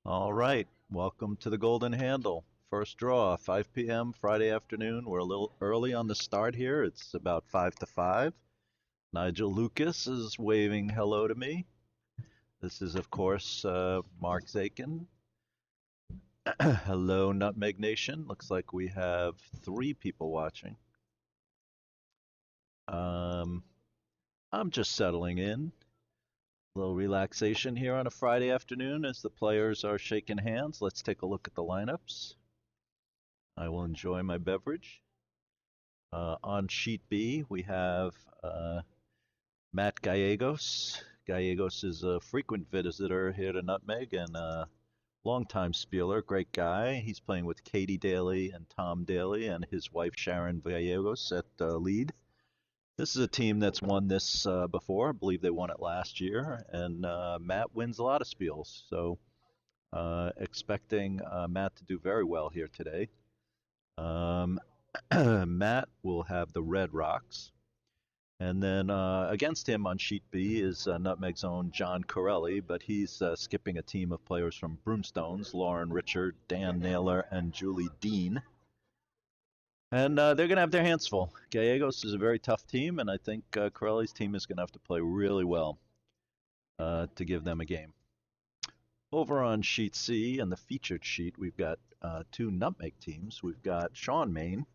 All right, welcome to the Golden Handle. First draw, 5 p.m. Friday afternoon. We're a little early on the start here. It's about 5 to 5. Nigel Lucas is waving hello to me. This is, of course, Mark Zakin. Hello, Nutmeg Nation. Looks like we have 3 people watching. Um, I'm just settling in. A little relaxation here on a Friday afternoon as the players are shaking hands. Let's take a look at the lineups. I will enjoy my beverage. On sheet B, we have Matt Gallegos. Gallegos is a frequent visitor here to Nutmeg and a longtime spieler, great guy. He's playing with Katie Daly and Tom Daly and his wife Sharon Gallegos at lead. This is a team that's won this before. I believe they won it last year, and Matt wins a lot of spiels. So expecting Matt to do very well here today. Um, Matt will have the red rocks. And then against him on sheet B is Nutmeg's own John Corelli, but he's skipping a team of players from Broomstones, Lauren Richard, Dan Naylor, and Julie Dean. And they're going to have their hands full. Gallegos is a very tough team, and I think Corelli's team is going to have to play really well to give them a game. Over on sheet C and the featured sheet, we've got 2 Nutmeg teams. We've got Sean Main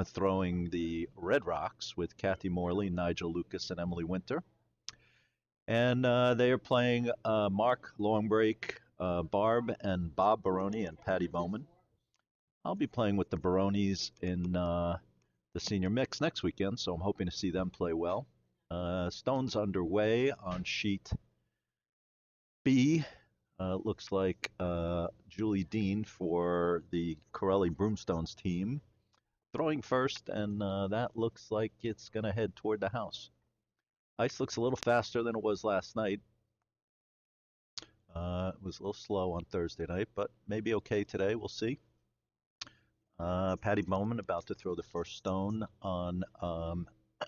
throwing the Red Rocks with Kathy Morley, Nigel Lucas, and Emily Winter. And they are playing Mark Longbreak, Barb, and Bob Baroni and Patty Bowman. I'll be playing with the Baronis in the senior mix next weekend, so I'm hoping to see them play well. Stone's underway on sheet B. Looks like Julie Dean for the Corelli Broomstones team throwing first, and that looks like it's going to head toward the house. Ice looks a little faster than it was last night. It was a little slow on Thursday night, but maybe okay today. We'll see. Patty Bowman about to throw the first stone on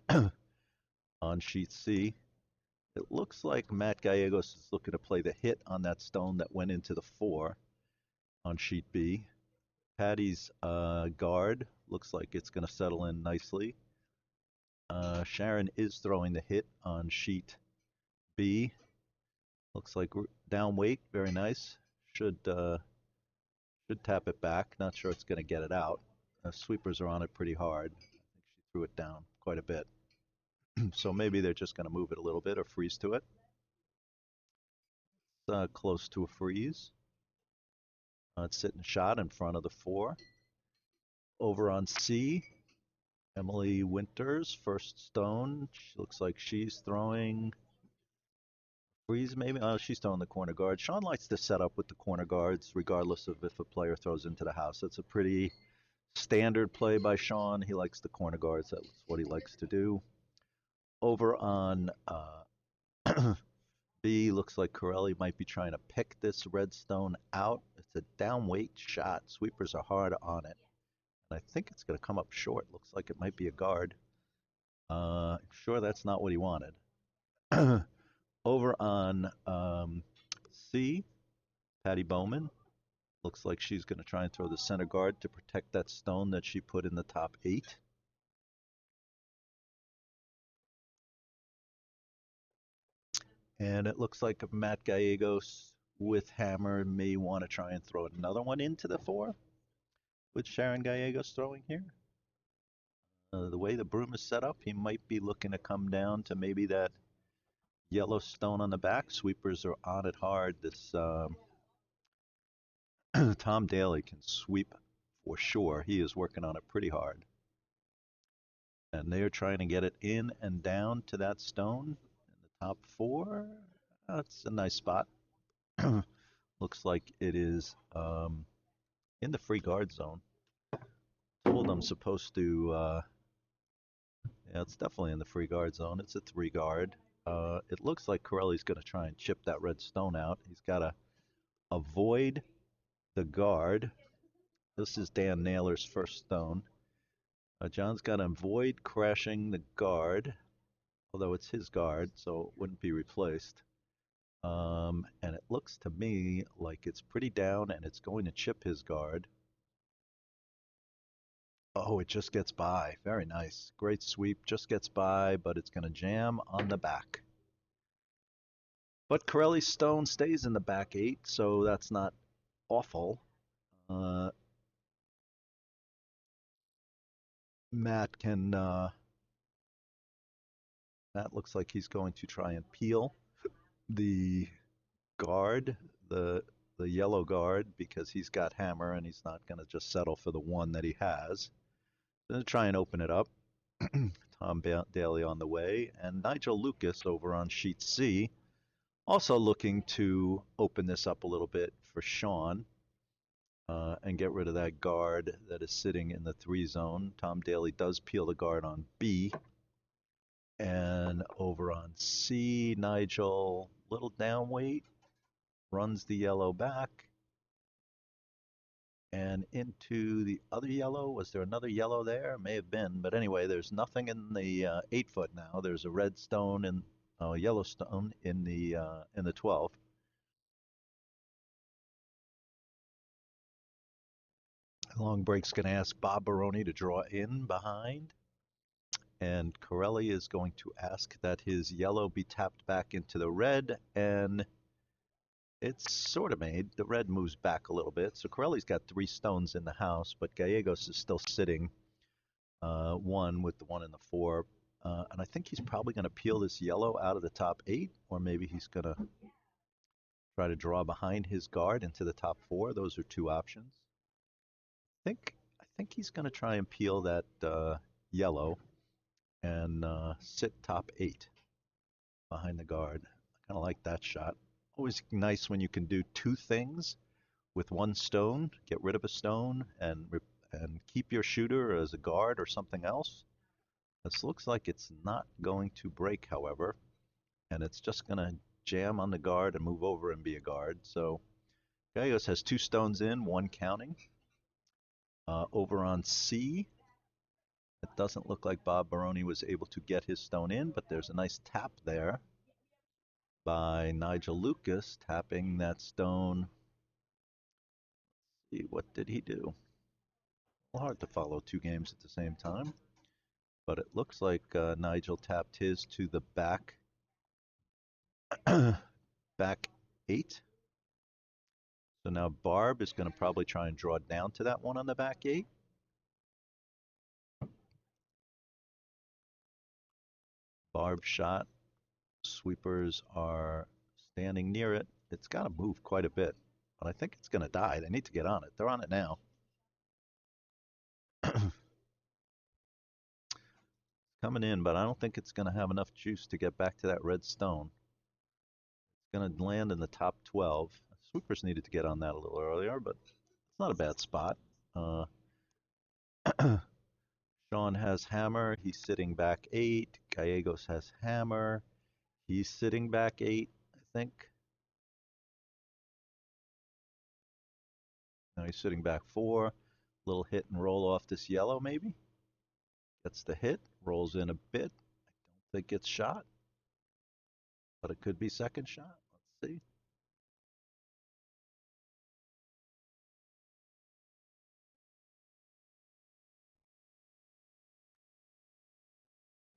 on sheet C. It looks like Matt Gallegos is looking to play the hit on that stone that went into the 4 on sheet B. Patty's guard looks like it's going to settle in nicely. Sharon is throwing the hit on sheet B. Looks like down weight, very nice. Should tap it back. Not sure it's going to get it out. Sweepers are on it pretty hard. I think she threw it down quite a bit. So maybe they're just going to move it a little bit or freeze to it. It's close to a freeze. It's sitting shot in front of the 4. Over on C, Emily Winters, first stone. She looks like she's throwing freeze maybe. She's throwing the corner guard. Sean likes to set up with the corner guards regardless of if a player throws into the house. It's a pretty standard play by Sean. He likes the corner guards. That's what he likes to do. Over on B, looks like Corelli might be trying to pick this redstone out. It's a down weight shot. Sweepers are hard on it. And I think it's going to come up short. Looks like it might be a guard. Sure that's not what he wanted. Over on C, Patty Bowman. Looks like she's going to try and throw the center guard to protect that stone that she put in the top 8. And it looks like Matt Gallegos with hammer may want to try and throw another one into the 4 with Sharon Gallegos throwing here. The way the broom is set up, he might be looking to come down to maybe that yellow stone on the back. Sweepers are on it hard. This Tom Daly can sweep for sure. He is working on it pretty hard. And they're trying to get it in and down to that stone in the top 4. That's a nice spot. Looks like it is in the free guard zone. Told I'm supposed to, yeah, it's definitely in the free guard zone. It's a 3 guard. It looks like Corelli's going to try and chip that red stone out. He's got to avoid the guard. This is Dan Naylor's first stone. John's got to avoid crashing the guard, although it's his guard, so it wouldn't be replaced. And it looks to me like it's pretty down and it's going to chip his guard. Oh, it just gets by. Very nice. Great sweep. Just gets by, but it's going to jam on the back. But Corelli's stone stays in the back 8, so that's not awful. Uh, Matt can. Matt looks like he's going to try and peel the guard, the the yellow guard, because he's got hammer and he's not going to just settle for the one that he has. Going to try and open it up. Tom Daly on the way, and Nigel Lucas over on sheet C, also looking to open this up a little bit for Sean and get rid of that guard that is sitting in the 3 zone. Tom Daly does peel the guard on B. And over on C, Nigel, little down weight, runs the yellow back. And into the other yellow. Was there another yellow there? May have been, but anyway, there's nothing in the 8-foot now. There's a red stone and yellow stone in the 12. Long break's going to ask Bob Baroni to draw in behind, and Corelli is going to ask that his yellow be tapped back into the red, and it's sort of made. The red moves back a little bit, so Corelli's got 3 stones in the house, but Gallegos is still sitting 1 with the 1 and the 4. And I think he's probably going to peel this yellow out of the top 8, or maybe he's going to try to draw behind his guard into the top 4. Those are 2 options. I think he's going to try and peel that yellow and sit top 8 behind the guard. I kind of like that shot. Always nice when you can do 2 things with 1 stone. Get rid of a stone and keep your shooter as a guard or something else. This looks like it's not going to break, however, and it's just going to jam on the guard and move over and be a guard. So Gallegos has 2 stones in, 1 counting. Over on C, it doesn't look like Bob Baroni was able to get his stone in, but there's a nice tap there by Nigel Lucas, tapping that stone. Let's see, what did he do? Well, hard to follow 2 games at the same time, but it looks like Nigel tapped his to the back back 8. So now Barb is going to probably try and draw down to that one on the back 8. Barb shot. Sweepers are standing near it. It's got to move quite a bit, but I think it's going to die. They need to get on it. They're on it now. Coming in, but I don't think it's going to have enough juice to get back to that red stone. It's going to land in the top 12. Sweepers needed to get on that a little earlier, but it's not a bad spot. Sean has hammer. He's sitting back 8. Gallegos has hammer. He's sitting back 8, I think. Now he's sitting back 4. Little hit and roll off this yellow, maybe. Gets the hit, rolls in a bit. I don't think it's shot, but it could be second shot. Let's see.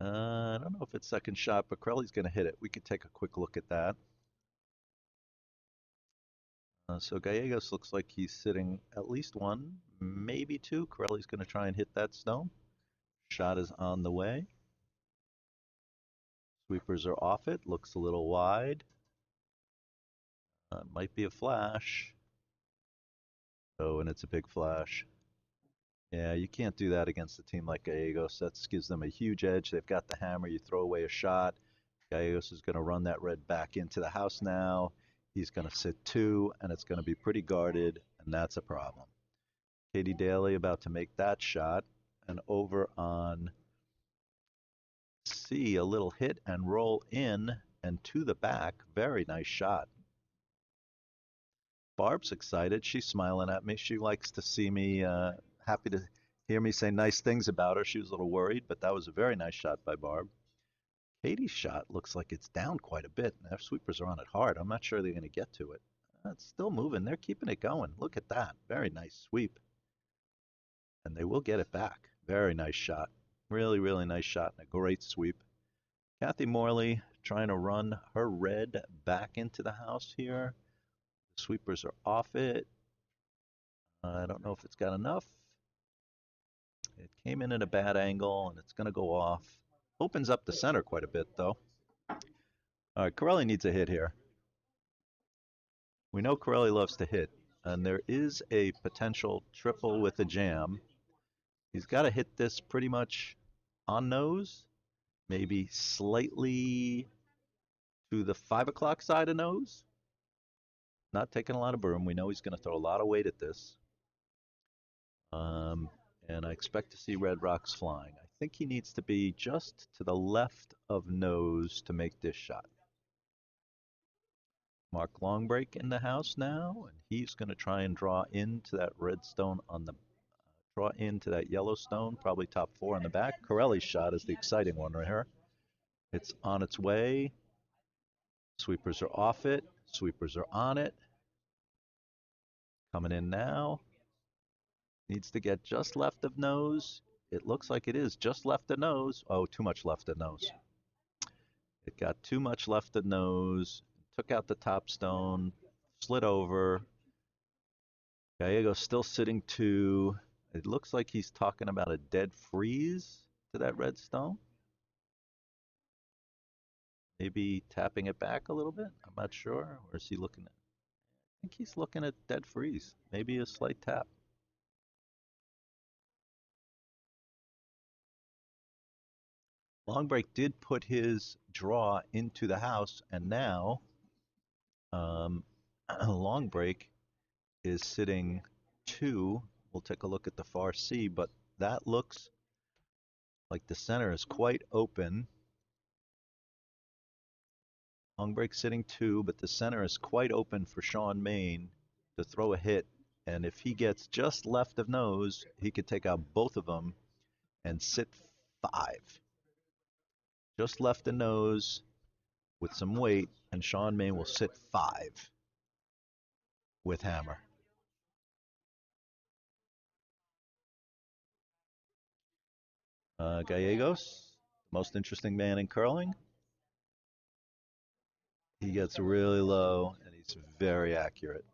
I don't know if it's second shot, but Crowley's going to hit it. We could take a quick look at that. So Gallegos looks like he's sitting at least 1, maybe 2. Corelli's going to try and hit that stone. Shot is on the way. Sweepers are off it. Looks a little wide. Might be a flash. Oh, and it's a big flash. Yeah, you can't do that against a team like Gallegos. That gives them a huge edge. They've got the hammer. You throw away a shot. Gallegos is going to run that red back into the house now. He's going to sit 2, and it's going to be pretty guarded, and that's a problem. Katie Daly about to make that shot, and over on C, a little hit and roll in and to the back. Very nice shot. Barb's excited. She's smiling at me. She likes to see me, happy to hear me say nice things about her. She was a little worried, but that was a very nice shot by Barb. Katie's shot looks like it's down quite a bit. Their sweepers are on it hard. I'm not sure they're going to get to it. It's still moving. They're keeping it going. Look at that. Very nice sweep. And they will get it back. Very nice shot. Really, really nice shot and a great sweep. Kathy Morley trying to run her red back into the house here. The sweepers are off it. I don't know if it's got enough. It came in at a bad angle and it's going to go off. Opens up the center quite a bit though. All right, Corelli needs a hit here. We know Corelli loves to hit, and there is a potential triple with a jam. He's got to hit this pretty much on nose, maybe slightly to the 5 o'clock side of nose. Not taking a lot of broom. We know he's going to throw a lot of weight at this. And I expect to see red rocks flying. I think he needs to be just to the left of nose to make this shot. Mark Longbreak in the house now, and he's going to try and draw into that red stone on the draw into that yellow stone, probably top 4 on the back. Corelli's shot is the exciting one right here. It's on its way. Sweepers are off it. Sweepers are on it. Coming in now. Needs to get just left of nose. It looks like it is just left of nose. Oh, too much left of nose. It got too much left of nose. Took out the top stone. Slid over. Gallego's still sitting 2. It looks like he's talking about a dead freeze to that red stone. Maybe tapping it back a little bit. I'm not sure. Or is he looking at? I think he's looking at dead freeze. Maybe a slight tap. Longbreak did put his draw into the house, and now Longbreak is sitting 2. We'll take a look at the far C, but that looks like the center is quite open. Longbreak sitting 2, but the center is quite open for Sean Main to throw a hit. And if he gets just left of nose, he could take out both of them and sit 5. Just left of nose with some weight, and Sean Main will sit 5 with hammer. Gallegos, most interesting man in curling. He gets really low, and he's very accurate.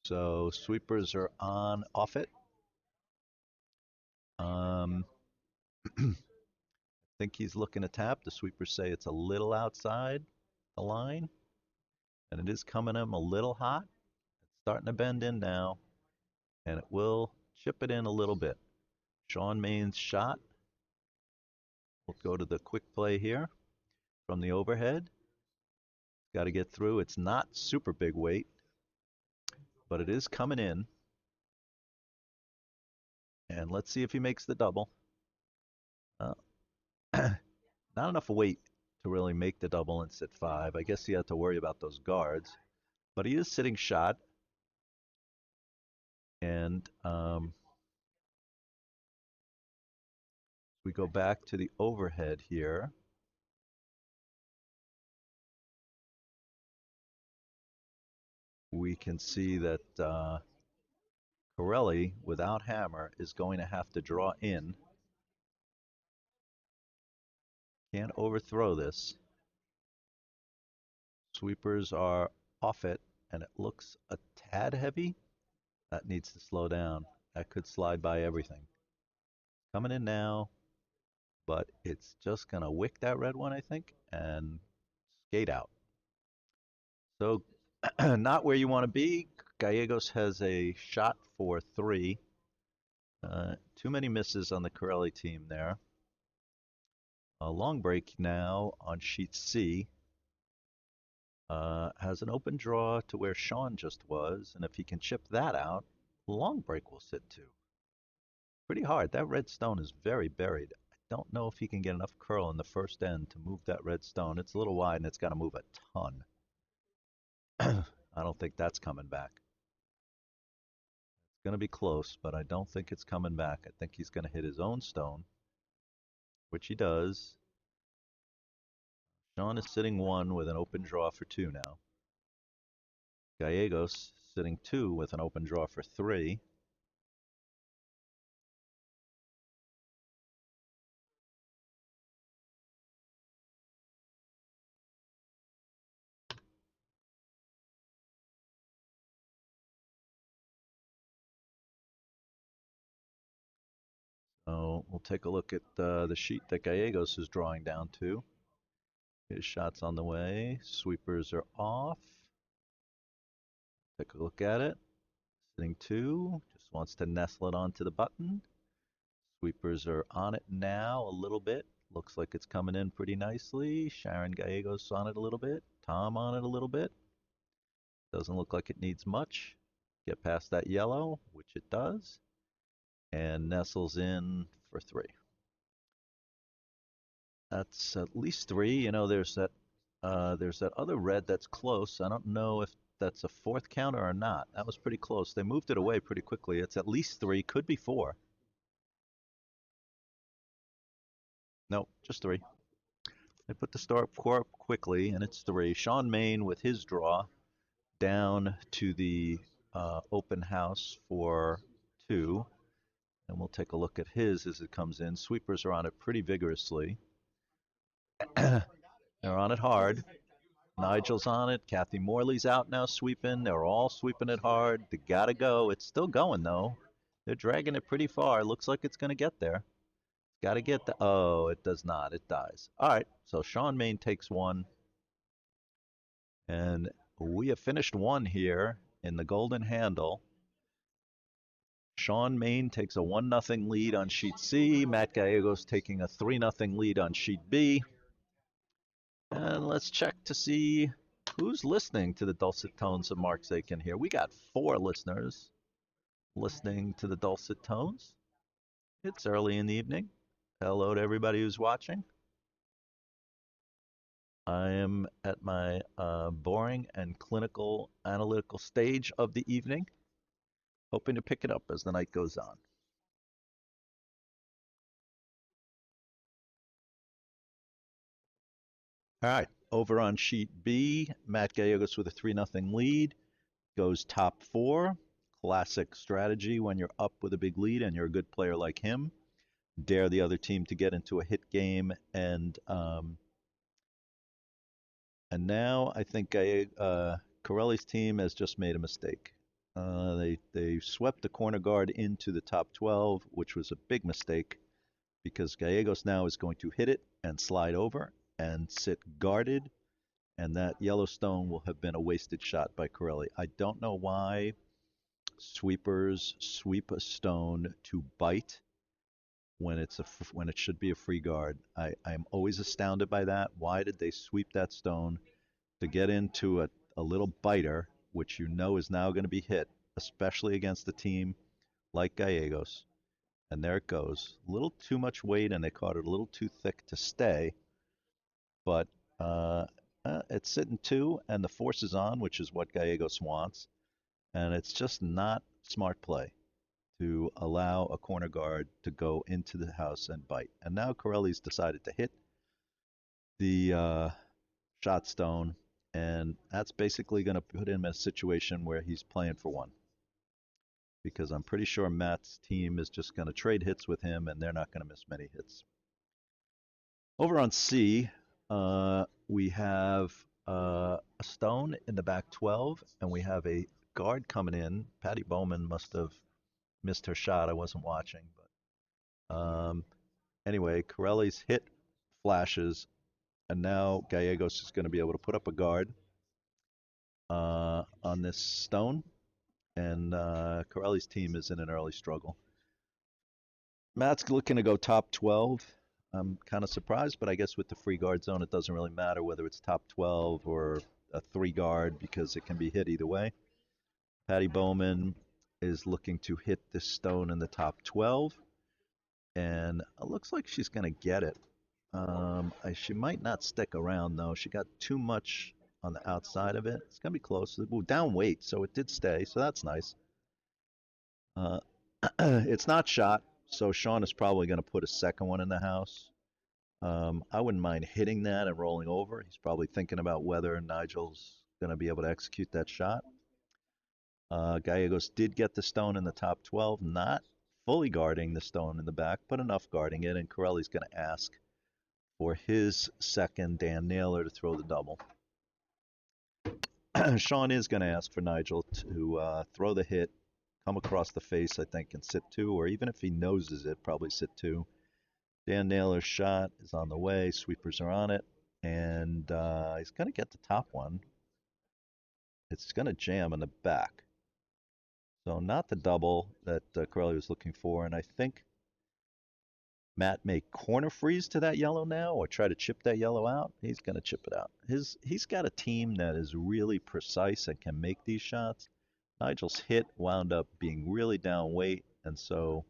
So sweepers are on off it. I think he's looking to tap. The sweepers say it's a little outside the line, and it is coming him a little hot. It's starting to bend in now, and it will chip it in a little bit. Sean Main's shot. We'll go to the quick play here from the overhead. Got to get through. It's not super big weight, but it is coming in. And let's see if he makes the double. Not enough weight to really make the double and sit 5. I guess he had to worry about those guards. But he is sitting shot. And we go back to the overhead here. We can see that Corelli, without hammer, is going to have to draw in. Can't overthrow this. Sweepers are off it, and it looks a tad heavy. That needs to slow down. That could slide by everything. Coming in now, but it's just going to wick that red one, I think, and skate out. So not where you want to be. Gallegos has a shot for 3. Too many misses on the Corelli team there. A long break now on sheet C. Has an open draw to where Sean just was, and if he can chip that out, long break will sit 2. Pretty hard. That red stone is very buried. I don't know if he can get enough curl in the first end to move that red stone. It's a little wide and it's got to move a ton. I don't think that's coming back. It's going to be close, but I don't think it's coming back. I think he's going to hit his own stone, which he does. Sean is sitting 1 with an open draw for 2 now. Gallegos sitting 2 with an open draw for 3. So we'll take a look at the sheet that Gallegos is drawing down to. His shot's on the way. Sweepers are off. Take a look at it. Sitting 2. Just wants to nestle it onto the button. Sweepers are on it now a little bit. Looks like it's coming in pretty nicely. Sharon Gallegos on it a little bit. Tom on it a little bit. Doesn't look like it needs much. Get past that yellow, which it does, and nestles in for 3. That's at least 3. You know, there's that other red that's close. I don't know if that's a 4th counter or not. That was pretty close. They moved it away pretty quickly. It's at least 3, could be 4. Nope, just 3. They put the star up quickly, and it's 3. Sean Main with his draw down to the open house for 2. And we'll take a look at his as it comes in. Sweepers are on it pretty vigorously. They're on it hard. Nigel's on it. Kathy Morley's out now sweeping. They're all sweeping it hard. They gotta go. It's still going though. They're dragging it pretty far. Looks like it's gonna get there. Gotta get the. Oh, it does not. It dies. All right. So Sean Main takes 1. And we have finished 1 here in the golden handle. Sean Main takes a 1-0 lead on sheet C. Matt Gallegos taking a 3-0 lead on sheet B. And let's check to see who's listening to the dulcet tones of Mark Zakin here. We got 4 listeners listening to the dulcet tones. It's early in the evening. Hello to everybody who's watching. I am at my boring and clinical analytical stage of the evening, hoping to pick it up as the night goes on. All right, over on sheet B, Matt Gallegos with a 3-0 lead, goes top 4. Classic strategy when you're up with a big lead and you're a good player like him. Dare the other team to get into a hit game, and now I think Corelli's team has just made a mistake. They swept the corner guard into the top 12, which was a big mistake because Gallegos now is going to hit it and slide over and sit guarded, and that Yellowstone will have been a wasted shot by Corelli. I don't know why sweepers sweep a stone to bite when it should be a free guard. I'm always astounded by that. Why did they sweep that stone to get into a little biter, which you know is now going to be hit, especially against a team like Gallegos? And there it goes. A little too much weight, and they caught it a little too thick to stay. But it's sitting 2, and the force is on, which is what Gallegos wants. And it's just not smart play to allow a corner guard to go into the house and bite. And now Corelli's decided to hit the shot stone, and that's basically going to put him in a situation where he's playing for 1. Because I'm pretty sure Matt's team is just going to trade hits with him, and they're not going to miss many hits. Over on C, we have a stone in the back 12, and we have a guard coming in. Patty Bowman must have missed her shot. I wasn't watching, but anyway, Corelli's hit flashes, and now Gallegos is going to be able to put up a guard on this stone, and Corelli's team is in an early struggle. Matt's looking to go top 12. I'm kind of surprised, but I guess with the free guard zone, it doesn't really matter whether it's top 12 or a 3 guard because it can be hit either way. Patty Bowman is looking to hit this stone in the top 12, and it looks like she's going to get it. She might not stick around, though. She got too much on the outside of it. It's going to be close. It moved down weight, so it did stay, so that's nice. It's not shot, so Sean is probably going to put a second one in the house. I wouldn't mind hitting that and rolling over. He's probably thinking about whether Nigel's going to be able to execute that shot. Gallegos did get the stone in the top 12, not fully guarding the stone in the back, but enough guarding it. And Corelli's going to ask for his second Dan Naylor to throw the double. Sean is going to ask for Nigel to throw the hit, come across the face, I think, and sit two, or even if he noses it, probably sit two. Dan Naylor's shot is on the way. Sweepers are on it, and he's going to get the top one. It's going to jam in the back. So not the double that Corelli was looking for, and I think Matt may corner freeze to that yellow now or try to chip that yellow out. He's going to chip it out. He's got a team that is really precise and can make these shots. Nigel's hit wound up being really down weight, and so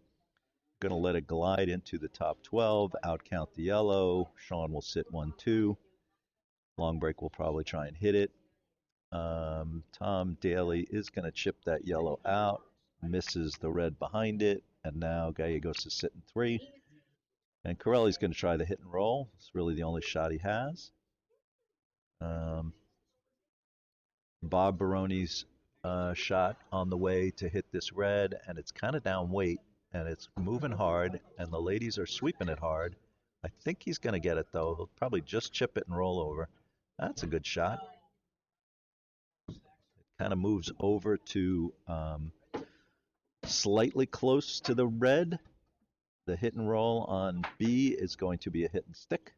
going to let it glide into the top 12, outcount the yellow. Sean will sit 1-2. Long break will probably try and hit it. Tom Daly is going to chip that yellow out, misses the red behind it, and now Gallegos is sitting 3. And Corelli's going to try the hit and roll. It's really the only shot he has. Bob Baroni's shot on the way to hit this red, and it's kind of down weight, and it's moving hard, and the ladies are sweeping it hard. I think he's going to get it, though. He'll probably just chip it and roll over. That's a good shot. It kind of moves over to slightly close to the red. The hit and roll on B is going to be a hit and stick.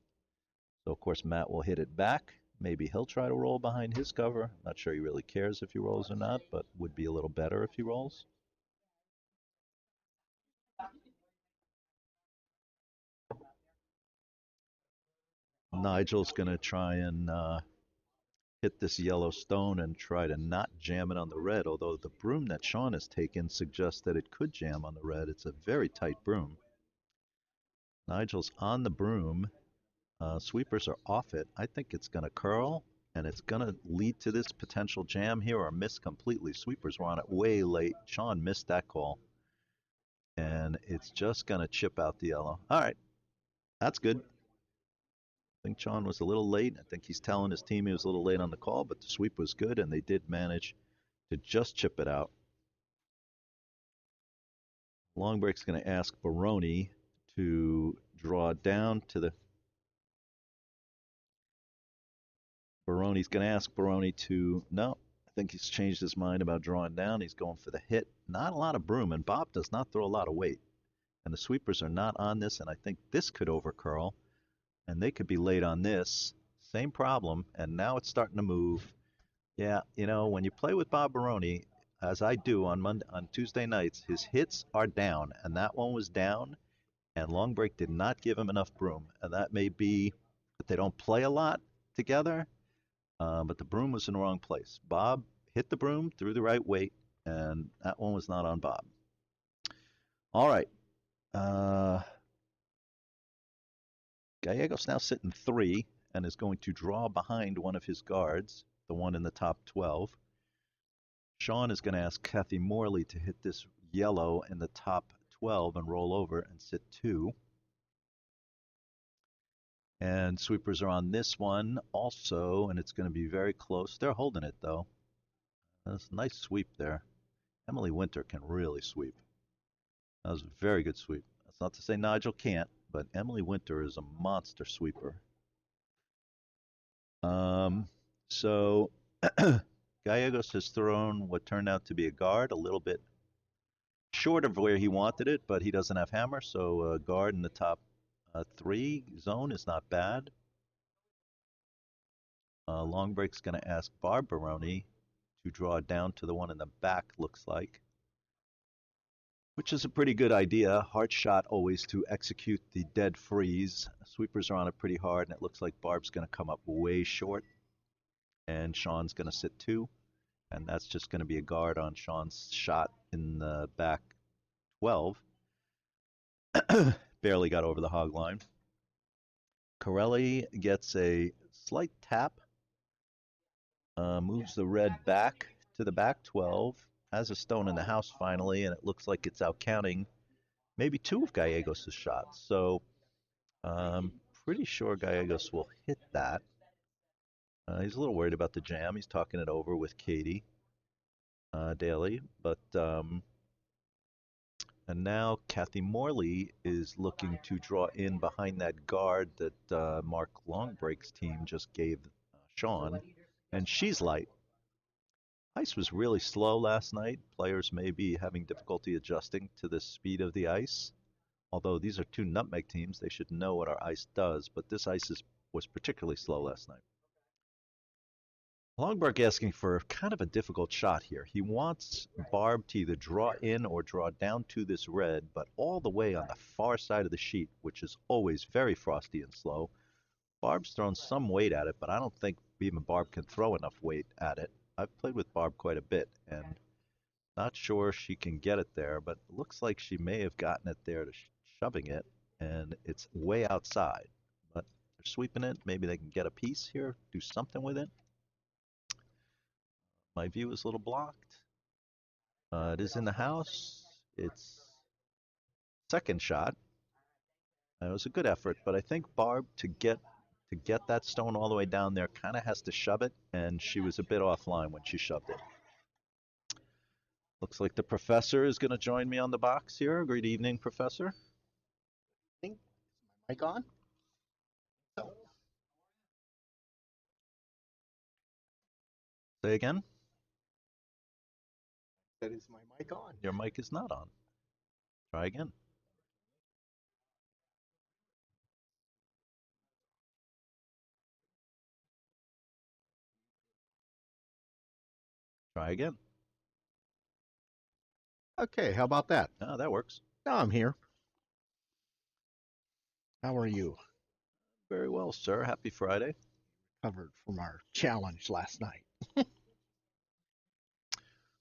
So, of course, Matt will hit it back. Maybe he'll try to roll behind his cover. Not sure he really cares if he rolls or not, but would be a little better if he rolls. Nigel's going to try and hit this yellow stone and try to not jam it on the red, although the broom that Sean has taken suggests that it could jam on the red. It's a very tight broom. Nigel's on the broom. Sweepers are off it. I think it's going to curl, and it's going to lead to this potential jam here or miss completely. Sweepers were on it way late. Sean missed that call. And it's just going to chip out the yellow. All right. That's good. I think Sean was a little late. I think he's telling his team he was a little late on the call, but the sweep was good, and they did manage to just chip it out. Long break's going to ask Baroni to draw down to the... Baroni's going to ask Baroni to... No, I think he's changed his mind about drawing down. He's going for the hit. Not a lot of broom, and Bob does not throw a lot of weight. And the sweepers are not on this, and I think this could overcurl, and they could be late on this. Same problem, and now it's starting to move. Yeah, you know, when you play with Bob Baroni, as I do on Tuesday nights, his hits are down, and that one was down, and long break did not give him enough broom, and that may be that they don't play a lot together, but the broom was in the wrong place. Bob hit the broom, threw the right weight, and that one was not on Bob. All right. Gallegos now sitting 3 and is going to draw behind one of his guards, the one in the top 12. Sean is going to ask Kathy Morley to hit this yellow in the top 12 and roll over and sit 2. And sweepers are on this one also, and it's going to be very close. They're holding it, though. That's a nice sweep there. Emily Winter can really sweep. That was a very good sweep. That's not to say Nigel can't, but Emily Winter is a monster sweeper. So Gallegos has thrown what turned out to be a guard, a little bit short of where he wanted it, but he doesn't have hammer, so a guard in the top 3 zone is not bad. Long break's going to ask Barb Baroni to draw down to the one in the back, looks like, which is a pretty good idea. Hard shot always to execute the dead freeze. Sweepers are on it pretty hard, and it looks like Barb's going to come up way short, and Sean's going to sit 2, and that's just going to be a guard on Sean's shot in the back 12. Barely got over the hog line. Corelli gets a slight tap, moves the red back to the back 12, has a stone in the house finally, and it looks like it's out counting maybe 2 of Gallegos' shots. So pretty sure Gallegos will hit that. He's a little worried about the jam. He's talking it over with Katie Daly, but and now Kathy Morley is looking to draw in behind that guard that Mark Longbreak's team just gave Sean, and she's light. Ice was really slow last night. Players may be having difficulty adjusting to the speed of the ice. Although these are two Nutmeg teams, they should know what our ice does, but this ice was particularly slow last night. Longbrook asking for kind of a difficult shot here. He wants Barb to either draw in or draw down to this red, but all the way on the far side of the sheet, which is always very frosty and slow. Barb's thrown some weight at it, but I don't think even Barb can throw enough weight at it. I've played with Barb quite a bit, and not sure she can get it there, but it looks like she may have gotten it there to shoving it, and it's way outside. But they're sweeping it. Maybe they can get a piece here, do something with it. My view is a little blocked. It is in the house. It's second shot. It was a good effort, but I think Barb to get that stone all the way down there kind of has to shove it, and she was a bit offline when she shoved it. Looks like the professor is going to join me on the box here. Good evening, professor. Is my mic on? No. Say again? That is my mic on. Your mic is not on. Try again. Try again. Okay, how about that? Ah, that works. Now I'm here. How are you? Very well, sir. Happy Friday. Covered from our challenge last night.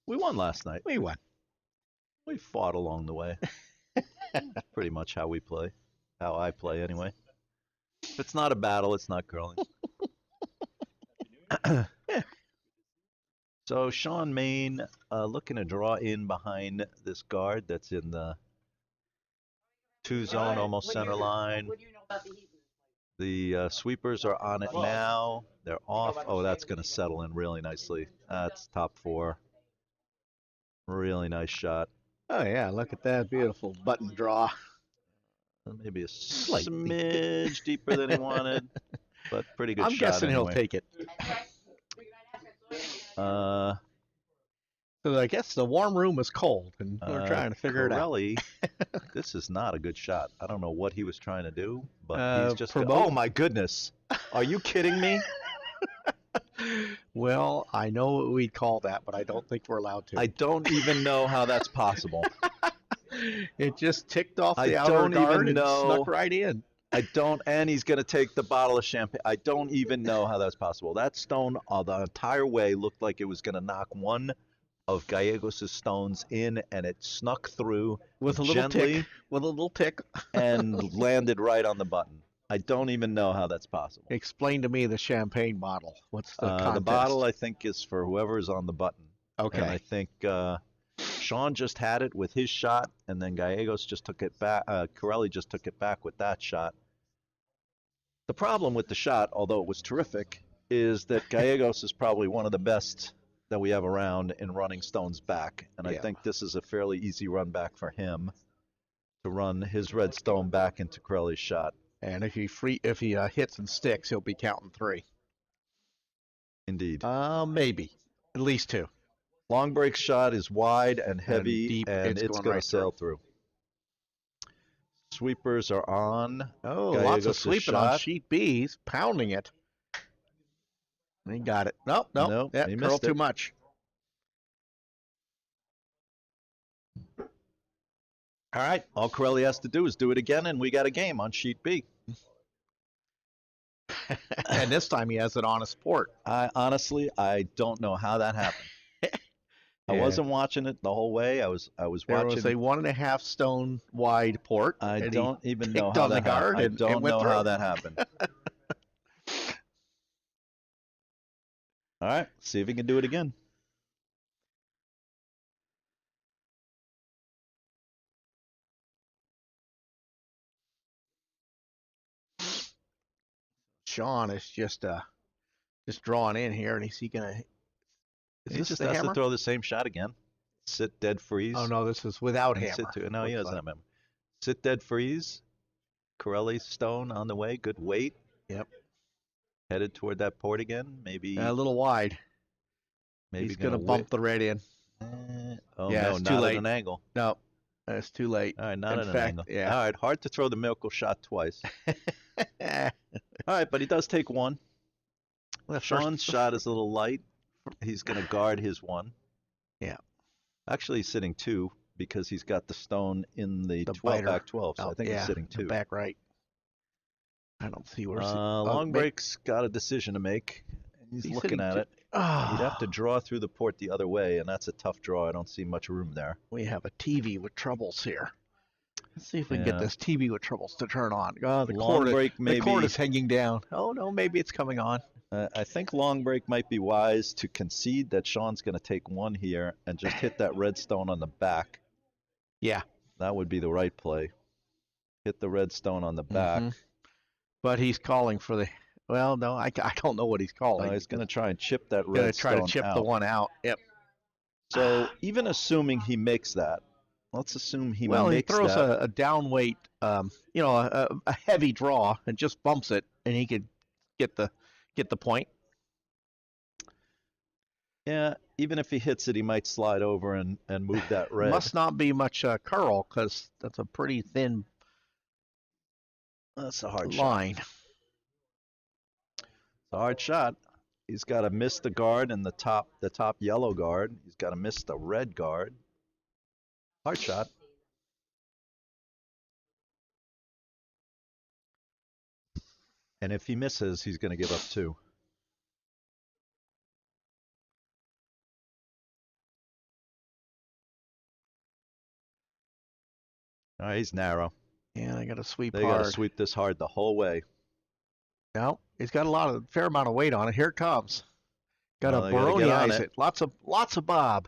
We won last night. We won. We fought along the way. Pretty much how we play. How I play, anyway. If it's not a battle, it's not curling. So Sean Main looking to draw in behind this guard that's in the 2-zone, almost center line. What do you know about the heat? The sweepers are on it now. They're off. Oh, that's going to settle in really nicely. That's top 4. Really nice shot. Oh yeah, look at that beautiful button draw. Maybe a smidge deeper than he wanted, but pretty good shot. I'm guessing anyway. he'll take it. So I guess the warm room was cold, and we're trying to figure it out. This is not a good shot. I don't know what he was trying to do, but he's just. Oh my goodness! Are you kidding me? Well, I know what we'd call that, but I don't think we're allowed to. I don't even know how that's possible. It just ticked off the outer guard and snuck right in. I don't, and he's going to take the bottle of champagne. I don't even know how that's possible. That stone, the entire way, looked like it was going to knock one of Gallegos' stones in, and it snuck through with a little tick. With a little tick. And landed right on the button. I don't even know how that's possible. Explain to me the champagne bottle. What's the contest? The bottle, I think, is for whoever's on the button. Okay. And I think Sean just had it with his shot, and then Gallegos just took it back. Corelli just took it back with that shot. The problem with the shot, although it was terrific, is that Gallegos is probably one of the best that we have around in running stones back. And I think this is a fairly easy run back for him to run his red stone back into Corelli's shot. And if he hits and sticks, he'll be counting 3. Indeed. Maybe. At least 2. Long break shot is wide and heavy, and deep, and it's going to sail through. Sweepers are on. Oh, lots of sweeping on sheet B. He's pounding it. He got it. Nope. That curled too much. All right. All Corelli has to do is do it again, and we got a game on sheet B. And this time he has it on a sport. Honestly, I don't know how that happened. I wasn't watching it the whole way. I was watching. There was a 1.5 stone wide port. I don't even know how that happened. I don't know how that happened. All right, see if he can do it again. Sean is just drawing in here, and is he gonna? He just has to throw the same shot again. Sit dead freeze. Oh no, this is without hammer. No, he doesn't have hammer. Sit dead freeze. Corelli stone on the way. Good weight. Yep. Headed toward that port again. Maybe a little wide. Maybe he's gonna bump the red in. Oh yeah, no, not at an angle. No, that's too late. All right, not at an angle. Yeah. All right, hard to throw the miracle shot twice. All right, but he does take one. Well, Sean's shot is a little light. He's going to guard his one. Yeah. Actually, he's sitting two because he's got the stone in the 12 back 12. So I think he's sitting two. Back right. I don't see where. Long break's got a decision to make. He's looking at it. He'd have to draw through the port the other way, and that's a tough draw. I don't see much room there. We have a TV with troubles here. Let's see if we can get this TV with troubles to turn on. Oh, the cord is hanging down. Oh no, maybe it's coming on. I think long break might be wise to concede that Sean's going to take one here and just hit that red stone on the back. Yeah. That would be the right play. Hit the red stone on the back. Mm-hmm. But he's calling for the... Well, no, I don't know what he's calling. He's going to try and chip that red stone out. Going to try to chip the one out. Yep. So even assuming he makes that, let's assume he makes that. Well, he throws a down weight, a heavy draw and just bumps it, and he could get the point. Yeah, even if he hits it, he might slide over and move that red. Must not be much curl because that's a pretty thin. That's a hard line. Shot. It's a hard shot. He's got to miss the guard and the top yellow guard. He's got to miss the red guard. Hard shot. And if he misses, he's going to give up two. All right, he's narrow. Yeah, they got to sweep hard. They got to sweep this hard the whole way. No, he's got a fair amount of weight on it. Here it comes. Got to Baronize it. Lots of bob.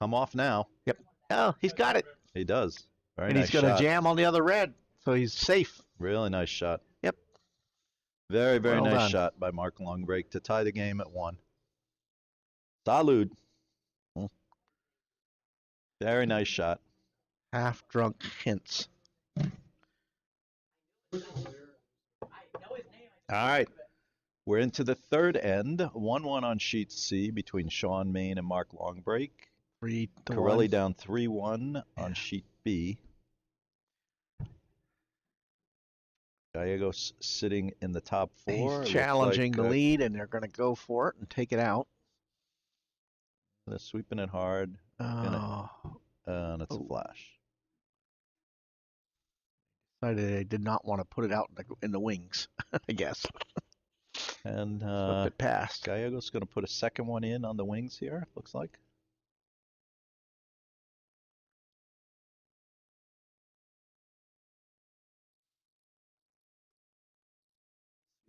Come off now. Yep. Oh, he's got it. He does. Very nice shot. And he's going to jam on the other red, so he's safe. Really nice shot. Yep. Very, very nice shot by Mark Longbreak to tie the game at 1. Salud. Very nice shot. Half-drunk hints. All right. We're into the third end. 1-1 on sheet C between Sean Main and Mark Longbreak. Corelli down 3-1 on sheet B. Gallegos sitting in the top 4. He's challenging the lead, and they're going to go for it and take it out. They're sweeping it hard. And it's a flash. They did not want to put it out in the wings, I guess. And it passed. Gallegos going to put a second one in on the wings here, looks like.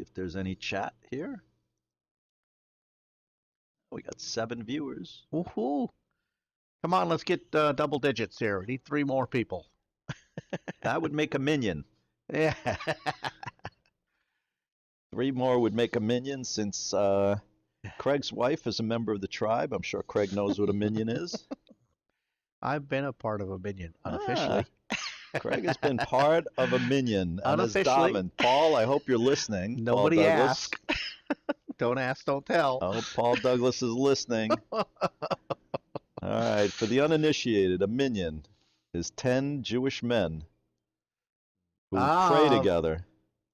If there's any chat here. We got 7 viewers. Woohoo! Come on, let's get double digits here. We need 3 more people. That would make a minion. Yeah. 3 more would make a minion since Craig's wife is a member of the tribe. I'm sure Craig knows what a minion is. I've been a part of a minion, unofficially. Craig has been part of a minion. Unofficially. Paul, I hope you're listening. Nobody asked. Don't ask, don't tell. Oh, Paul Douglas is listening. All right, for the uninitiated, a minion is 10 Jewish men who pray together.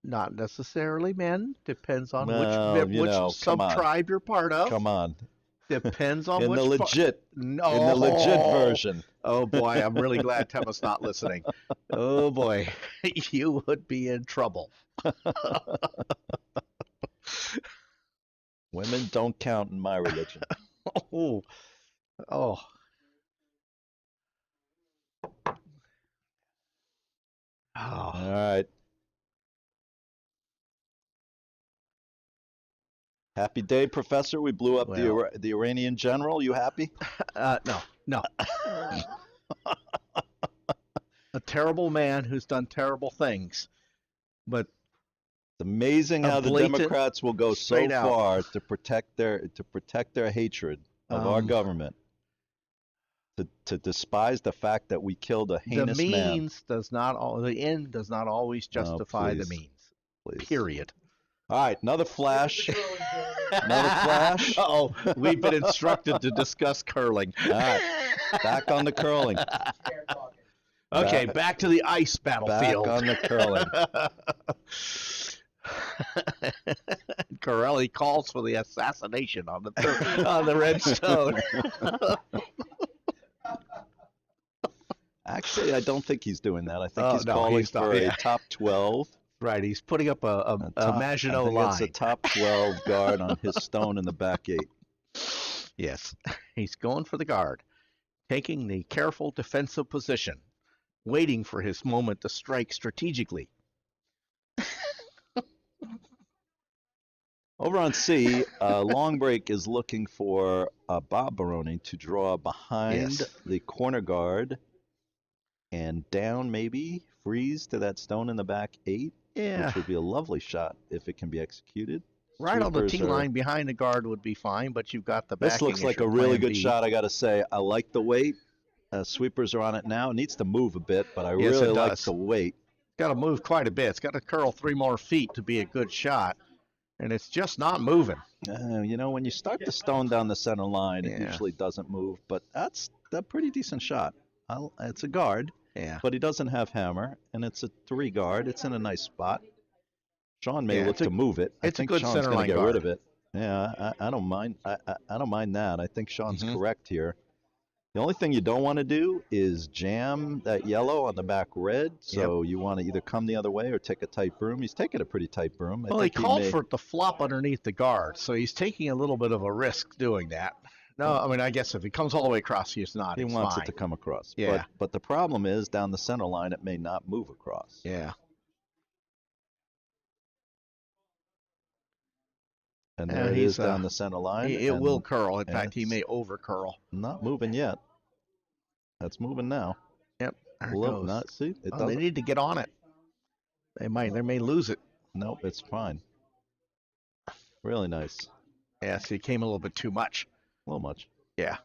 Not necessarily men. Depends on which sub-tribe you're part of. Come on. Depends on in the legit version. Oh boy, I'm really glad Tema's not listening. Oh boy, you would be in trouble. Women don't count in my religion. Oh. All right. Happy day, Professor. We blew up the Iranian general. You happy? No. A terrible man who's done terrible things. But It's amazing how the Democrats will go so far to protect their hatred of our government. To despise the fact that we killed a heinous man. The end does not always justify the means. Please. Period. All right, another flash. Another flash. Uh-oh, we've been instructed to discuss curling. All right, back on the curling. Okay, back to the ice battlefield. Back on the curling. Corelli calls for the assassination on the red stone. Actually, I don't think he's doing that. I think he's calling for a top 12. Right, he's putting up a Maginot line. It's a top 12 guard on his stone in the back 8. Yes, he's going for the guard, taking the careful defensive position, waiting for his moment to strike strategically. Over on C, Long Break is looking for Bob Baroni to draw behind the corner guard and down, maybe freeze to that stone in the back 8, which would be a lovely shot if it can be executed. Right on the T line behind the guard would be fine, but you've got the back. This looks like a really good shot, I got to say. I like the weight. Sweepers are on it now. It needs to move a bit, but I really like the weight. It's got to move quite a bit. It's got to curl 3 more feet to be a good shot, and it's just not moving. When you start the stone down the center line, it usually doesn't move, but that's a pretty decent shot. It's a guard, but he doesn't have hammer, and it's a 3 guard. It's in a nice spot. Sean may look to move it. I think Sean's going to get rid of it. Yeah, I don't mind. I don't mind that. I think Sean's correct here. The only thing you don't want to do is jam that yellow on the back red. So you want to either come the other way or take a tight broom. He's taking a pretty tight broom. Well, he called for it to flop underneath the guard, so he's taking a little bit of a risk doing that. No, I mean, I guess if he comes all the way across, he's not. He wants it to come across. Yeah. But the problem is down the center line, it may not move across. Yeah. And there it is down the center line. It will curl. In fact, he may over curl. Not moving yet. That's moving now. Yep. There it goes. Not, see, they need to get on it. They may lose it. Nope, it's fine. Really nice. Yeah, so he came a little bit too much. A little much. Yeah.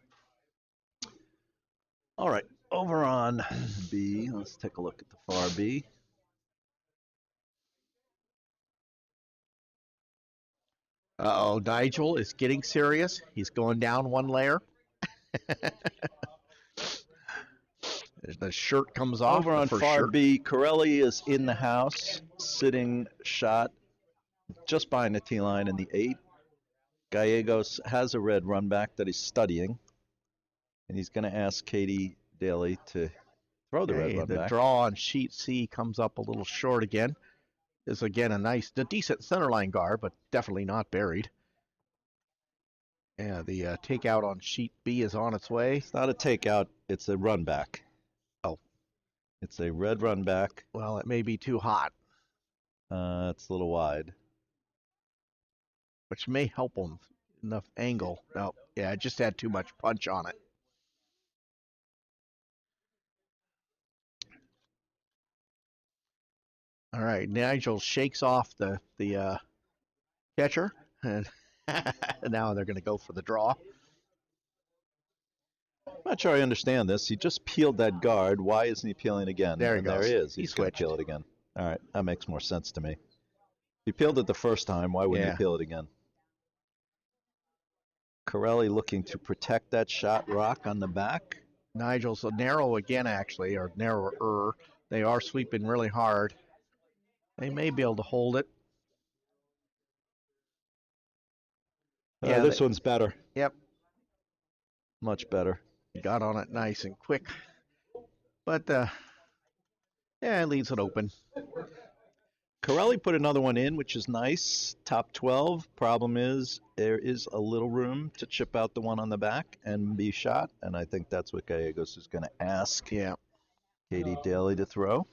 All right, over on B. Let's take a look at the far B. Uh-oh, Nigel is getting serious. He's going down 1 layer. The shirt comes off. Over on far B, Corelli is in the house, sitting shot just behind the T line in the 8. Gallegos has a red run back that he's studying, and he's going to ask Katie Daly to throw the red run back. The draw on sheet C comes up a little short again. Is again a decent centerline guard, but definitely not buried. Yeah, the takeout on sheet B is on its way. It's not a takeout, it's a run back. Oh. It's a red run back. Well, it may be too hot. It's a little wide. Which may help him enough angle. No, yeah, it just had too much punch on it. All right, Nigel shakes off the catcher, and now they're going to go for the draw. I'm not sure I understand this. He just peeled that guard. Why isn't he peeling again? There he goes. There he is. He's going to peel it again. All right, that makes more sense to me. He peeled it the first time. Why wouldn't he peel it again? Corelli looking to protect that shot rock on the back. Nigel's narrow again, actually, or narrower. They are sweeping really hard. They may be able to hold it. This one's better. Yep. Much better. Got on it nice and quick. But, it leaves it open. Corelli put another one in, which is nice. Top 12. Problem is, there is a little room to chip out the one on the back and be shot. And I think that's what Gallegos is going to ask Katie Daly to throw.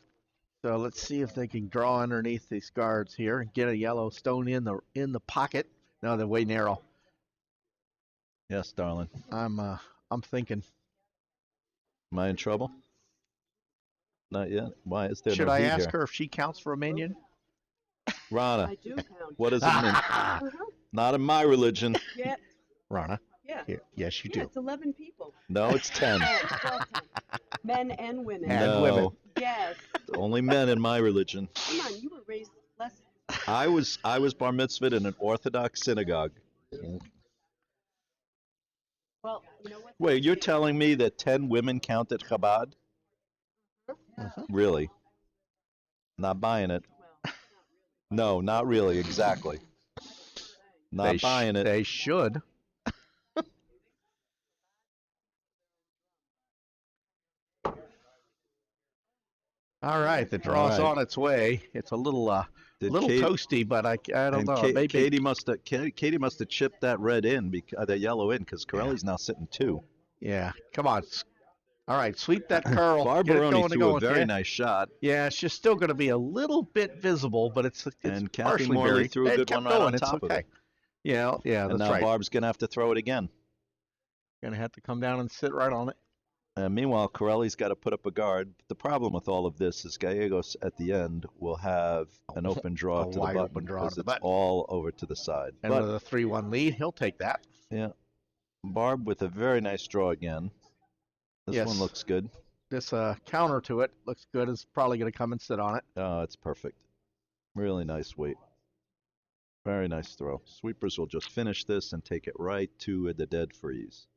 So let's see if they can draw underneath these guards here and get a yellow stone in the pocket. No, they're way narrow. Yes, darling. I'm thinking. Am I in trouble? Not yet. Why is there Should no I heat ask here? her if she counts for a minion? Rana, I do count. what does it mean? Not in my religion. Yeah. Rana. Yeah. Yes, you Yeah, do. it's 11 people. No, it's 10. Well, 10. Men and women. And No. women. Yes. Only men in my religion. Come on, you were raised less. I was bar mitzvahed in an Orthodox synagogue. Well, you know what? Wait, you're telling me that 10 women count at Chabad? Really? Not buying it. No, not really. Exactly. Not buying it. They should. All right, the draw's on its way. It's a little toasty, but I don't know. Maybe Katie must have chipped that red in, that yellow in, because Corelli's now sitting 2. Yeah, come on. All right, sweep that curl. Barbaroni threw a very nice shot. Yeah, she's still going to be a little bit visible, but it's and Kathy partially Morley buried. threw a good one right on top of it. Yeah, and that's now right. Barb's going to have to throw it again. Going to have to come down and sit right on it. Meanwhile, Corelli's got to put up a guard. The problem with all of this is Gallegos at the end will have an open draw to the button. Open draw to the button. All over to the side. And with a 3-1 lead, he'll take that. Yeah. Barb with a very nice draw again. This one looks good. This counter to it looks good. It's probably going to come and sit on it. Oh, it's perfect. Really nice weight. Very nice throw. Sweepers will just finish this and take it right to the dead freeze.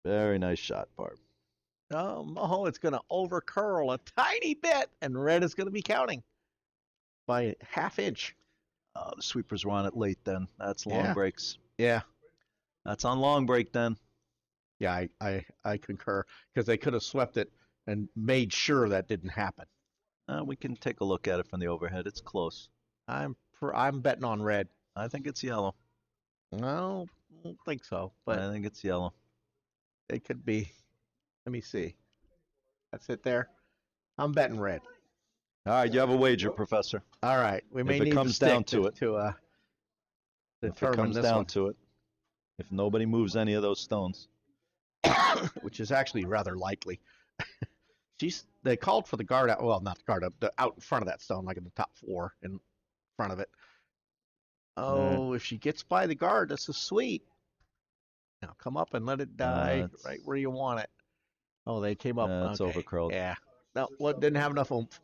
Very nice shot, Barb. Oh, it's going to over curl a tiny bit, and red is going to be counting by a ½ inch. The sweepers were on it late then. That's long breaks. Yeah. That's on long break then. Yeah, I concur, because they could have swept it and made sure that didn't happen. We can take a look at it from the overhead. It's close. I'm betting on red. I think it's yellow. No, I don't think so, but I think it's yellow. It could be. Let me see. That's it there. I'm betting red. All right, you have a wager, Professor. All right, we may need to stick to it. If it comes down to it. If nobody moves any of those stones. Which is actually rather likely. They called for the guard out. Well, not the guard up, out in front of that stone, like in the top 4 in front of it. Oh, if she gets by the guard, this is sweet. Now come up and let it die right where you want it. Oh, they came up. It's overcurled. Yeah. No, didn't have enough oomph.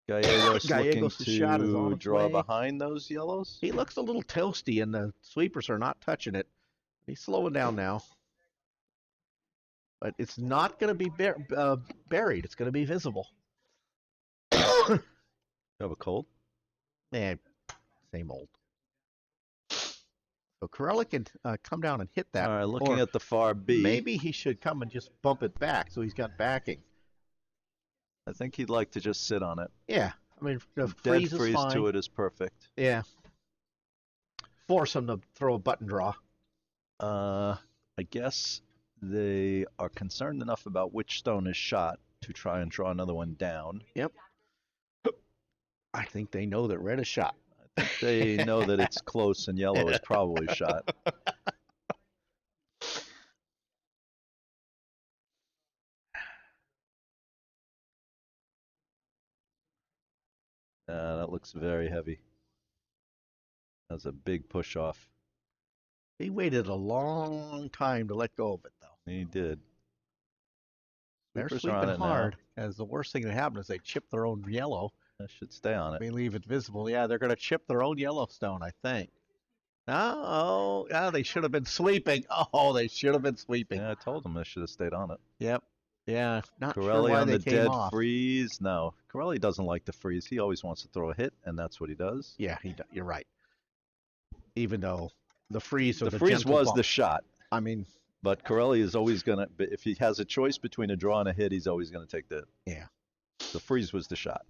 Gallegos looking shot is on to draw behind those yellows. He looks a little toasty, and the sweepers are not touching it. He's slowing down now. But it's not going to be buried. It's going to be visible. You have a cold? Yeah, same old. So Corella can come down and hit that. All right, looking at the far B. Maybe he should come and just bump it back so he's got backing. I think he'd like to just sit on it. Yeah. I mean, the dead freeze to it is perfect. Yeah. Force him to throw a button draw. I guess they are concerned enough about which stone is shot to try and draw another one down. Yep. I think they know that red is shot. I think they know that it's close and yellow is probably shot. That looks very heavy. That's a big push off. He waited a long time to let go of it, though. He did. They're sleeping hard, as the worst thing that happened is they chip their own yellow. That should stay on it. They leave it visible. Yeah, they're going to chip their own Yellowstone, I think. Oh, they should have been sweeping. Oh, they should have been sweeping. Yeah, I told them they should have stayed on it. Yep. Yeah, not Corelli sure why on they the came dead off. freeze. No, Corelli doesn't like the freeze. He always wants to throw a hit, and that's what he does. Yeah, you're right. Even though the freeze or the freeze was the shot. I mean, but Corelli is always gonna. If he has a choice between a draw and a hit, he's always gonna take the. Yeah. The freeze was the shot.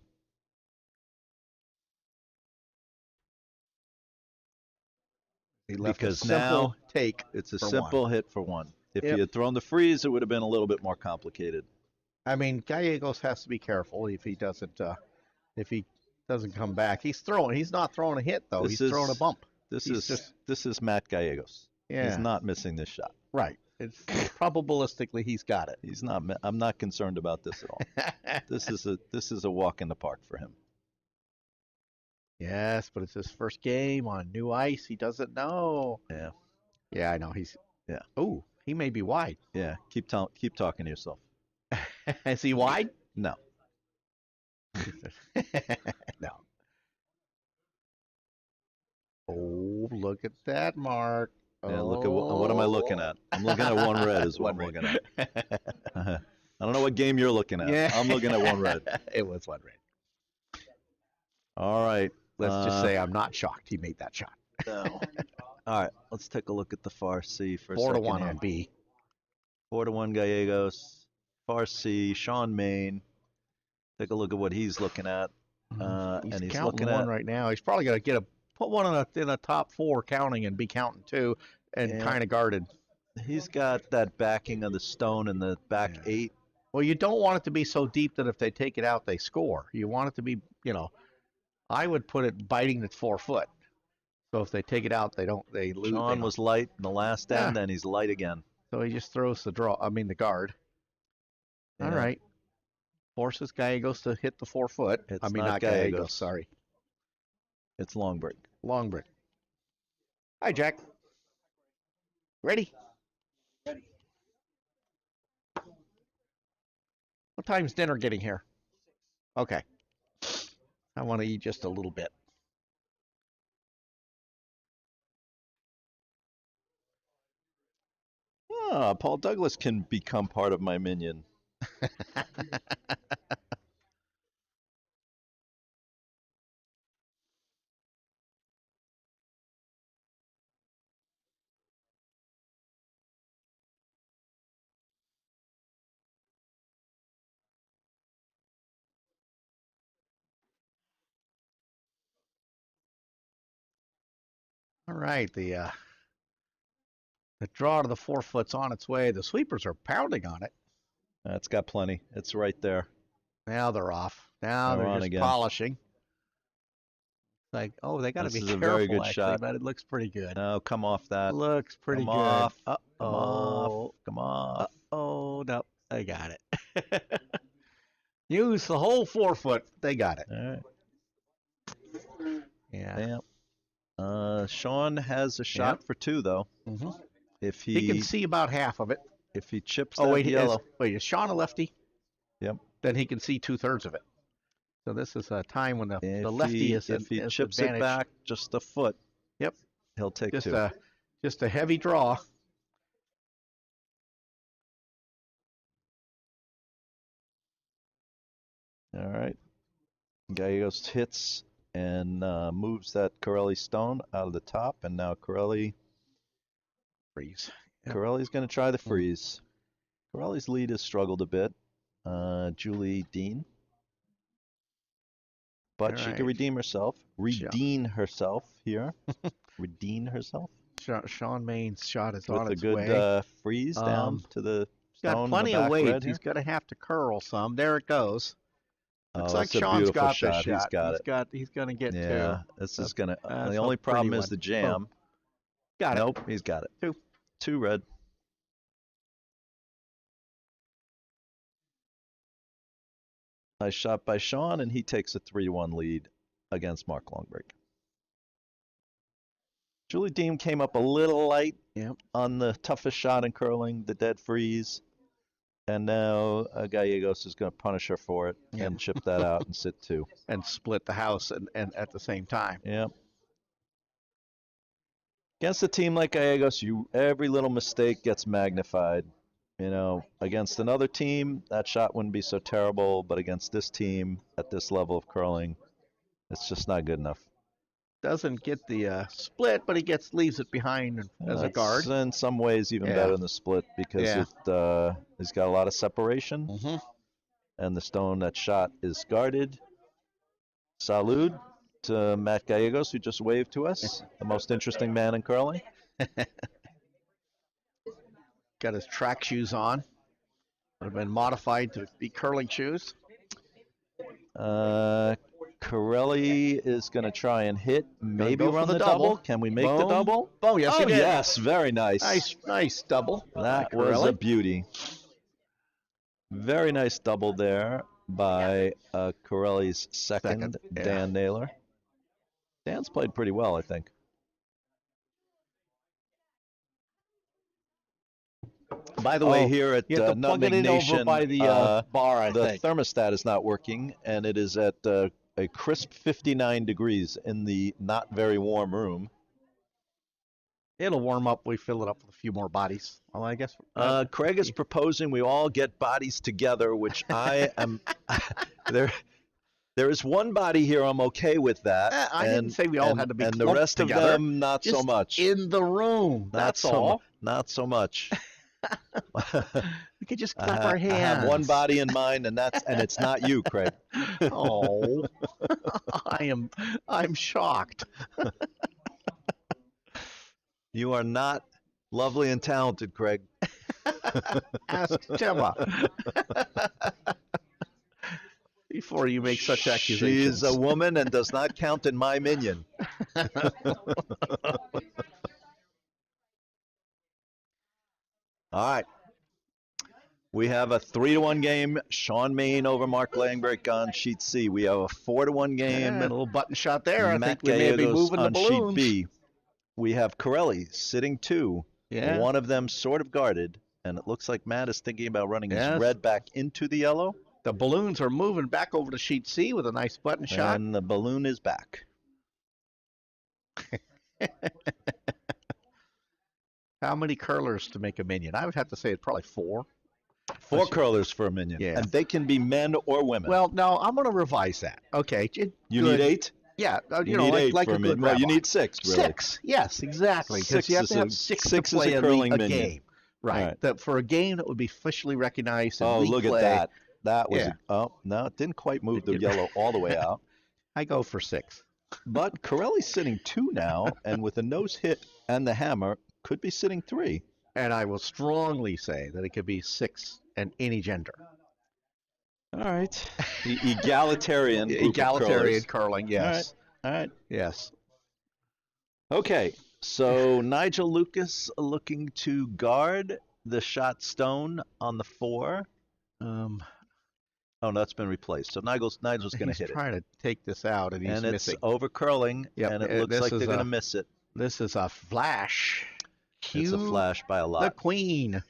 He left because a simple take. It's a simple hit for one. If he had thrown the freeze, it would have been a little bit more complicated. I mean, Gallegos has to be careful if he doesn't come back. He's not throwing a hit though. He's throwing a bump. This is Matt Gallegos. Yeah. He's not missing this shot. Right. It's probabilistically he's got it. He's not. I'm not concerned about this at all. This is a walk in the park for him. Yes, but it's his first game on new ice. He doesn't know. Yeah. Yeah, I know. Yeah. Oh, he may be wide. Yeah. Keep talking to yourself. Is he wide? No. No. Oh, look at that, Mark. Yeah, look at what am I looking at? I'm looking at one red is what I'm looking at. I don't know what game you're looking at. Yeah. I'm looking at one red. It was one red. All right. Let's just say I'm not shocked he made that shot. No. All right. Let's take a look at the far C for a 4 to second 1 here. on B. 4-1 Gallegos. Far C. Sean Main. Take a look at what he's looking at. He's And he's counting looking one at right now. He's probably going to put one in the top 4 counting and be counting 2 and Yeah. kind of guarded. He's got that backing of the stone in the back Yeah. 8. Well, you don't want it to be so deep that if they take it out, they score. You want it to be, I would put it biting at 4 foot. So if they take it out, they lose. Sean was light in the last Yeah. end, and he's light again. So he just throws the guard. Yeah. All right. Forces Gallegos to hit the 4 foot. It's I mean, not not Gallegos, Gallegos. sorry. It's long break. Long break. Hi, Jack. Ready? What time's dinner getting here? Okay. I want to eat just a little bit. Paul Douglas can become part of my minion. All right, the draw to the 4 foot's on its way. The sweepers are pounding on it. It's got plenty. It's right there. Now they're off. Now They're they're on just again. polishing. Like, they got to This be is a careful, very good actually, shot. but it looks pretty good. No, come off that. Looks pretty Come good. off. Uh-oh. Come off. Come off. Oh, no, they got it. Use the whole 4 foot. They got it. All right. Yeah. Damn. Sean has a shot for 2 though. Mm-hmm. If He can see about half of it. if he chips Oh, that wait, yellow. is Sean a lefty? Yep. Then he can see 2/3 of it. So this is a time when the lefty is if he is chips advantage. it back just a foot. Yep. He'll take Just 2. just a heavy draw. All right. Gallegos hits and moves that Corelli stone out of the top, and now Corelli Freeze. Yep. Corelli's going to try the freeze. Corelli's lead has struggled a bit. Julie Dean. But she can redeem herself. Redeem herself here. Redeem herself. Sean Main's shot is With on a its good way. freeze down to the Got stone. plenty in the of back weight. red He's here. going to have to curl some. There it goes. Looks Oh, like it's a Sean's beautiful got shot. this shot. He's got it. He's going to get Yeah, 2. this is going to. That's The a only pretty problem is one. the jam. Boom. Got it. Nope, he's got it. 2. 2 red. Nice shot by Sean, and he takes a 3-1 lead against Mark Longbreak. Julie Deem came up a little light on the toughest shot in curling, the dead freeze. And now Gallegos is going to punish her for it and chip that out and sit 2. And split the house and at the same time. Yep. Against a team like Gallegos, every little mistake gets magnified. Against another team, that shot wouldn't be so terrible, but against this team at this level of curling, it's just not good enough. Doesn't get the split, but he leaves it behind as a guard. It's in some ways even better than the split because it's got a lot of separation, and the stone that shot is guarded. Salud to Matt Gallegos, who just waved to us, the most interesting man in curling. Got his track shoes on. Would have been modified to be curling shoes. Corelli is going to try and hit, maybe go for run the the double. double. Can we make the Boom. double? Oh, yes, Oh, he did. yes, very nice. Nice double. That by was a Corelli. beauty. Very nice double there by Corelli's second, yeah. Dan Naylor. Dan's played pretty well, I think. By the way, here at You have to plug Nutmeg it in Nation, over by the bar, I the think. thermostat is not working, and it is at a crisp 59 degrees in the not very warm room. It'll warm up. We fill it up with a few more bodies. Well, I guess. Craig is proposing we all get bodies together, which I am. There is one body here I'm okay with that. I didn't say we all had to be and the clumped rest together. of them not Just so much. in the room. That's all. Not so much. We could just clap our hands. I have one body in mind, and it's not you, Craig. Oh, I'm shocked. You are not lovely and talented, Craig. Ask Gemma. Before you make such accusations. She's a woman and does not count in my minion. All right. We have a 3-1 game. Sean Main over Mark Langberg on sheet C. We have a 4-1 game. Yeah, a little button shot there. Matt I think we may be Gallegos moving the on balloons. sheet B. We have Corelli sitting 2. Yeah. One of them sort of guarded, and it looks like Matt is thinking about running his red back into the yellow. The balloons are moving back over to sheet C with a nice button shot. And the balloon is back. How many curlers to make a minion? I would have to say it's probably 4. 4 curlers for a minion. Yeah. And they can be men or women. Well, no, I'm going to revise that. Okay. You need 8? Yeah. You need 8 like for a good Well, you rabbi. need 6, really. 6. Yes, exactly. Because you have to have 6 to is play a a curling a minion. game. Right. That for a game that would be officially recognized. And Oh, league look play, at that. That was, Yeah. oh, no, it didn't quite move the yellow all the way out. I go for 6. But Corelli's sitting 2 now, and with a nose hit and the hammer, could be sitting 3. And I will strongly say that it could be 6 and any gender. All right. Egalitarian. group of Egalitarian curlers. curling, yes. All right. Yes. Okay. So Nigel Lucas looking to guard the shot stone on the 4. Oh, no, that's been replaced. So Nigel's going to hit it. He's trying to take this out, and he's And it's missing. over curling, Yep, and it looks this like is they're going to miss it. This is a flash. It's a flash by a The lot. queen.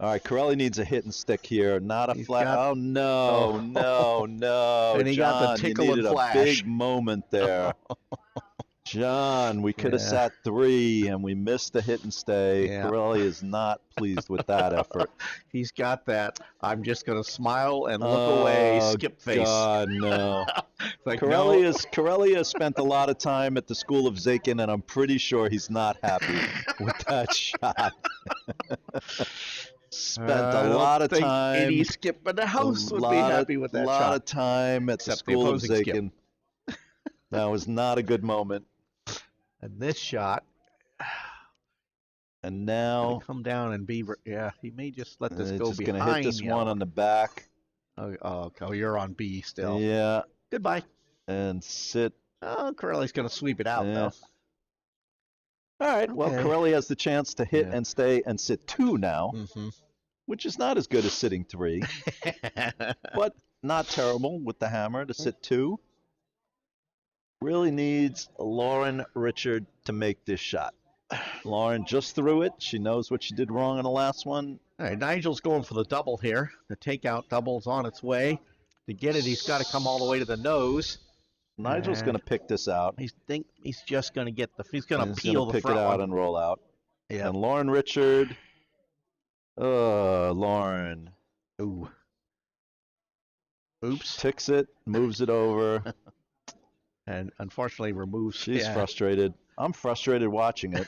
All right, Corelli needs a hit and stick here, not a He's flash. got- Oh, no, no. And he got the John, tickle you and needed flash. a big moment there. John, we could have Yeah. sat 3, and we missed the hit and stay. Yeah. Corelli is not pleased with that effort. He's got that. I'm just going to smile and look away, skip face. God, no. Like, Corelli no. Corelli has spent a lot of time at the School of Zakin, and I'm pretty sure he's not happy with that shot. Spent I a don't lot of think time. Any skip in the house would be happy with that A lot shot. of time at Except the the School of opposing skip. Zakin. That was not a good moment. And this shot, And now come down and be. Yeah, he may just let this go just behind. going to hit this yellow. one on the back. Oh, you're on B still. Yeah, Goodbye. and sit. Oh, Corelli's going to sweep it out, Yeah. though. All right, well, Okay. Corelli has the chance to hit Yeah. and stay and sit 2 now, Mm-hmm. which is not as good as sitting 3, but not terrible with the hammer to sit 2. Really needs Lauren Richard to make this shot. Lauren just threw it. She knows what she did wrong on the last one. All right, Nigel's going for the double here. The takeout double's on its way. To get it, he's got to come all the way to the nose. Nigel's Yeah. going to pick this out. He's just going to get the. He's going to He's peel gonna the pick front it out one. and roll out. Yeah. And Lauren Richard. Lauren Ooh. Oops. ticks it, moves it over. And unfortunately removes. She's yeah. frustrated. I'm frustrated watching it.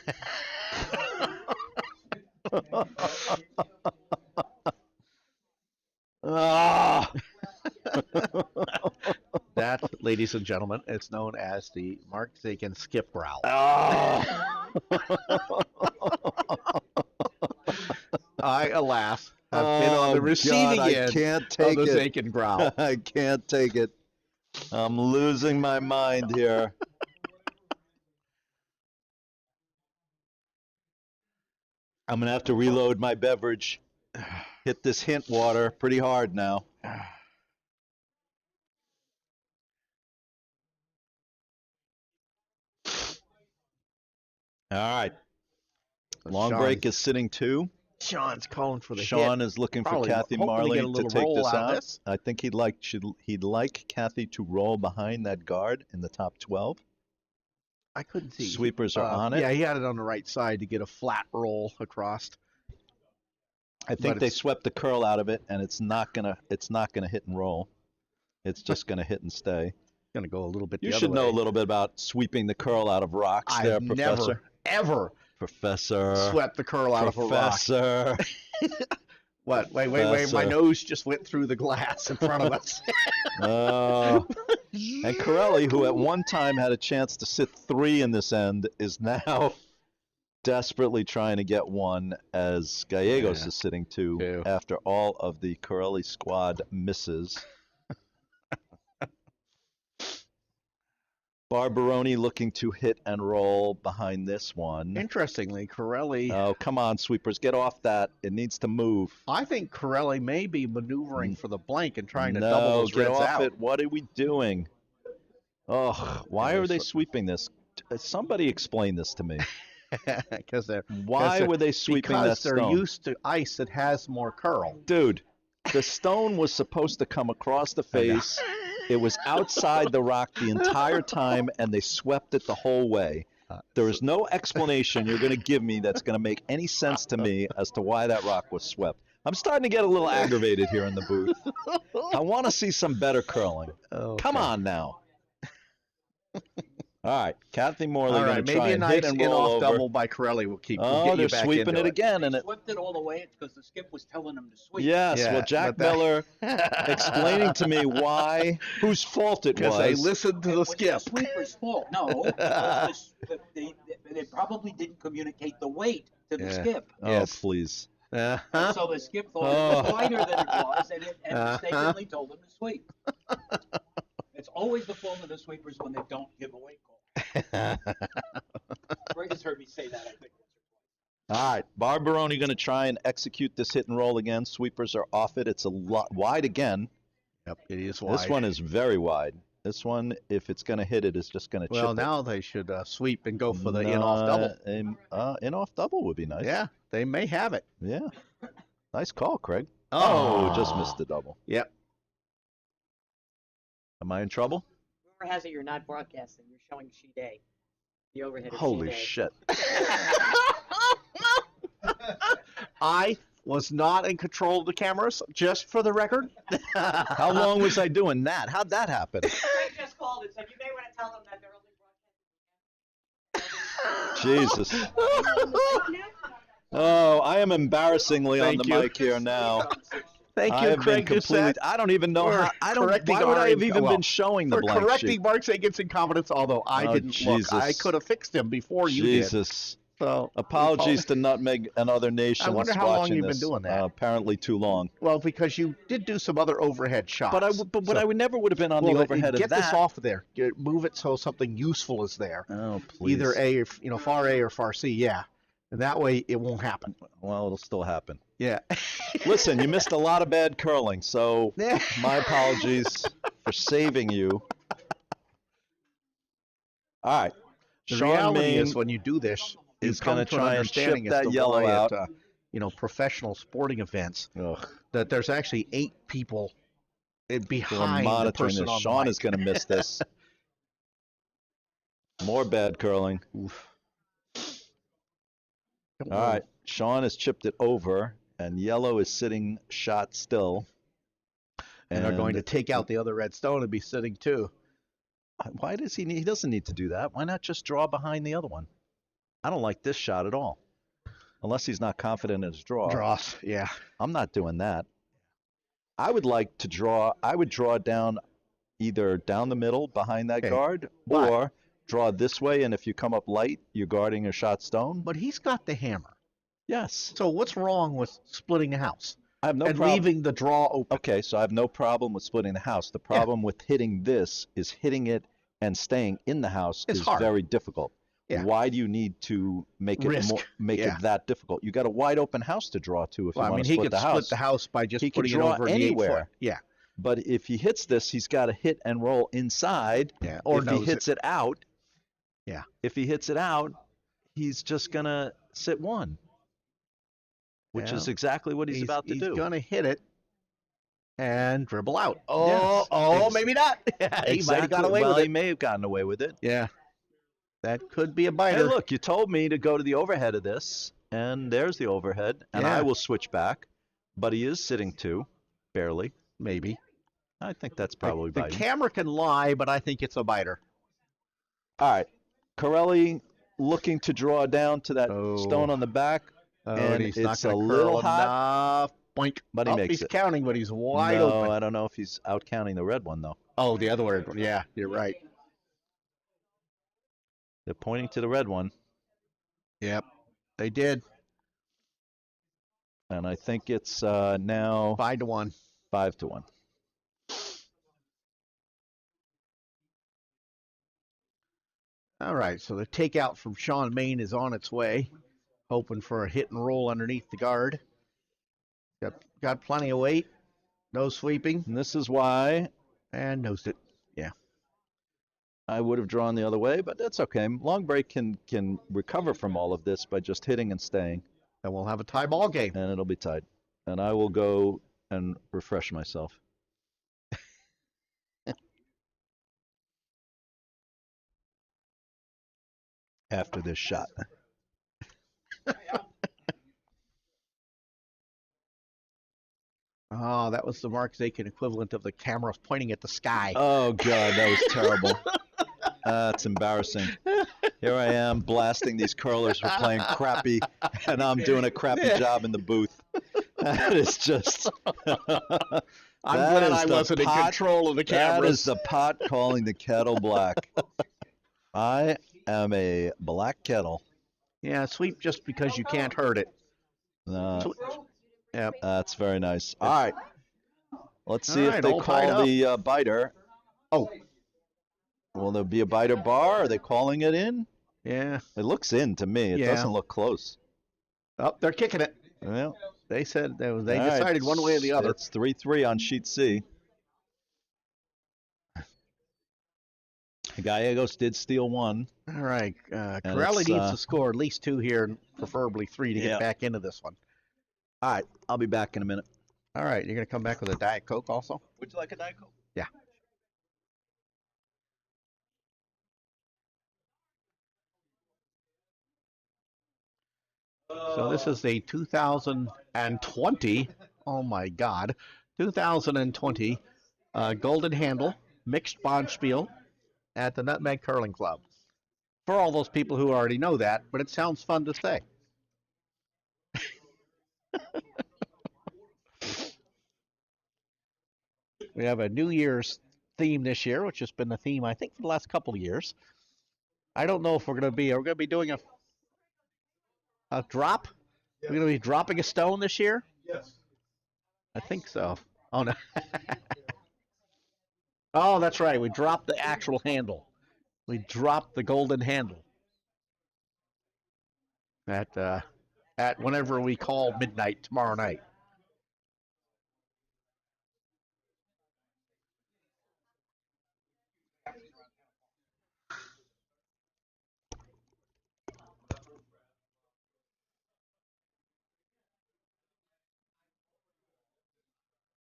Ah! That, ladies and gentlemen, is known as the Mark Zakin skip growl. Ah! I, alas, have been on the receiving God, end I can't of take the it. Zakin growl. I can't take it. I'm losing my mind here. I'm gonna have to reload my beverage. Hit this hint water pretty hard now. All right. Long Sean, break is sitting 2. Sean's calling for the Sean hit. is looking for Probably Kathy hoping to Marley get a to little take roll this out of out. this. I think he'd like Kathy to roll behind that guard in the top 12. I couldn't see. Sweepers are on it. Yeah, he had it on the right side to get a flat roll across. I think they swept the curl out of it, and it's not gonna hit and roll. It's just gonna hit and stay. Gonna go a little bit. You the should other know way. a little bit about sweeping the curl out of rocks, there, I've Professor. never, ever Swept the curl out of a rock. Professor. What? Wait. My Professor. nose just went through the glass in front of us. Oh. And Corelli, who at one time had a chance to sit 3 in this end, is now desperately trying to get 1 as Gallegos is sitting 2 after all of the Corelli squad misses. Barbaroni looking to hit and roll behind this one. Interestingly, Corelli. Oh, come on, sweepers. Get off that. It needs to move. I think Corelli may be maneuvering for the blank and trying to double those get reds off out. it. What are we doing? Oh, why are they sweeping this? Somebody explain this to me. Because Why were they sweeping that stone? Because they're used to ice that has more curl. Dude, the stone was supposed to come across the face. It was outside the rock the entire time, and they swept it the whole way. There is no explanation you're going to give me that's going to make any sense to me as to why that rock was swept. I'm starting to get a little aggravated here in the booth. I want to see some better curling. Okay. Come on now. All right, Kathy Morley going to try maybe a and nice hit and roll in-off over. double by Corelli will keep. Oh, get they're you back sweeping into it again, and it swept it all the way. It's because the skip was telling them to sweep. Yes, Yeah, well, Jack but that- Miller explaining to me why, whose fault it Because was. they listened to the It was skip. the sweeper's fault. No, because they probably didn't communicate the weight to the skip. Oh, Yes. please. And so the skip thought it was lighter than it was, and mistakenly told them to sweep. It's always the fault of the sweepers when they don't give a weight call. Greg has heard me say that, I think. All right, Barbaroni going to try and execute this hit and roll again. Sweepers are off it. It's a lot wide again. Yep, it is wide. This one is very wide. This one, if it's going to hit it, is just going to chip Well, it. now they should sweep and go for the in-off double. In-off double would be nice. Yeah, they may have it. Yeah. Nice call, Craig. Oh, just missed the double. Yep. Am I in trouble? Rumor has it you're not broadcasting. You're showing sheet A. The overhead of Holy sheet A. shit. I was not in control of the cameras, just for the record. How long was I doing that? How'd that happen? Craig just called and said you may want to tell them that they're only broadcasting. Jesus. Oh, I am embarrassingly on Thank the you. mic here now. Thank I you, have Craig been complete. Doucette, I don't even know for how. I don't. correcting Why would our I have even well, been showing the for blank correcting sheet? Mark Sagan's incompetence, although I Oh, didn't look. I Jesus. could have fixed him before you did. Jesus. So Apologies to Nutmeg and other nations. I wonder how long watching you've been this. doing that. Apparently too long. Well, because you did do some other overhead shots. But I would never would have been on well, the overhead get of that. this off of there. Move it so something useful is there. Oh, please. Either A, far A or far C. Yeah, and that way it won't happen. Well, it'll still happen. Yeah. Listen, you missed a lot of bad curling, so my apologies for saving you. All right. The Sean reality Main is when you do this, is you come gonna to an try and chip understanding as that to yellow why out. at, professional sporting events, Ugh, that there's actually 8 people we're behind the monitoring person this. on Sean the is going to miss this. More bad curling. All right. Sean has chipped it over, and yellow is sitting shot still. And they're going to take out the other red stone and be sitting too. Why does he need? He doesn't need to do that. Why not just draw behind the other one? I don't like this shot at all. Unless he's not confident in his draw. Draws, yeah. I'm not doing that. I would like to draw. I would draw down either down the middle behind that Okay, guard, but- or draw this way. And if you come up light, you're guarding a shot stone. But he's got the hammer. Yes. So what's wrong with splitting the house? I have no and problem. leaving the draw open. Okay, so I have no problem with splitting the house. The problem with hitting this is hitting it and staying in the house It's is hard. very difficult. Yeah. Why do you need to make it Risk. make Yeah. it that difficult? You got a wide open house to draw to if Well, you I want mean, to he split could the split house. the house by just He could putting it draw over the 8 anywhere. foot. Yeah. But if he hits this, he's got to hit and roll inside. Yeah. Or if he nose hits it out, Yeah. if he hits it out, he's just gonna sit one, which Yeah. is exactly what he's about to He's do. gonna hit it and dribble out. Yes, Maybe not. He might have got away well, with he it. may have gotten away with it. Yeah. That could be a Hey, biter. look, you told me to go to the overhead of this, and there's the overhead, and Yeah. I will switch back, but he is sitting two, barely. Maybe. I think that's probably The biting. camera can lie, but I think it's a biter. All right, Corelli looking to draw down to that Oh. stone on the back, and he's not it's a gonna little curl hot, enough. Boink. but he makes he's it. counting, but he's wide No, open. I don't know if he's out counting the red one, though. Oh, the other one. Yeah, you're right. They're pointing to the red one, Yep, they did. and I think it's now 5-1. 5-1. All right, so the takeout from Sean Main is on its way, hoping for a hit and roll underneath the guard. Got plenty of weight, no sweeping, And this is why and nosed it. Yeah. I would have drawn the other way, but that's okay. Long break can recover from all of this by just hitting and staying, Then we'll have a tie ball game. and it'll be tied. And I will go and refresh myself. After this shot. Oh, that was the Mark Zakin equivalent of the camera pointing at the sky. Oh, God, that was terrible. That's embarrassing. Here I am blasting these curlers for playing crappy, and I'm doing a crappy job in the booth. That is just. I'm glad I wasn't in control of the cameras. That is the pot calling the kettle black. I am a black kettle. Yeah, sweep just because you can't hurt it. Yep. That's very nice. All right. Let's see All if right, they all tied call the biter. Oh, Will there be a biter bar? Are they calling it in? yeah. It looks in to me. It Yeah. doesn't look close. Oh, they're kicking it. Well, They said they all right. decided one way or the other. It's 3-3 on sheet C. Gallegos did steal one. All right. And Corelli it's, needs to score at least 2 here, and preferably 3 to Yeah. get back into this one. All right. I'll be back in a minute. All right. You're going to come back with a Diet Coke also? Would you like a Diet Coke? Yeah. So this is the 2020, oh my God, 2020 Golden Handle Mixed Bonspiel at the Nutmeg Curling Club. For all those people who already know that, but it sounds fun to say. We have a New Year's theme this year, which has been the theme, I think, for the last couple of years. I don't know if we're going to be doing a drop? We're going to be dropping a stone this year? Yes. I think so. Oh, no. Oh, that's right. We dropped the actual handle. We dropped the golden handle. At whenever we call midnight tomorrow night.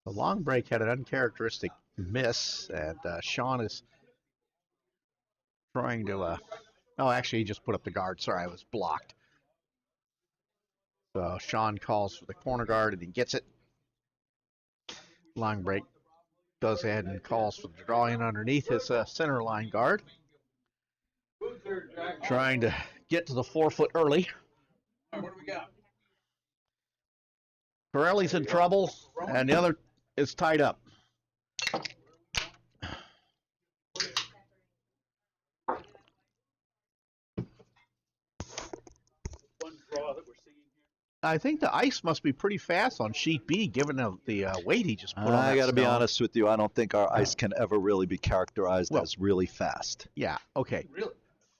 The long break had an uncharacteristic miss, and Sean is trying to. Oh, actually, he just put up the guard. Sorry, I was blocked. So Sean calls for the corner guard, and he gets it. Long break goes ahead and calls for the drawing underneath his center line guard. Trying to get to the 4 foot early. What do we got? Corelli's in trouble, and the other is tied up. One draw that we're seeing here. I think the ice must be pretty fast on sheet B, given the weight he just put on I that got to be stone. honest with you. I don't think our ice can ever really be characterized Well- as really fast. Yeah, okay. Really?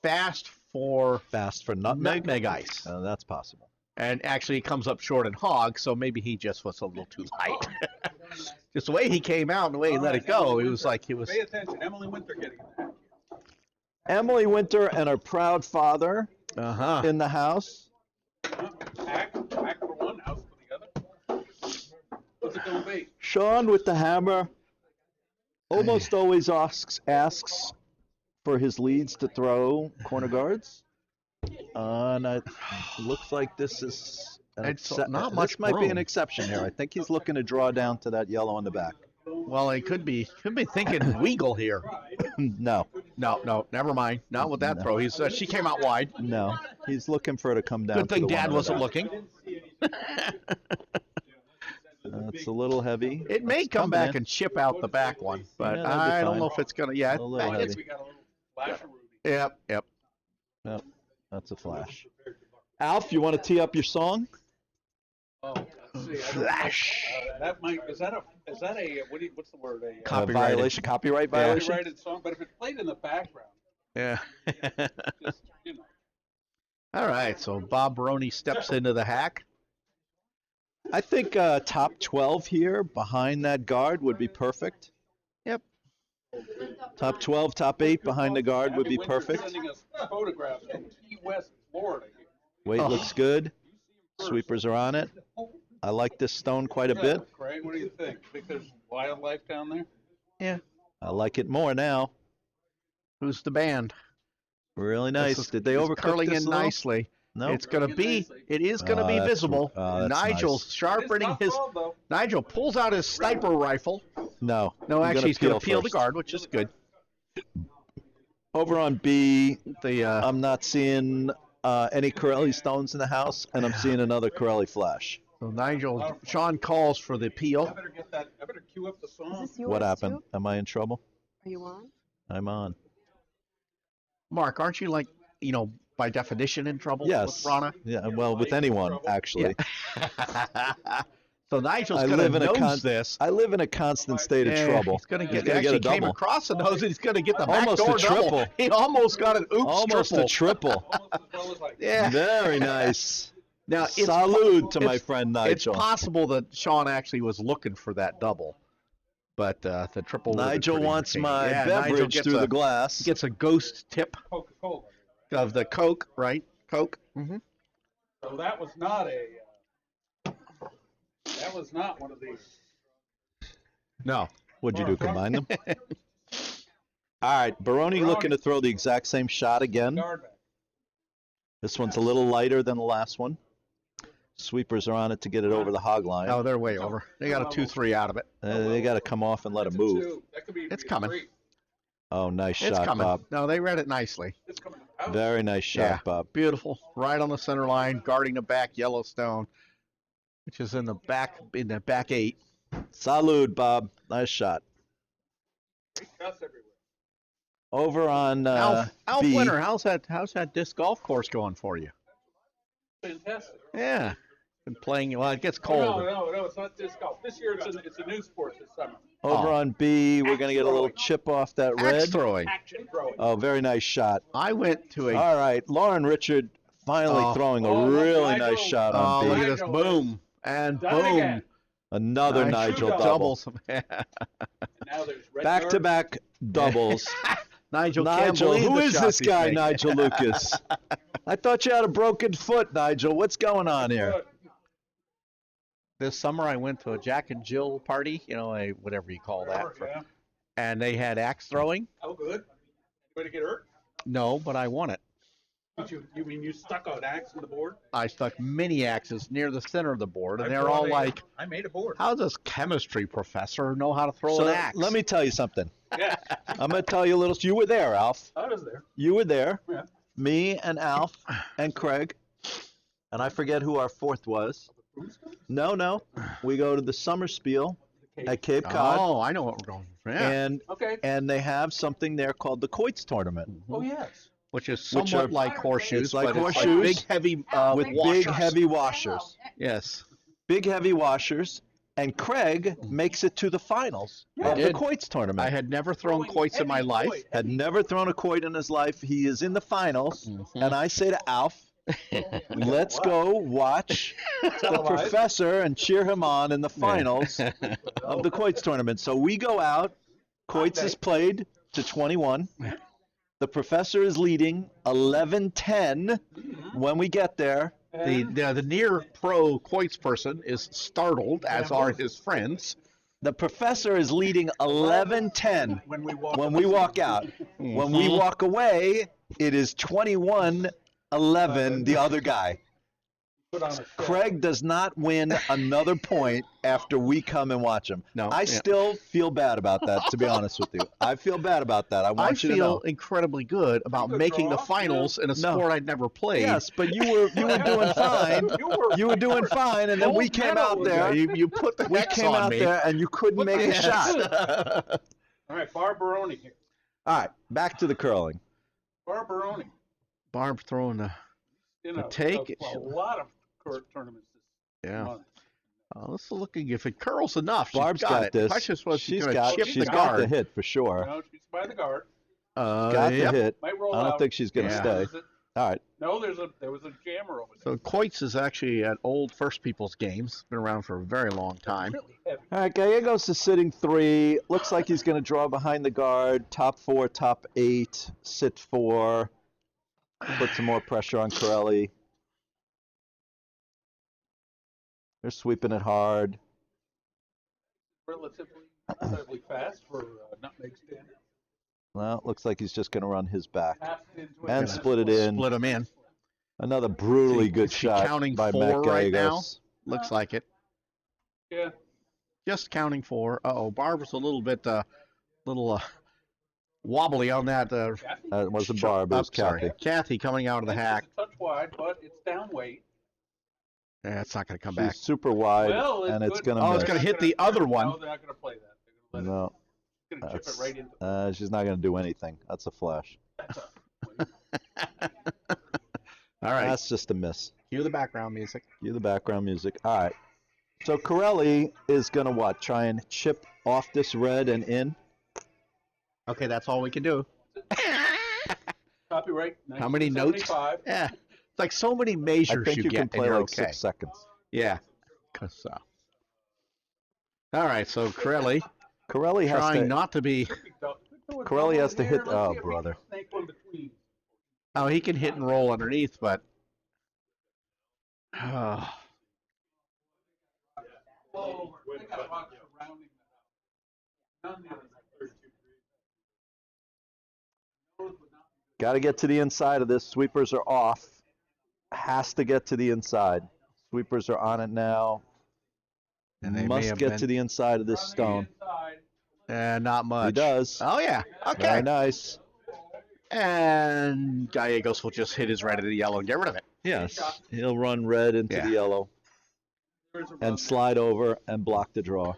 Fast for Fast for nutmeg? nutmeg ice. That's possible. And actually, it comes up short in hog, so maybe he just was a little too light. Just the way he came out and the way he let it go, it was like he was. Pay attention, Emily Winter getting in the hack. Emily Winter and her proud father Uh-huh. in the house. Hack for one, house for the other. What's it gonna be? Sean with the hammer almost always asks for his leads to throw corner guards. And it looks like this is It's not much this might be an room. exception here. I think he's looking to draw down to that yellow on the back. Well, he could be thinking Weagle here. No, No, never mind. Not with that No. throw. He's she came out wide. no. He's looking for her to come down. Good to thing the one Dad on the wasn't back. looking. It's a little heavy. It may It's come coming back in. and chip out the back one, but Yeah, that'll be I don't fine. know if it's gonna. Yeah, A little I guess heavy. we got a little flash of Ruby. yep. Yep, that's a flash. Alf, you want to tee up your song? Oh, let's see. Flash. That might, is that a, what's the word? A Copyrighted. Violation, copyright Yeah. violation? copyrighted song, but if it's played in the background, Yeah. just, you know. All right. So Bob Baroni steps into the hack. I think top 12 here behind that guard would be perfect. Yep. Top 12, top 8 behind the guard would be Abby Winter's perfect. Sending us photographs from Key West, Florida. Weight Oh. looks good. First. Sweepers are on it. I like this stone quite a bit. Craig, what do you think? Because wildlife down there? I like it more now. Who's the band? Really nice. This is- Did they it's overcook curling this in a little? nicely. No. It's gonna be. It is gonna Oh, be that's- visible. oh, that's Nigel's nice. sharpening It's his. not though. Nigel pulls out his sniper rifle. No. No, You're actually, he's gonna peel the first. guard, which is good. Over on B, The I'm not seeing any Corelli stones in the house, and I'm seeing another Corelli flash. so Nigel Sean calls for the I peel. better get that. I better cue up the Is song. this yours What happened? too? Am I in trouble? Are you on? I'm on. Mark, aren't you like by definition in trouble Yes. with Rana? Yeah, well, with anyone, actually. So Nigel's I gonna live in a nose this. I live in a constant state of Yeah, trouble. He's gonna He's get. gonna Actually, get a came double. across the nose, and he's gonna get the Almost a backdoor double. triple. He almost got an oops Almost triple. a triple. Almost as well as I can. Yeah. Very nice. Now it's Salute to my it's- friend It's Nigel. possible that Sean actually was looking for that double, but the triple. would've been Nigel pretty wants entertaining. my Yeah, Nigel beverage gets through a, the glass. Gets a ghost tip Coca-Cola. of the Coke, right? Coke. Mm-hmm. So that was not a. That was not one of these. No. What'd you do, combine them? All right, Baroni looking to throw the exact same shot again. Guard back. This one's a little lighter than the last one. Sweepers are on it to get it over the hog line. Oh, they're way over. They got a 2-3 out of it. They got to come off and let it That's a move. two. That could be It's a coming. three. Oh, nice It's shot, coming. Bob. No, they read it nicely. It's coming out. Very nice shot, Yeah. Bob. Beautiful. Right on the center line, guarding the back Yellowstone, which is in the back 8. Salute, Bob. Nice shot. Big cuss everywhere. Over on Alf B. Winter, how's that disc golf course going for you? Fantastic. Yeah. Been playing. Well, it gets Oh, cold. no, it's not disc golf. This year it's a new sport this summer. Over Oh. on B, we're going to get a little chip off that Axe red. throwing. Action throwing. Oh, very nice shot. I went to a. All right, Lauren Richard finally Oh. throwing a Oh, look, really Nigel. nice shot Oh, on look B. at this! Nigel. Boom and Done it boom. again. Another Nice Nigel Two double. Doubles. And now there's red Back to guard. back doubles. Nigel, can't Nigel, believe who the is shots this he's guy, making. Nigel Lucas? I thought you had a broken foot, Nigel. What's going on here? Good. This summer, I went to a Jack and Jill party. A whatever you call that, Yeah. and they had axe throwing. Oh, good. Anybody get hurt? No, but I won it. You mean you stuck an axe in the board? I stuck mini axes near the center of the board, and I they're brought all a- like, I made a board. "How does chemistry professor know how to throw So an axe?" let me tell you something. Yeah, I'm going to tell you a little. You were there, Alf. I was there. You were there. Yeah. Me and Alf and Craig. And I forget who our fourth was. No. We go to the summer spiel at Cape Cod. Oh, I know what we're going for. Yeah. And Okay. and they have something there called the Coits tournament. Oh, yes. which is Which somewhat are- like horseshoes, it's like but horseshoes it's like big, heavy with washers. big, heavy washers. Yes. Big, heavy washers. And Craig makes it to the finals of the did. quoits tournament. I had never thrown Throwing quoits in my heavy life. quoit. Had never thrown a quoit in his life. He is in the finals. And I say to Alf, let's go watch the Televised. professor and cheer him on in the finals of the quoits tournament. So we go out. Quoits is played to 21. The professor is leading 11-10 when we get there. The near pro quoits person is startled, as are his friends. The professor is leading 11-10 When we walk. when we walk out. When we walk away, it is 21-11 the other guy. Put on a show. Craig does not win another point after we come and watch him. No, I still feel bad about that, to be honest with you. I feel bad about that. I want you to feel know. incredibly good about Good making the draw. finals in a No. sport I'd never played. Yes, but you were doing fine. You were doing fine, and then we Gold came medal out was there. You put the We X came on out me. there, and you couldn't make a Yes. shot. All right, Barbaroni here. All right, back to the curling. Barbaroni. Barb throwing the You The know, take- a lot of tournaments this yeah. month. Let's looking if it curls enough. She's Barb's got got it. this. The question was she's She's going got to chip she's the got guard. the hit for sure. No, she's by the guard. Got Yep. the hit. Might roll I don't out. think she's going to Yeah. stay. Is it- All right. No, there was a jammer over there. So quoits is actually an old First People's games. Been around for a very long time. Really heavy. All right, Gallegos is sitting 3. Looks like he's going to draw behind the guard. Top 4, top 8. Sit 4. Put some more pressure on Corelli. They're sweeping it hard. Relatively fast for Nutmeg standard. Well, it looks like he's just going to run his back. Half into it, And half split it away. in. Split them in. Another brutally Is good she shot counting by 4 Matt right now? Gallegos. Looks like it. Yeah. Just counting 4. Uh-oh, Barbara's a little bit wobbly on that. Kathy? It wasn't Barb, it was sorry. Kathy. Kathy coming out of the It's hack. a touch wide, but it's down weight. Yeah, it's not going to come She's back. super wide, Well, and it's good. going to Oh, miss. it's gonna hit the other one. No, they're not going to play that. They're going to let No, it. Going to chip that's, it right into. she's not going to do anything. That's a flash. All right. That's just a miss. Cue the background music. Cue the background music. All right. So Corelli is going to what? Try and chip off this red and in? Okay, that's all we can do. Copyright. How many notes? 1975. Yeah. It's like so many I measures think you get can and play you're like okay. 6 seconds. Yeah. All right, so Corelli Corelli has trying to. not to be. Corelli has to hit. Oh, brother. Snake one between. Oh, he can hit and roll underneath, but. Oh, they got a box surrounding the house. None near the 32. Got to get to the inside of this. Sweepers are off. Has to get to the inside. Sweepers are on it now. And they may Must have get been- to the inside of this stone. Not much. He does. Oh, yeah. Okay. Very nice. And Gallegos will just hit his red into the yellow and get rid of it. Yes. He'll run red into Yeah. the yellow and slide over and block the draw.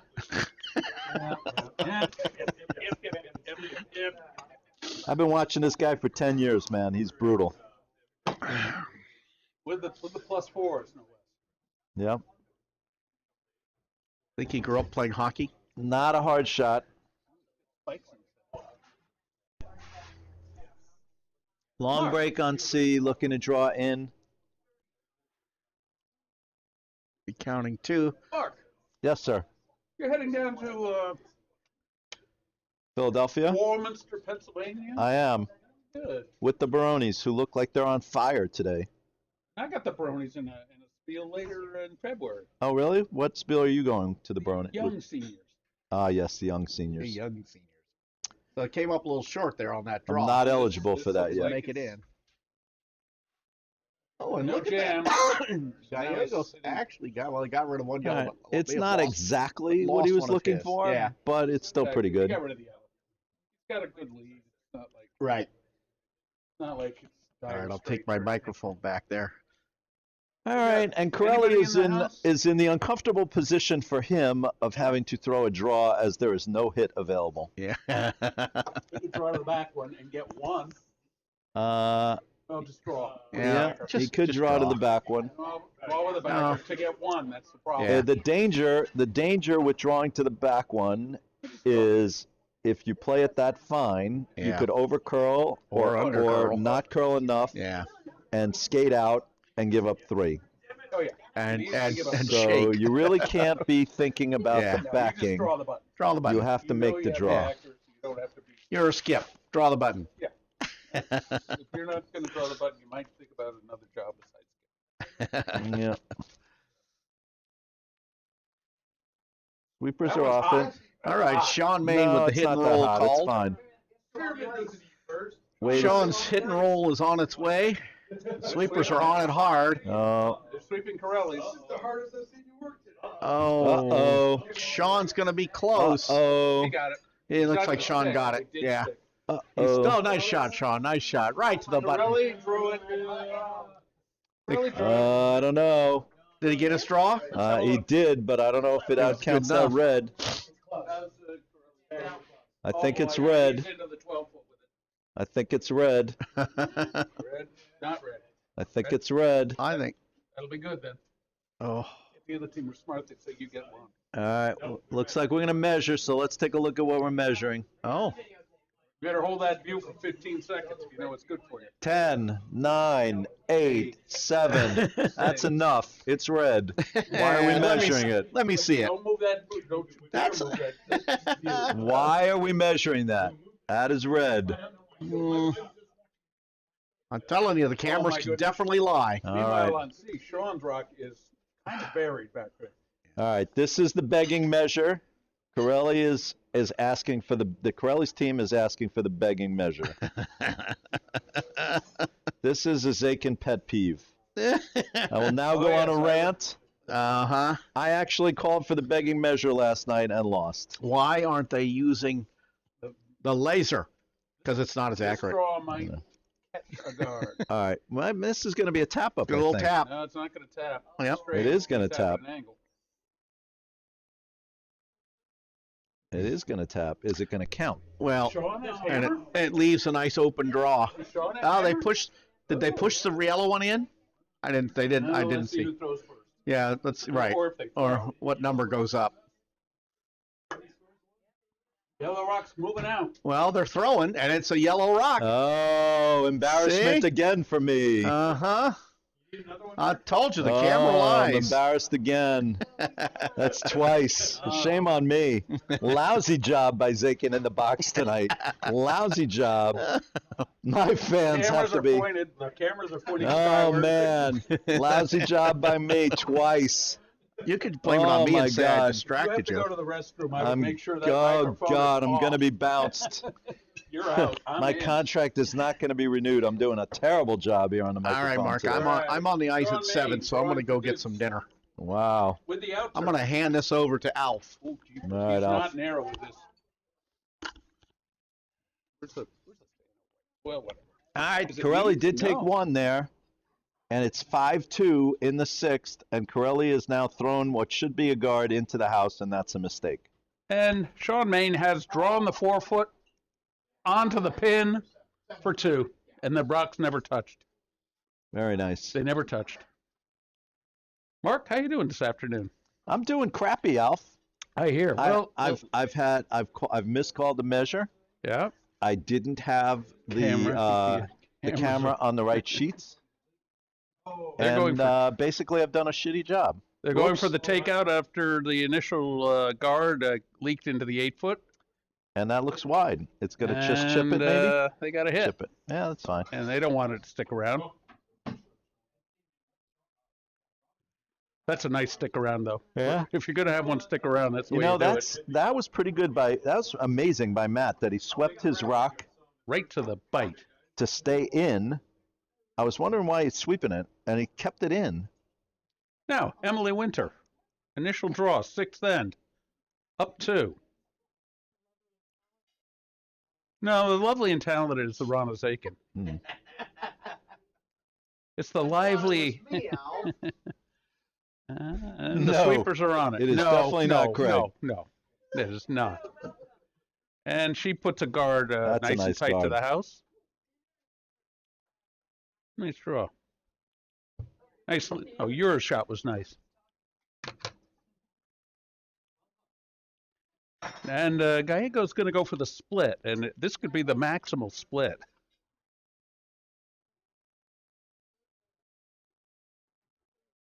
I've been watching this guy for 10 years, man. He's brutal. With the +4s, no less. Yep. Think he grew up playing hockey? Not a hard shot. Spikes. Long break on C, looking to draw in. Be counting 2. Mark, Yes, sir. you're heading down to Philadelphia? Warminster, Pennsylvania. I am. Good. With the Baronis, who look like they're on fire today. I got the Bronies in a spiel later in February. Oh, really? What spiel are you going to the Baronis? Young seniors. Ah, yes, the young The seniors. young seniors. So it came up a little short there on that I'm draw. not eligible for that This yet. is Make it in. Oh, and No look jam. at that. Now Gallegos it's- actually he got rid of one yellow. Alright, but it's may have not lost- exactly lost what he was one of looking his. for, Yeah. but it's still pretty He good. got rid of the yellow. He's got a good lead. It's Right. not like it's All dire right, I'll straits take my or anything. microphone back there. All right, and Corelli Anybody is in the in house? is in the uncomfortable position for him of having to throw a draw as there is no hit available. Yeah. We could draw the back one and get one. Oh, just draw. Yeah, he just could draw to the back one. Draw with the backer to get one. That's the problem. Yeah. The danger with drawing to the back one is if you play it that fine, you Yeah. could over curl Or under curl. not curl enough Yeah. and skate out and give up 3. Oh yeah. And You usually give up and So shake. you really can't be thinking about Yeah. the No, you backing. just draw the button. Draw the button. You have to You know make you the have draw. accuracy, you don't have to be. You're a skip. Draw the button. Yeah. If you're not going to draw the button, you might think about another job besides. Yeah. Sweepers are off it. All right, Sean Main No, with the it's hit and not that roll hot. It's call. fine. Wait a Sean's hit and roll is on its way. Sweepers are on it hard. Oh. They're sweeping Corelli's. Oh. Uh-oh. Sean's going to be close. Uh-oh. He got it. It looks Shot like to Sean stick. got it. did Yeah. stick. Uh-oh. Oh, nice shot, Sean. Nice shot. Right to the button. Corelli drew it. Corelli drew it. I don't know. Did he get his draw? He did, but I don't know if it That's outcounts good that enough. red. I think it's red. He's into the 12 foot with I think it's red. it. Red, not red. I think it's red. I think. That'll be good then. Oh. If the other team were smart, they'd say you get one. All right. Well, looks like we're going to measure, so let's take a look at what we're measuring. Oh. You better hold that view for 15 seconds if you know it's good for you. 10, 9, 8, 7. That's enough. It's red. Why are we And measuring it? Let me see it. Don't move that. Don't you dare That's- move that. That's beautiful. Why are we measuring that? That is red. I'm telling you, the cameras my can goodness. definitely lie. All Meanwhile, right. on C, Sean's rock is kind of buried back there. All right. This is the begging measure. Corelli is asking for the Corelli's team is asking for the begging measure. This is a Zakin pet peeve. I will now go on a rant. Uh-huh. I actually called for the begging measure last night and lost. Why aren't they using the laser? Because it's not as This accurate. straw might catch a guard. All right. Well, this is going to be a tap up. Good I little think. tap. No, it's not going to tap. Yep. Straight. It is gonna It's tap. at an angle. It is going to tap. Is it going to count? Well, Sean has and hammer? it leaves a nice open draw. Does Sean have Oh, they hammer? pushed. Did they push the yellow one in? I didn't. They didn't. No, I didn't let's see see. who throws first. Yeah, that's right. Or if they Or throw. what number goes up? Yellow rock's moving out. Well, they're throwing, and it's a yellow rock. Oh, embarrassment See? again for me. Uh-huh. Another one? I told you the camera I'm lies. embarrassed again. That's twice. Shame on me. Lousy job by Zakin in the box tonight. Lousy job. My fans have Cameras to are be. pointed. The cameras are pointing Oh skyward. man, lousy job by me twice. You could blame it Oh, on me my and say I God. You have distracted to go you. to the restroom. I would I'm make sure that oh microphone God, is I'm off. gonna be bounced. You're out. I'm My in. contract is not gonna be renewed. I'm doing a terrible job here on the All microphone. right, Mark. today. I'm on the ice Sean at 7, Main, so I'm going to Sean go get some Fitz. dinner. Wow. With the out. I'm going to hand this over to Alf. He's All right, not Alf. narrow with this. Where's the well, whatever. All right, Is it Corelli me? did take No. one there, and it's 5-2 in the sixth, and Corelli has now thrown what should be a guard into the house, and that's a mistake. And Sean Main has drawn the 4 foot onto the pin for 2, and the rocks never touched. Very nice. They never touched. Mark, how you doing this afternoon? I'm doing crappy, Alf. I hear. Well, I've miscalled the measure. yeah. I didn't have the camera on the right sheets, They're going and basically I've done a shitty job. They're going Oops. for the takeout after the initial guard leaked into the 8 foot. And that looks wide. It's gonna just chip it, maybe. They got a hit, Chip it. Yeah, that's fine. and they don't want it to stick around. That's a nice stick around, though. Yeah. If you're gonna have one stick around, that's the You way know, you do that was pretty good that was amazing by Matt that he swept his rock it. Right to the bite. to stay in. I was wondering why he's sweeping it, and he kept it in. Now, Emily Winter, initial draw, 6th end, up 2. No, the lovely and talented is the Rana Zakin. Hmm. It's the lively. And the No, sweepers are on it. it is no, definitely no, not Craig. No, it is not. And she puts a guard That's a nice and nice tight to guard. the house. Nice draw. Nice. Oh, your shot was nice. And Gallego's going to go for the split, and this could be the maximal split.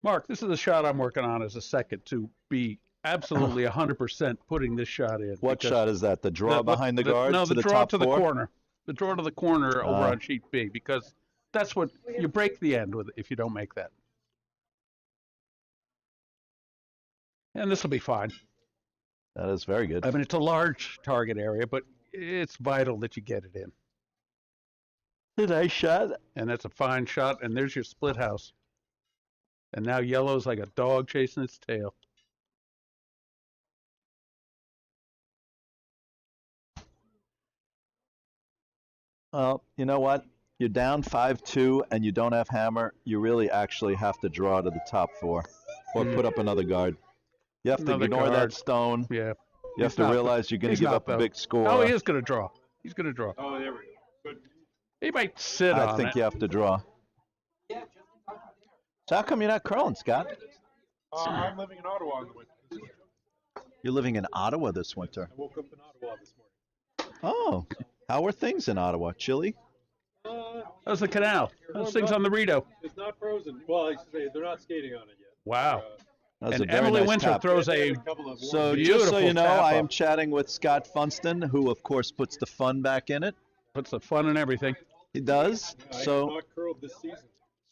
Mark, this is the shot I'm working on as a second to be absolutely 100% putting this shot in. What shot is that? The draw behind the guard? No, to the the draw top to the four? corner. The draw to the corner over on sheet B, because that's what you break the end with if you don't make that. And this will be fine. That is very good. I mean, it's a large target area, but it's vital that you get it in. Nice shot. And that's a fine shot, and there's your split house. And now yellow's like a dog chasing its tail. Well, you know what? You're down 5-2 and you don't have hammer. You really actually have to draw to the top four or put up another guard. You have to Another ignore that guard. stone. Yeah. You have to realize you're going to give up a big score. Oh, he is going to draw. He's going to draw. Oh, there we go. Good. He might sit on I think it. you have to draw. So how come you're not curling, Scott? I'm living in Ottawa in the winter. You're living in Ottawa this winter. I woke up in Ottawa this morning. Oh, how are things in Ottawa? Chilly? How's the canal? How's things on the Rideau? It's not frozen. Well, I should say they're not skating on it yet. Wow. That was a And very Emily nice Winter tap. throws They a had a couple of So warm- just so you Beautiful know, tap I up. am chatting with Scott Funston, who of course puts the fun back in it. puts the fun in everything. He does. I have So, not curled this season.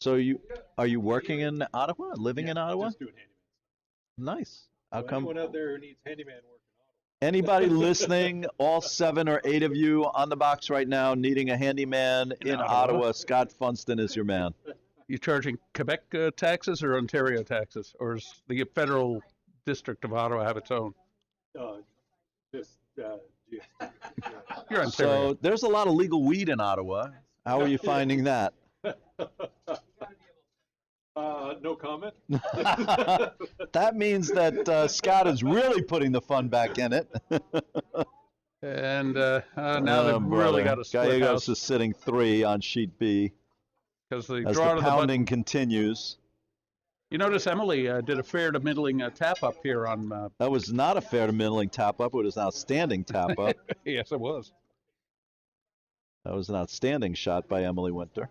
so are you working in Ottawa? Living in Ottawa? Just doing handyman. Nice. How So come? anyone out there who needs handyman work in Ottawa? Anybody listening, all 7 or 8 of you on the box right now, needing a handyman in Ottawa, Scott Funston is your man. You charging Quebec taxes or Ontario taxes? Or does the federal district of Ottawa have its own? Just, yeah. You're Ontario. So there's a lot of legal weed in Ottawa. How are you finding that? No comment. That means that Scott is really putting the fun back in it. And now they've really got a split Gallegos house is sitting 3 on sheet B because they as draw the to the button. pounding continues. You notice Emily did a fair to middling tap up here on. That was not a fair to middling tap up. It was an outstanding tap up. Yes, it was. That was an outstanding shot by Emily Winter.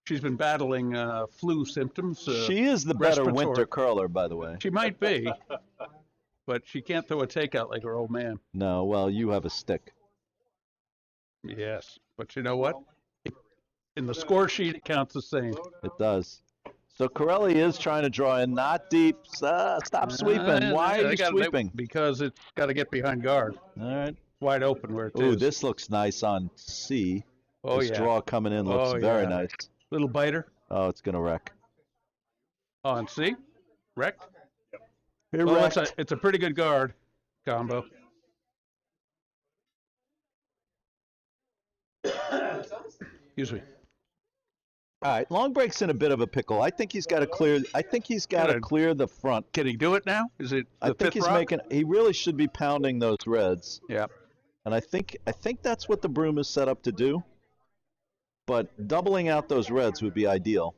She's been battling flu symptoms. She is the better respiratory. winter curler, by the way. She might be, but she can't throw a takeout like her old man. No, well, you have a stick. Yes, but you know what? In the score sheet, it counts the same. It does. So Corelli is trying to draw in, not deep. Stop sweeping. Why are you sweeping? Because it's got to get behind guard. All right. Wide open where it Ooh, is. this looks nice on C. Oh, This yeah. draw coming in looks Oh, very yeah. nice. Little biter. Oh, it's going to wreck. Oh, and see? Wrecked. It Well, wrecked. it's a pretty good guard combo. Excuse me. All right, long break's in a bit of a pickle. I think he's got to clear. I think he's got to Good. clear the front. Can he do it now? Is it the I think fifth he's rock? making. He really should be pounding those reds. Yeah. And I think that's what the broom is set up to do. But doubling out those reds would be ideal.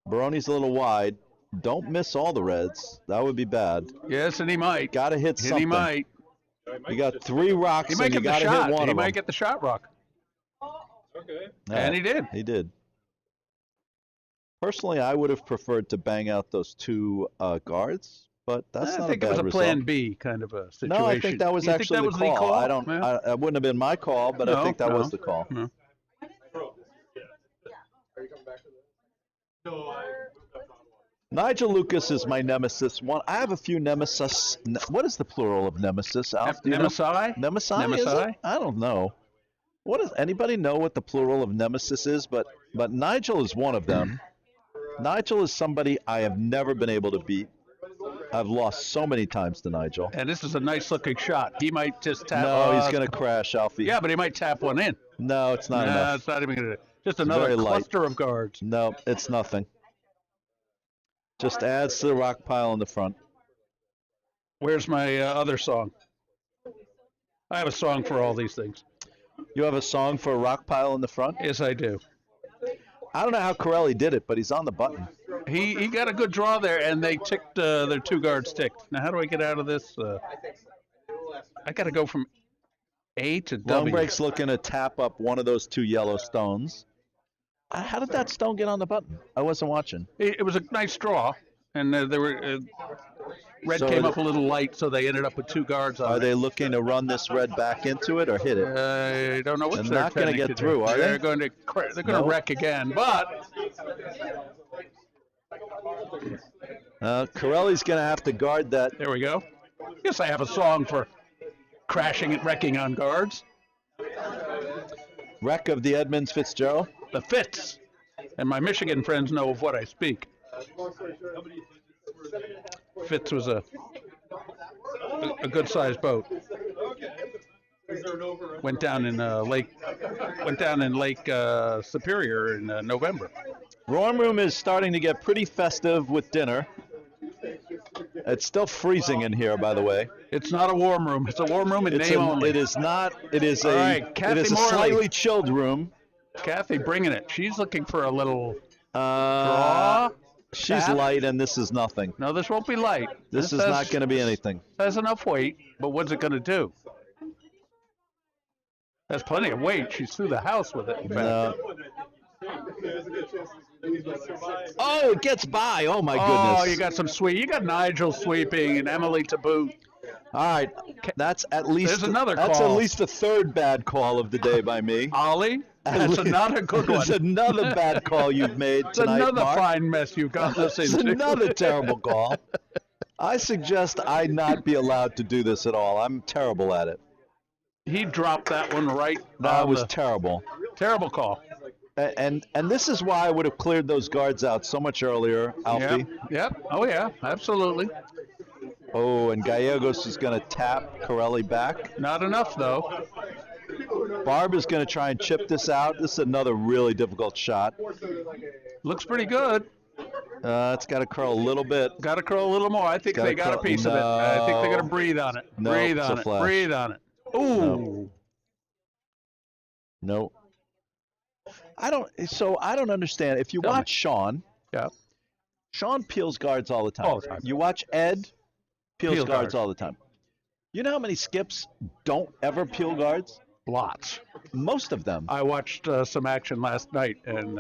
Baroni's a little wide. Don't miss all the reds. That would be bad. Yes, and he might. Got to hit And something. he might. You got 3 rocks, He might and you get the got to shot. hit one He of might them. get the shot rock. Okay. Yeah, And he did. He did. Personally, I would have preferred to bang out those 2 guards, but that's I not think a it was bad a plan result. B kind of a situation. No, I think that was You think actually that was the call. I don't. Yeah. It wouldn't have been my call, but I No, think that no. was the call. No. Are you coming back to that? No, I moved up to Ottawa. Nigel Lucas is my nemesis. I have a few nemesis. What is the plural of nemesis, Alf? Do you know? Nemesi? Nemesi? Is it? Nemesi? I don't know. What is anybody know what the plural of nemesis is? But Nigel is one of them. Nigel is somebody I have never been able to beat. I've lost so many times to Nigel. And this is a nice looking shot. He might just tap. No, he's gonna crash, Alfie. Yeah, but he might tap one in. No, it's not Nah, enough. it's not even gonna. Just another very light. cluster of guards. No, it's nothing. Just adds to the rock pile in the front. Where's my other song? I have a song for all these things. You have a song for a rock pile in the front? Yes, I do. I don't know how Corelli did it, but he's on the button. He got a good draw there, and they ticked their 2 guards ticked. Now, how do I get out of this? I got to go from A to Long W. break's looking to tap up one of those 2 yellow stones. How did that stone get on the button? I wasn't watching. It was a nice draw, and they were red So came up a little light, so they ended up with 2 guards on Are it. they looking to run this red back into it or hit it? I don't know what They're they're not gonna intending get to through, do. are They're they? going to No. wreck again, but Corelli's going to have to guard that. there we go. Guess I have a song for crashing and wrecking on guards. Wreck of the Edmonds Fitzgerald. The Fitz, and my Michigan friends know of what I speak. Fitz was a good-sized boat. Went down in Lake Superior in November. Warm room is starting to get pretty festive with dinner. It's still freezing in here, by the way. It's not a warm room. It's a warm room in name only. It is not. It is All a. right, it Kathy is a Morley. slightly chilled room. Kathy bringing it. She's looking for a little Uh, draw. she's tap. light, and this is nothing. No, this won't be light. This is not going to be anything. Has enough weight, but what's it going to do? Has plenty of weight. She's through the house with it. In fact. No. Oh, it gets by. Oh my goodness. Oh, you got some sweep. You got Nigel sweeping and Emily to boot. All right, that's at least. There's another That's call. at least the 3rd bad call of the day by me. Ollie, that's another good one. It's another bad call you've made It's tonight, another Mark. fine mess you got us It's into. another terrible call. I suggest I not be allowed to do this at all. I'm terrible at it. He dropped that one right. That on was the- terrible. terrible call. And this is why I would have cleared those guards out so much earlier, Alfie. Yep. Oh yeah, absolutely. Oh, and Gallegos is going to tap Corelli back. Not enough though. Barb is going to try and chip this out. This is another really difficult shot. Looks pretty good. It's got to curl a little bit. Got to curl a little more. I think Gotta they got a curl- piece of it. I think they're No. gonna breathe on it. No, breathe it's on a it. flash. Breathe on it. Ooh. No. I don't understand. If you Tell me. watch Sean, Yeah. Sean peels guards all the time. All the time. You watch Ed, peels Peel guards guards. all the time. You know how many skips don't ever peel guards? Lots. Most of them. I watched some action last night, and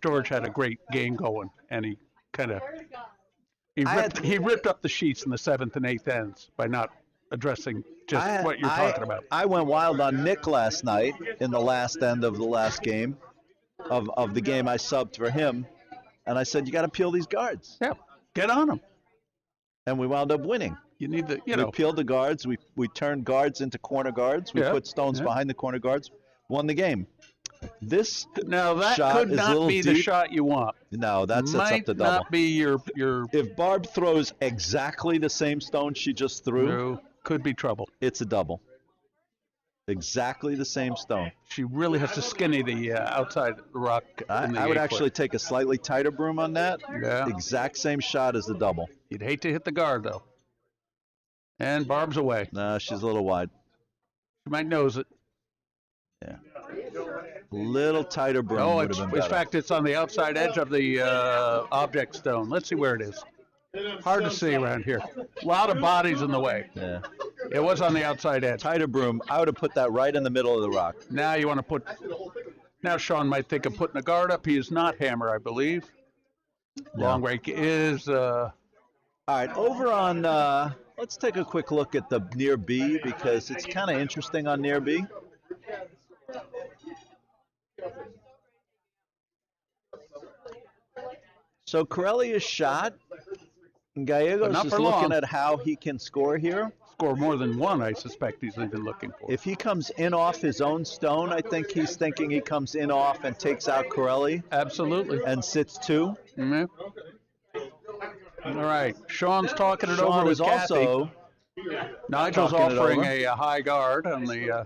George had a great game going, and he kind of he ripped up the sheets in the 7th and 8th ends by not addressing just what you're talking about. I went wild on Nick last night in the last end of the last game of the game I subbed for him, and I said, you got to peel these guards. Yeah, get on them. And we wound up winning. You need the, We peeled the guards. We turned guards into corner guards. We Yeah, put stones yeah. behind the corner guards. Won the game. This Now that shot could is a not little be the deep. shot you want. No, that sets up Might the double. not be your If Barb throws exactly the same stone she just threw, no, could be trouble. it's a double. Exactly the same stone. She really has to skinny the outside rock. in the I would 8 actually foot. take a slightly tighter broom on that. Yeah. Exact same shot as the double. You'd hate to hit the guard though. And Barb's away. Nah, she's a little wide. She might nose it. Yeah. Little tighter broom Oh, would it's, have been in better. fact, it's on the outside edge of the object stone. Let's see where it is. Hard to see around here. A lot of bodies in the way. Yeah. It was on the outside edge. Tighter broom. I would have put that right in the middle of the rock. Now you want to put. Now Sean might think of putting a guard up. He is not hammer, I believe. Long break is. All right, over on. Let's take a quick look at the near B because it's kind of interesting on near B. So Corelli is shot. And Gallegos not is for looking long. at how he can score here. Score more than one, I suspect he's even looking for. If he comes in off his own stone, I think he's thinking he comes in off and takes out Corelli Absolutely. and sits 2. Mhm. All right. Sean's talking it over Sean with is Kathy. also Nigel's talking it offering over. a high guard on the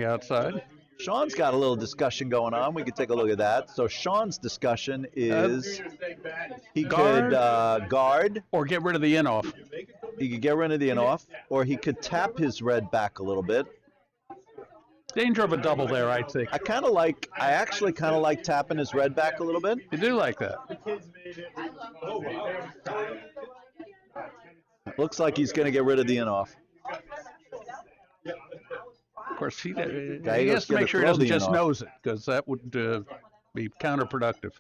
outside. Sean's got a little discussion going on. We could take a look at that. So Sean's discussion is he could guard, Or get rid of the in off. he could get rid of the in off, or he could tap his red back a little bit. Danger of a double there, I think. I actually kind of like tapping his red back a little bit. You do like that. Looks like he's going to get rid of the in-off. Of course, he has to gonna make sure he throw doesn't the just in-off. nose it, because that would be counterproductive.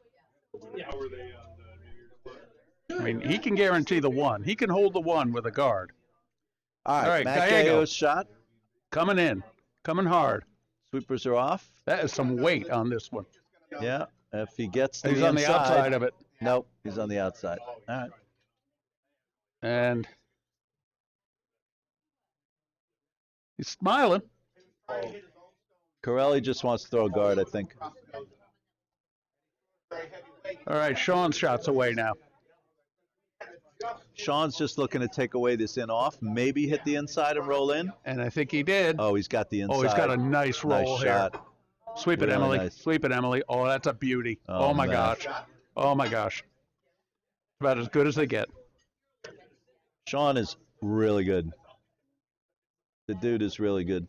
I mean, he can guarantee the one. He can hold the one with a guard. All right, Matt Gallego. Gallego's shot. Coming in. Coming hard. Sweepers are off. That is some weight on this one. Yeah, if he gets to He's the on the inside. outside of it. Nope, he's on the outside. All right. And he's smiling. Corelli just wants to throw a guard, I think. All right, Sean's shot's away now. Sean's just looking to take away this in-off, maybe hit the inside and roll in. And I think he did. Oh, he's got the inside. Oh, he's got a nice roll Nice here. shot. Sweep it, Really Emily. nice. Sweep it, Emily. Oh, that's a beauty. Oh, Oh, my man. gosh. Oh, my gosh. About as good as they get. Sean is really good. The dude is really good.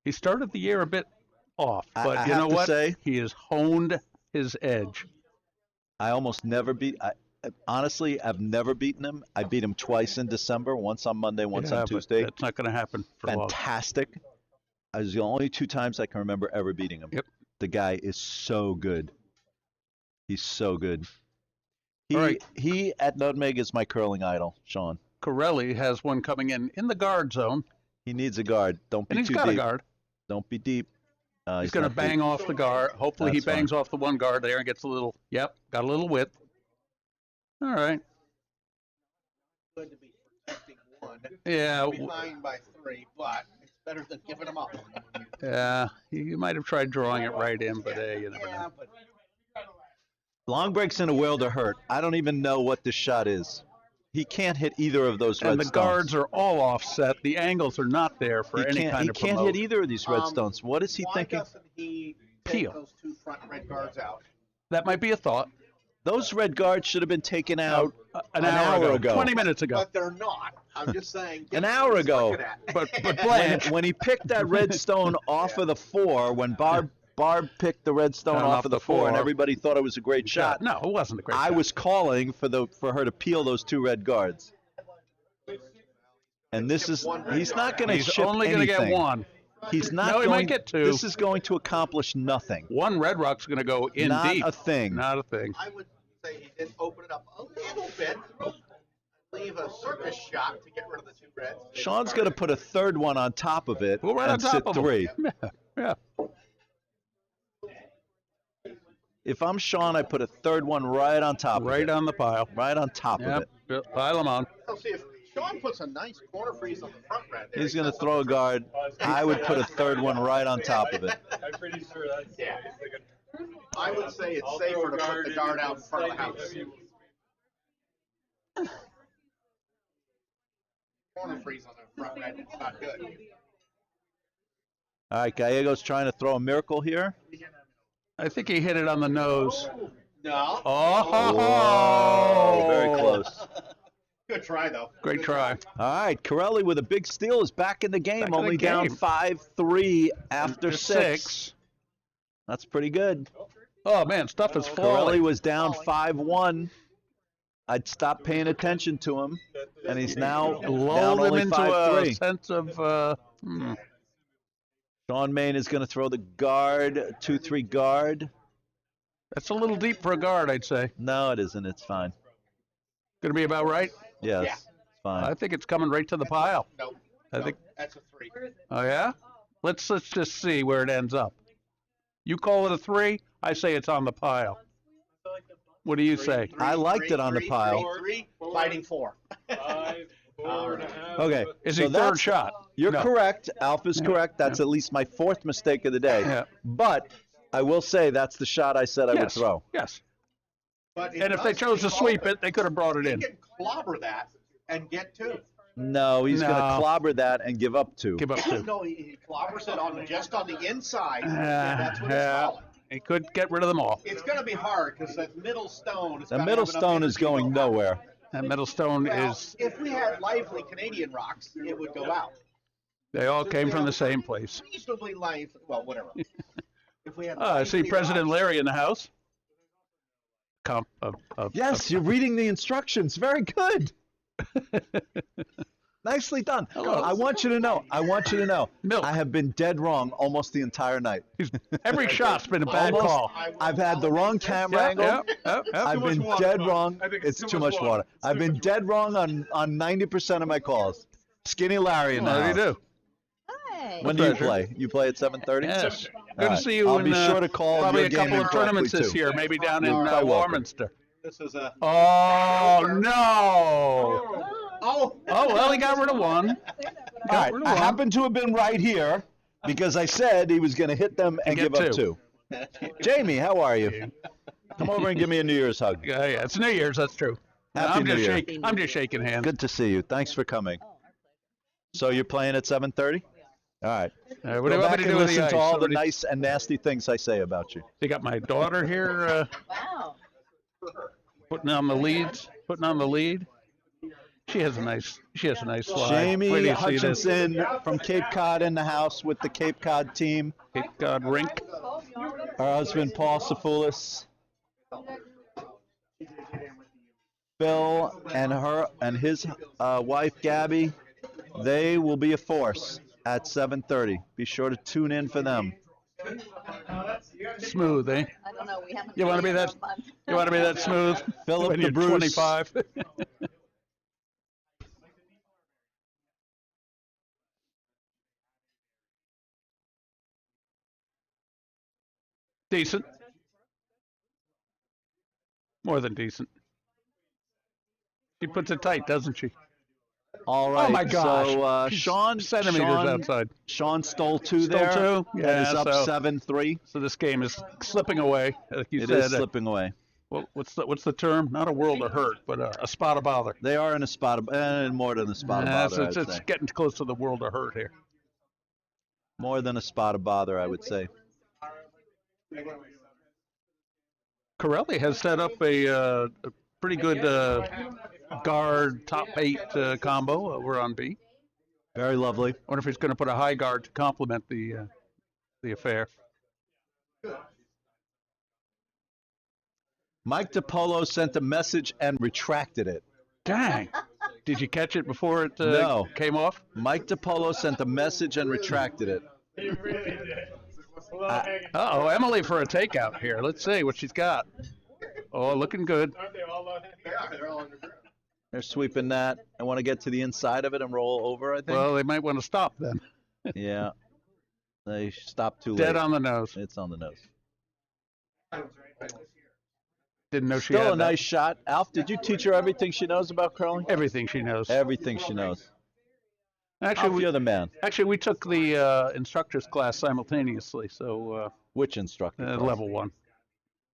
He started the year a bit off, I but you have know to what? say- He has honed his edge. I almost never honestly, I've never beaten him. I beat him twice in December, once on Monday, once Yeah, on but Tuesday. That's not going to happen for long. Fantastic. It was the only 2 times I can remember ever beating him. Yep. The guy is so good. He's so good. All right. He at Nutmeg is my curling idol, Sean. Corelli has one coming in the guard zone, He needs a guard. Don't be and he's too got deep. a guard. Don't be deep. He's going to not bang deep. off the guard. Hopefully he That's fine. bangs off the one guard there and gets a little, got a little width. All right. Good to be protecting one. Yeah, Behind by 3, but it's better than giving them up. you might have tried drawing it right in, but hey, you never know. Yeah, but Long breaks in a world of hurt. I don't even know what this shot is. He can't hit either of those red And the stones. guards are all offset. The angles are not there for any kind He of can't promote. hit either of these red stones. What is he why thinking? doesn't he take Peel. those 2 front red guards out? That might be a thought. Those red guards should have been taken out An hour ago. 20 minutes ago. But they're not. I'm just saying. An hour ago. But when, Blanche, when he picked that red stone off of the 4, when Barb picked the red stone off of the 4, and everybody thought it was a great shot, no, it wasn't a great I shot. was calling for her to peel those 2 red guards. And this is he's not going to He's ship only going to anything. get one. He's not No, he going, might get 2. This is going to accomplish nothing. One Red Rock's going to go in Not deep. a thing. Not a thing. I would say he did open it up a little bit. Leave a circus shot to get rid of the 2 reds. Sean's going to put a 3rd one on top of it Well, right on and top sit of him. 3. Yeah. If I'm Sean, I put a 3rd one right on top of Right it. on the pile. Right on top of Yep. it. Pile them on. So see if Sean puts a nice corner freeze on the front red. there, He's going to throw a guard. I would put a 3rd one right on top of it. I'm pretty sure that's Yeah. I would say it's safer to put the guard out in front of the house. Corner freeze on the front red. It's not good. All right, Gallego's trying to throw a miracle here. I think he hit it on the nose. No. Oh, Very close. Good try though. Great try. All right, Corelli with a big steal is back in the game, Back in the only down game. 5-3 after After 6. That's pretty good. Oh, man, stuff is Corelli falling. was down 5-1. I'd stopped paying attention to him, and he's now down Lulled him only into 5-3. a sense of, Sean Main is going to throw the guard, 2-3 guard. that's a little deep for a guard, I'd say. No, it isn't. It's fine. Going to be about right? Yes, Yeah. it's fine. I think it's coming right to the pile. No. I think. That's a 3. Oh, yeah? Let's just see where it ends up. You call it a 3, I say it's on the pile. What do you say? I liked it on the pile. 3, fighting 4. 5, 4.5. Okay, Is so he third that's- shot? You're No. correct. Alpha's correct. That's at least my 4th mistake of the day. Yeah. But I will say that's the shot I said I would Yes. throw. Yes. But And if they chose to sweep it, they could have brought it he in. can clobber that and get 2. No, he's going to No. clobber that and give up 2. Give up 2. No, he clobbers it on just on the inside. That's what it's Yeah. calling. He could get rid of them all. It's going to be hard because that middle stone. The middle stone is going nowhere. That metal stone Well, is. if we had lively Canadian rocks, it would go out. They all came from the same place. Reasonably life. Well, whatever. If we had. I see lively President lives- Larry in the house. Yes, you're reading the instructions. Very good. Nicely done. Hello. I want you to know. Milk. I have been dead wrong almost the entire night. Every shot's been a bad Almost. call. I've had the wrong camera angle. I've been water, dead Buck. wrong. I think It's too much water. I've been dead wrong on 90% of my calls. Skinny Larry in the What do you house. do? Hi. When do you Pleasure. play? You play at 7:30? Yes. All Good to right. see you I'll in be sure to call probably your a game couple in of tournaments correctly, this too. year, maybe down in You're quite welcome. Warminster. This is a. Oh, no. Oh. Oh, well, he got rid of one. All right. rid of I one. happen to have been right here because I said he was going to hit them and get give up two. 2. Jamie, how are you? Come over and give me a New Year's hug. Yeah, it's New Year's, that's true. Happy New Year. I'm just shaking hands. Good to see you. Thanks for coming. So you're playing at 7:30? All right. What do you Go want me back to and do with the listen ice? to all the Somebody- nice and nasty things I say about you. You got my daughter here Wow. putting on the leads, putting on the lead. She has a nice slide. Jamie Wait till you see this. Hutchinson from Cape Cod in the house with the Cape Cod team. Cape Cod rink. Her husband Paul Safoulis. Phil and his wife Gabby, they will be a force at 7:30. Be sure to tune in for them. Smooth, eh? I don't know. We haven't. You want to be played that? in a month. You want to be that smooth? Philip when the you're Bruce. 25. Decent. More than decent. She puts it tight, doesn't she? All right. Oh my gosh. So She's Sean outside. Sean stole 2 Stole there. 2? And Yeah, is up so- 7-3. So this game is slipping away, like you It said. is slipping away. What's the term? Not a world of hurt, but a spot of bother. They are in a spot of, more than a spot of bother, It's I'd say. getting close to the world of hurt here. More than a spot of bother, I would say. Corelli has set up a pretty good guard top 8 combo over on B. Very lovely. Wonder if he's going to put a high guard to complement the affair. Mike DiPolo sent a message and retracted it. Dang! Did you catch it before it No. came off? Mike DiPolo sent a message and retracted it. Uh-oh, Emily for a takeout here. Let's see what she's got. Oh, looking good. Aren't they all they're all on the ground. They're sweeping that. I want to get to the inside of it and roll over, I think. Well, they might want to stop then. Yeah. They stopped too late. Dead on the nose. It's on the nose. Didn't know she Still had a nice shot. Alf, did you teach her everything she knows about curling? everything she knows. Everything she knows. Actually, Alf, you're the man. we took the instructor's class simultaneously, so Which instructor? curled? level 1.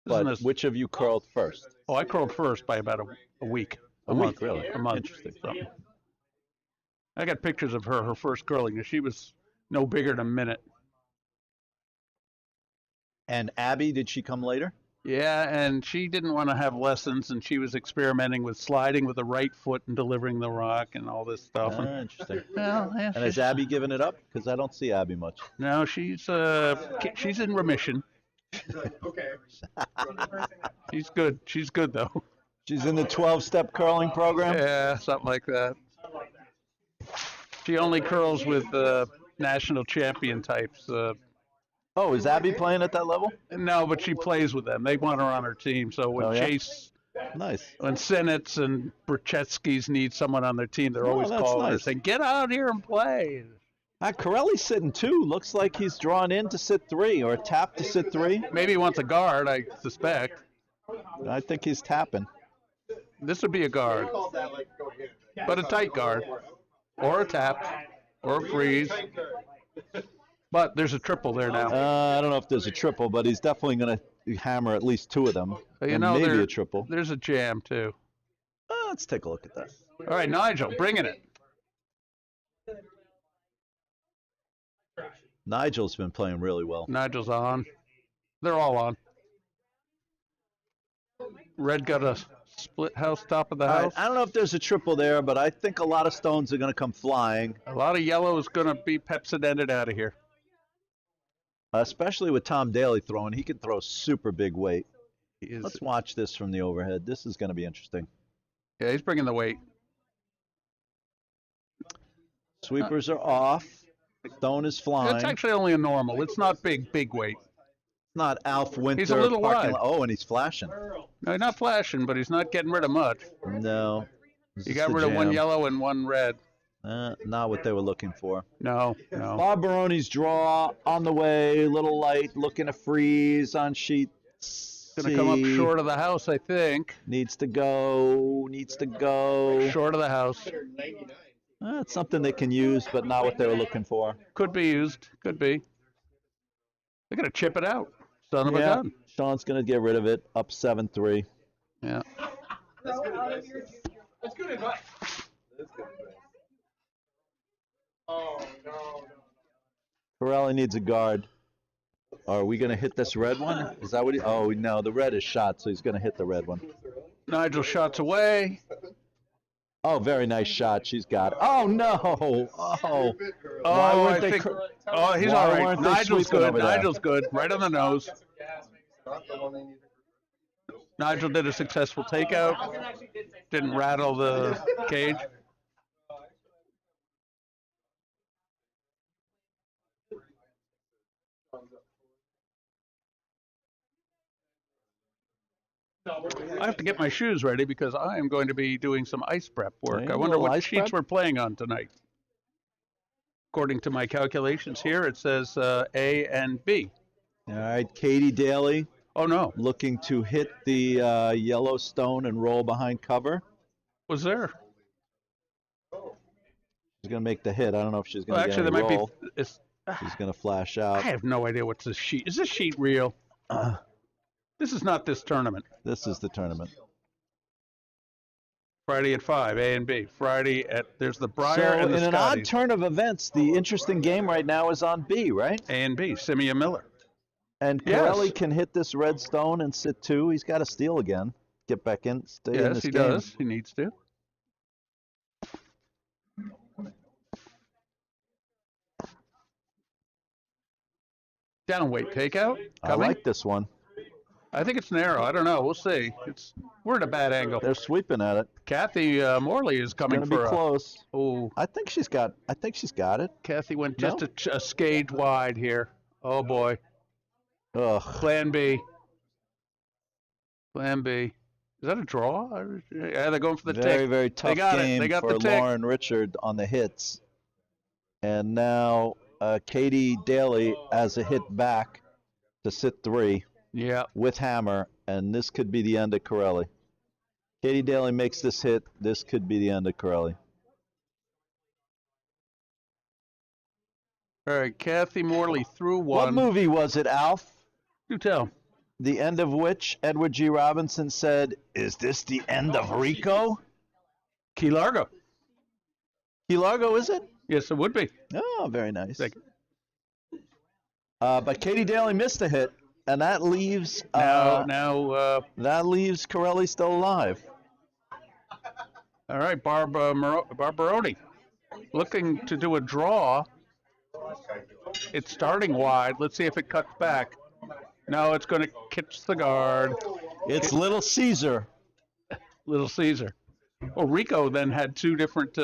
But Isn't this- which of you curled first? Oh, I curled first by about a week. A month, week, really? A month. Interesting. Something. I got pictures of her first curling, and she was no bigger than a minute. And Abby, did she come later? Yeah, and she didn't want to have lessons, and she was experimenting with sliding with the right foot and delivering the rock and all this stuff. Interesting. Well, yeah, And has Abby given it up? Because I don't see Abby much. no, she's in remission. Okay. She's good. She's good though. She's in the 12-step curling program? Yeah, something like that. She only curls with national champion types. Oh, is Abby playing at that level? No, but she plays with them. They want her on her team. So when Oh, yeah? Chase, Nice. when Senets and Brachetsky's need someone on their team, they're Oh, always that's calling her nice. saying, "Get out here and play." Corelli's sitting 2. Looks like he's drawn in to sit 3 or tapped to sit 3. Maybe he wants a guard, I suspect. I think he's tapping. This would be a guard, but a tight guard, or a tap, or a freeze. But there's a triple there now. I don't know if there's a triple, but he's definitely going to hammer at least 2 of them. But you and know, maybe a triple. there's a jam too. Let's take a look at that. All right, Nigel, bringing it. Nigel's been playing really well. Nigel's on. They're all on. Red got a Split house, top of the All right, house. I don't know if there's a triple there, but I think a lot of stones are going to come flying, A lot of yellow is going to be Pepsi-dented out of here. especially with Tom Daly throwing. He can throw super big weight. He is, Let's watch this from the overhead. This is going to be interesting. yeah, he's bringing the weight. Sweepers are off. Stone is flying. It's actually only a normal. It's not big weight. Not Alf Winter. He's a little parking wide. lot. Oh, and he's flashing. No, he's not flashing, but he's not getting rid of much. No. This He is got the rid of one jam. yellow and one red. Not what they were looking for. No. Bob Baroni's draw on the way. Little light, looking to freeze on sheet Going to come up short of the house, I think. Needs to go. Short of the house. It's something they can use, but not what they were looking for. Could be used. Could be. They're going to chip it out. Son of a gun. Sean's going to get rid of it. Up 7-3. Yeah. That's good advice. Oh, no. Corelli needs a guard. Are we going to hit this red one? Is that what he... Oh, no, the red is shot, so he's going to hit the red one. Nigel shots away. Oh, very nice shot. She's got it. Oh, no. Oh. I think. Oh, he's why all right. weren't they Nigel's sweeping good. over there? Nigel's good. Right on the nose. Nigel did a successful takeout. Didn't rattle the cage. I have to get my shoes ready because I am going to be doing some ice prep work. Okay, I wonder what ice sheets prep? we're playing on tonight. According to my calculations here, it says A and B. All right, Katie Daly Oh, no. looking to hit the yellow stone and roll behind cover. Was there? She's going to make the hit. I don't know if she's going Well, to actually, get there any might roll. be. It's, She's going to flash I out. have no idea what's this sheet. Is this sheet real? This is not this tournament. This is the tournament. Friday at 5, A and B. Friday at, there's the Briar So and the in an odd Scotties. turn of events, the interesting game right now is on B, right? A and B, Simeon Miller. And Yes. Corelli can hit this red stone and sit 2. He's got to steal again. Get back in. Stay in Yes, this he game. does. He needs to. Downweight takeout. I Coming. like this one. I think it's narrow. I don't know. We'll see. We're at a bad angle. They're sweeping at it. Kathy Morley is coming Going to be for a. close. Oh, I think she's got it. Kathy went just No. a skate wide here. Oh boy. Ugh. Plan B. Plan B. Is that a draw? Yeah, they're going for the Very, tick. very tough got it. game They got for the tick. Lauren Richard on the hits. And now Katie Daly has a hit back to sit 3 Yeah. with hammer, and this could be the end of Corelli. Katie Daly makes this hit. This could be the end of Corelli. All right. Kathy Morley threw What one. movie was it, Alf? Do tell. The end of which Edward G. Robinson said, "Is this the end of Rico?" Key Largo. Key Largo, is it? Yes, it would be. Oh, very nice. Thank But Katie Daly missed a hit, and that leaves that leaves Corelli still alive. All right, Barbaroni looking to do a draw. It's starting wide. Let's see if it cuts back. No, it's going to catch the guard. It's Little Caesar. Little Caesar. Oh, Rico then had 2 different.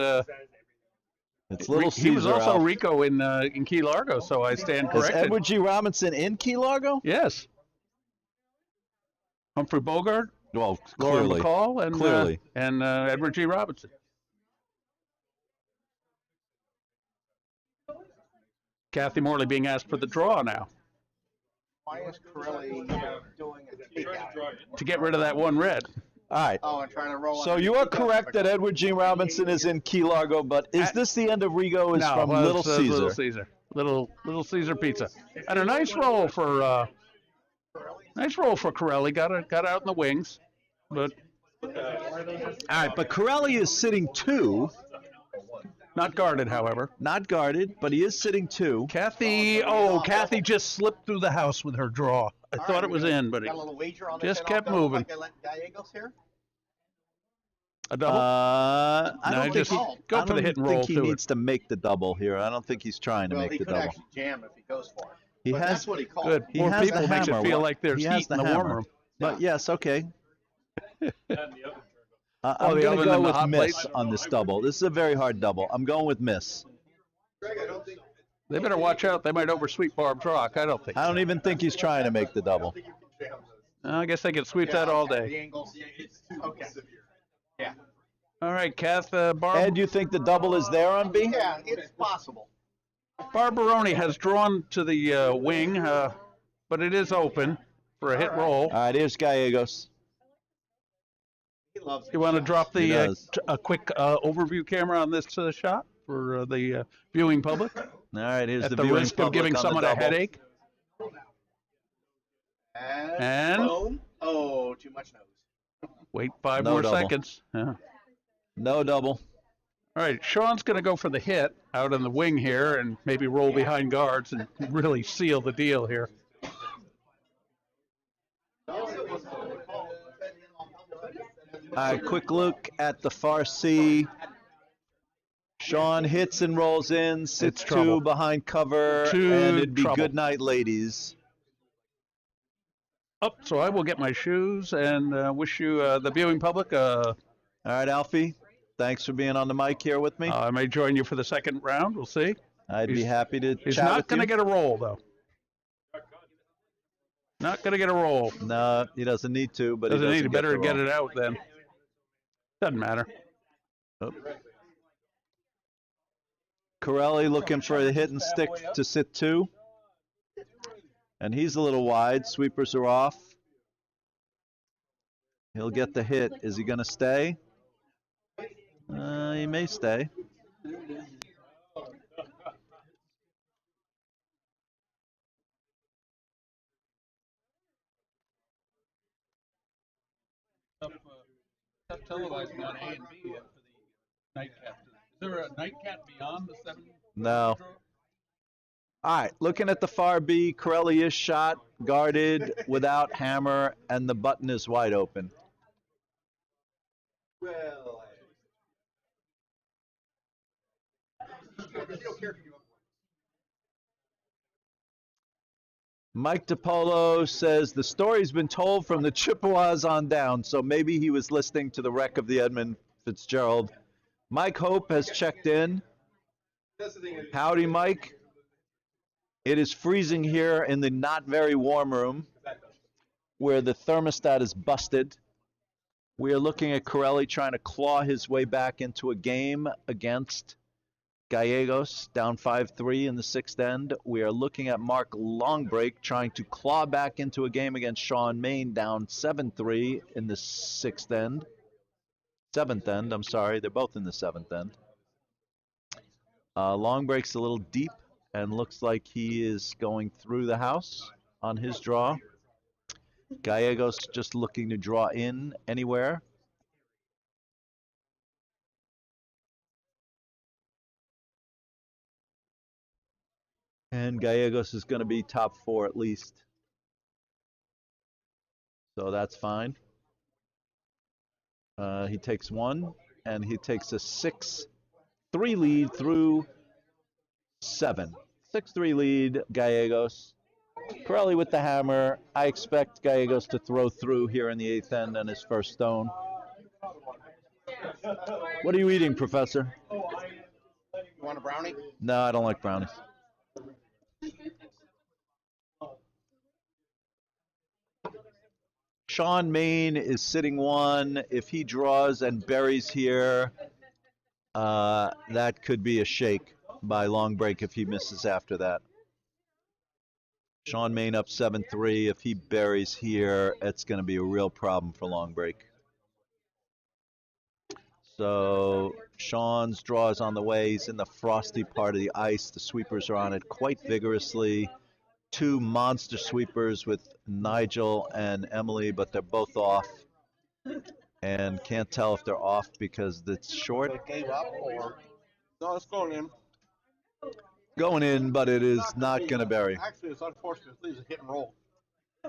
It's Little Caesar. He was also Alf. Rico in Key Largo, so I stand Is corrected. Edward G. Robinson in Key Largo? Yes. Humphrey Bogart, Well, Laura clearly. McCall, and Clearly. Edward G. Robinson. Kathy Morley being asked for the draw now Why is Corelli doing a takeout? to get rid of that one red. All right. Oh, and trying to roll. So you are correct that Edward G. Robinson is in Key Largo, but is this the end of Rigo? Is No, from well, Little it's, Caesar. Little Caesar. Little Caesar pizza. And a nice roll for Corelli. Got out in the wings. But All right, but Corelli is sitting 2, not guarded, however. not guarded, but he is sitting 2. Kathy just slipped through the house with her draw. I thought it was in, but it Got a little wager on just this kept and I'll go moving. Like I let Gallegos here. A double? I No, don't think just he, go I for the don't hit and think roll he to needs to make the double here. I don't think he's trying to Well, make he the could double. actually jam if he goes for it. He But has that's what he called. Good. he More has the people makes it hammer. feel like there's he heat has in the hammer. warm room. But yes, okay. And the other turned Oh, I'm the going to oven go and the with hot miss plate? on this double. This is a very hard double. I'm going with miss. They better watch out. They might oversweep Barb's Rock. I don't think I so. don't even think he's trying to make the double. I guess they could sweep that all The day. angles. It's too okay. Yeah. All right, Kath, Barb. Ed, you think the double is there on B? Yeah, it's possible. Barbaroni has drawn to the wing, but it is open for a hit roll. All right, here's Gallegos. He loves You want to drop He the does. a quick overview camera on this shot for the viewing public? All right, here's At the the viewing risk of public giving on the someone a double. headache. And boom. Oh, too much nose. Wait 5 No more double. seconds. Yeah. No double. All right, Sean's going to go for the hit out on the wing here and maybe roll behind guards and really seal the deal here. All right, quick look at the far C. Sean hits and rolls in, sits It's trouble. two behind cover, Two and it'd be trouble. good night, ladies. Oh, so I will get my shoes and wish you, the viewing public, All right, Alfie, thanks for being on the mic here with me. I may join you for the second round. We'll see. I'd be he's- happy to He's chat not with going to you. get a roll, though. Not going to get a roll. No, he doesn't need to, but Doesn't he need doesn't to. Better the get roll. it out then. Doesn't matter. Oh. Corelli looking for a hit and stick to sit two. And he's a little wide. Sweepers are off. He'll get the hit. Is he going to stay? He may stay. Tough televising on A and B for the nightcap. Is there a nightcap beyond the 7? No. All right, looking at the far B, Corelli is shot, guarded, without hammer, and the button is wide open. Well, Mike DiPolo says the story's been told from the Chippewas on down, so maybe he was listening to the wreck of the Edmund Fitzgerald. Mike Hope has checked in. Howdy, Mike. It is freezing here in the not very warm room where the thermostat is busted. We are looking at Corelli trying to claw his way back into a game against Gallegos, down 5-3 in the sixth end. We are looking at Mark Longbreak trying to claw back into a game against Sean Main, down 7-3 in the seventh end. I'm sorry, they're both in the seventh end. Longbreak's a little deep and looks like he is going through the house on his draw. Gallegos just looking to draw in anywhere. And Gallegos is going to be top 4 at least. So that's fine. He takes 1, and he takes a 6-3 lead through 7. 6-3 lead, Gallegos. Corelli with the hammer. I expect Gallegos to throw through here in the 8th end on his first stone. What are you eating, Professor? you want a brownie? No, I don't like brownies. Sean Main is sitting 1. If he draws and buries here, that could be a shake by Longbreak if he misses after that. Sean Main up 7-3. If he buries here, it's going to be a real problem for Longbreak. So Sean's draw is on the way. He's in the frosty part of the ice. The sweepers are on it quite vigorously. 2 monster sweepers with Nigel and Emily, but they're both off. And can't tell if they're off because it's short. They gave up or no? It's going in. Going in, but it is not going to bury. Actually, it's unfortunate. It leaves a hit and roll.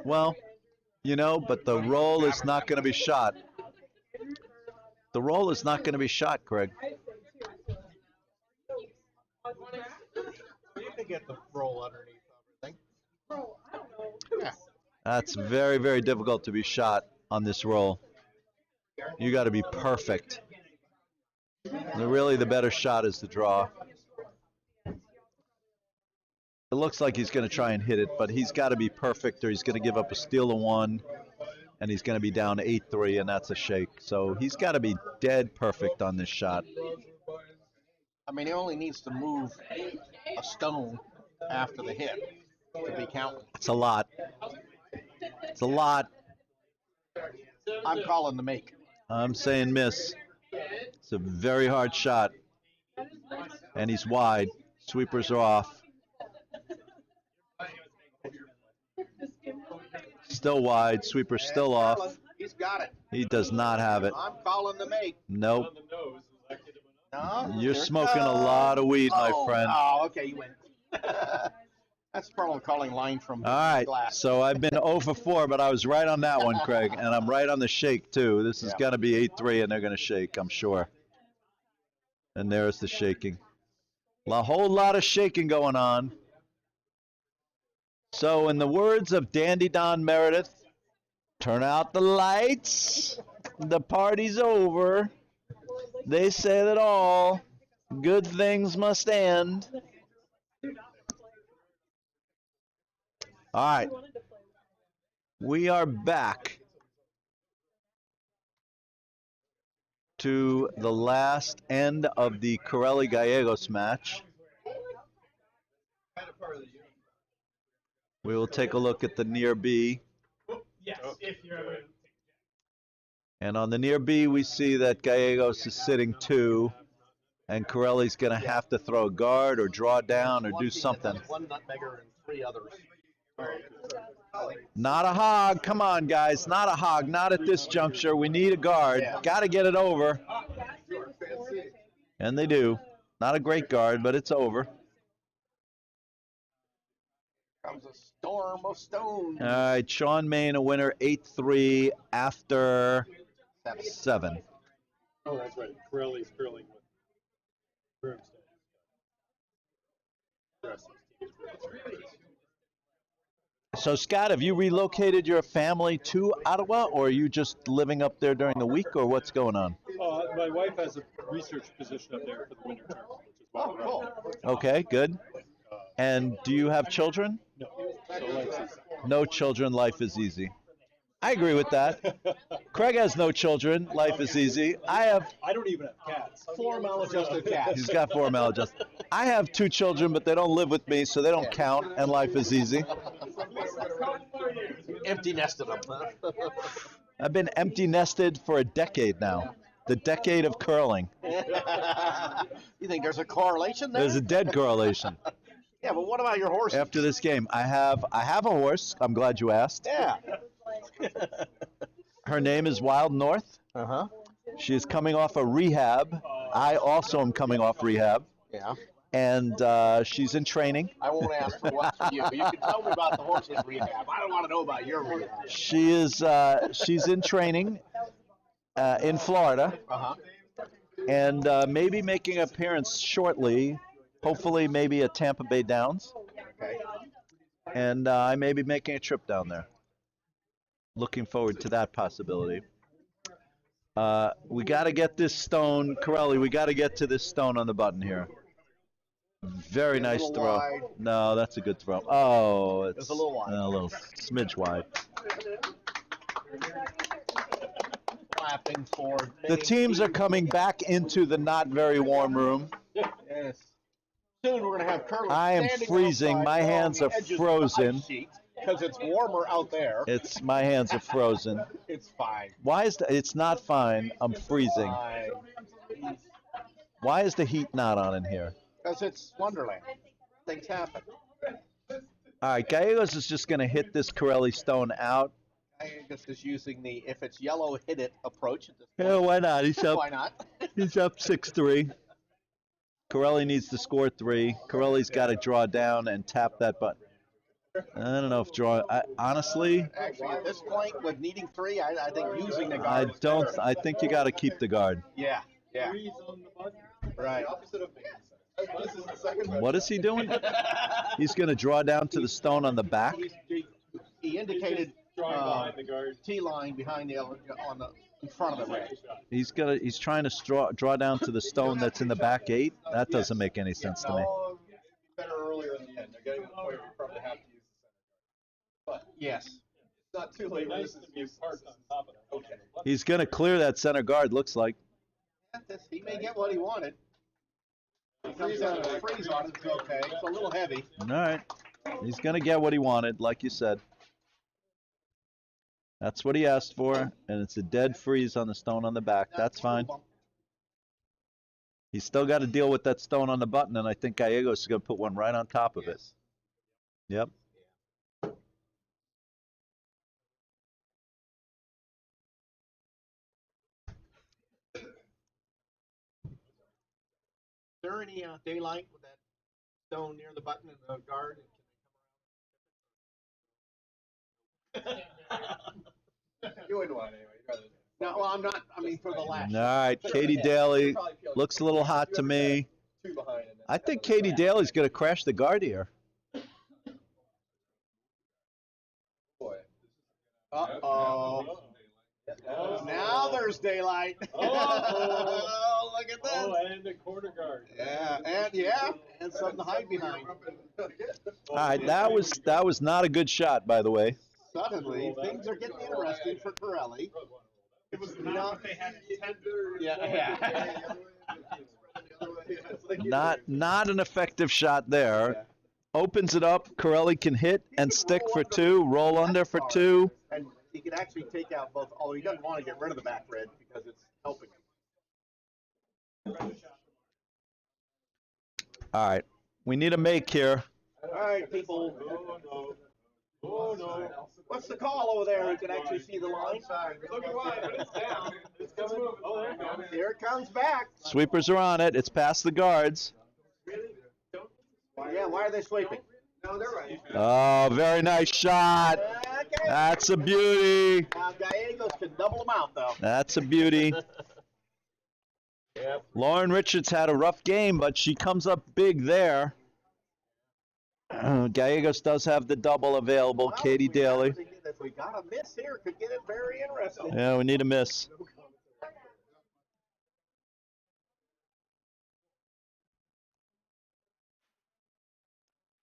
Well, you know, but the roll is not going to be shot. The roll is not going to be shot, Craig. You can get the roll underneath everything. Yeah. That's very, very difficult to be shot on this roll. You got to be perfect. Really, the better shot is the draw. It looks like he's going to try and hit it, but he's got to be perfect or he's going to give up a steal of one, and he's going to be down 8-3, and that's a shake. So he's got to be dead perfect on this shot. I mean, he only needs to move a stone after the hit to be counting. It's a lot. It's a lot. I'm calling the make. I'm saying miss. It's a very hard shot. And he's wide. Sweepers are off. Still wide. Sweeper's still off. He's got it. He does not have it. I'm calling the make. Nope. No, You're smoking a lot of weed, my friend. Oh, okay, you win. That's the problem with calling line from All right, glass. so I've been 0 for 4, but I was right on that one, Craig, and I'm right on the shake, too. This is going to be 8-3, and they're going to shake, I'm sure. And there's the shaking. A whole lot of shaking going on. So in the words of Dandy Don Meredith, turn out the lights. The party's over. They say that all good things must end. All right. We are back to the last end of the Corelli Gallegos match. We will take a look at the near B. Yes, if you're ever. And on the near B, we see that Gallegos is sitting 2, and Corelli's going to have to throw a guard or draw down or do something. One nutmegger and 3 others. Not a hog. Come on, guys. Not a hog. Not at this juncture. We need a guard. Got to get it over. And they do. Not a great guard, but it's over. Comes a storm of stones. All right, Sean Main, a winner, 8-3 after 7. Oh, that's right. Corelli's curling with broomsticks. So, Scott, have you relocated your family to Ottawa, or are you just living up there during the week, or what's going on? My wife has a research position up there for the winter term, which is why we're up there. Okay, good. And do you have children? No, so life's easy. No children, life is easy. I agree with that. Craig has no children, life is easy. I don't even have cats. 4 maladjusted cats. He's got 4 maladjusted. I have 2 children, but they don't live with me, so they don't count, and life is easy. Empty nested them. I've been empty nested for a decade now. The decade of curling. You think there's a correlation there? There's a dead correlation. Yeah, but what about your horse? After this game, I have a horse. I'm glad you asked. Yeah. Her name is Wild North. Uh-huh. She is coming off a rehab. I also am coming off rehab. Yeah. And she's in training. I won't ask for what's for you. You can tell me about the horse's rehab. I don't want to know about your rehab. She is. She's in training in Florida, Uh-huh. and maybe making an appearance shortly. Hopefully, maybe at Tampa Bay Downs. Okay. And I may be making a trip down there. Looking forward to that possibility. We got to get this stone, Corelli. We got to get to this stone on the button here. Very nice throw. Wide. No, that's a good throw. Oh, it's a little wide. A little smidge wide. Clapping for The teams are coming back into the not very warm room. Yes. Soon we're going to have curling. I am freezing. My hands are frozen. Because it's warmer out there. My hands are frozen. It's fine. Why is it's not fine? I'm freezing. Fine. Why is the heat not on in here? Because it's Wonderland. Things happen. All right, Gallegos is just going to hit this Corelli stone out. I guess is using the if it's yellow, hit it approach at this Yeah, point. why not? He's up. Why not? He's up 6-3. Corelli needs to score 3. Corelli's got to draw down and tap that button. I don't know if honestly, Actually, at this point, with needing 3, I think using the I guard. don't. I think you got to keep the guard. Yeah, yeah. Right. What is he doing? He's going to draw down to the stone on the back. He indicated T-line behind the in front of the red. He's trying to draw down to the stone that's in the back 8. That doesn't make any sense to me. Better earlier in the end. They're getting to the point where you probably have to use the center. But Yes. it's not too late. Nice to be parked on top of that. Okay. He's going to clear that center guard. Looks like. He may get what he wanted. He comes down with a freeze on it. It's okay. It's a little heavy. All right. He's going to get what he wanted, like you said. That's what he asked for, and it's a dead freeze on the stone on the back. That's fine. He's still got to deal with that stone on the button, and I think Gallegos is going to put one right on top of it. Yep. Is there any daylight with that stone near the button and the guard? You wouldn't want it anyway. You'd rather. No, well, I'm not. I mean, for the last. All right, Katie Daly looks a little hot to me. Two behind and then I think Katie Daly's going to crash the guard here. boy. Uh-oh. Now there's daylight. Oh, look at this. Oh, and a corner guard. And something to hide behind. All right, that was not a good shot, by the way. Suddenly, things are getting interesting for Corelli. It was not they had tender. Yeah. Not an effective shot there. Opens it up. Corelli can hit and stick for 2. Roll under for 2. And he can actually take out both, although he doesn't want to get rid of the back red because it's helping him. All right, we need a make here. All right, people. Oh no. What's the call over there? You can actually see the line. Looking wide, but it's down. It's coming. Oh, there it comes. Here it comes back. Sweepers are on it. It's past the guards. Yeah, why are they sweeping? No, they're right. Oh, very nice shot. Okay. That's a beauty. Now Gallegos can double them out, though. That's a beauty. Yep. Lauren Richards had a rough game, but she comes up big there. Gallegos does have the double available. Well, Katie Daly. If we got a miss here, could get it very interesting. Yeah, we need a miss.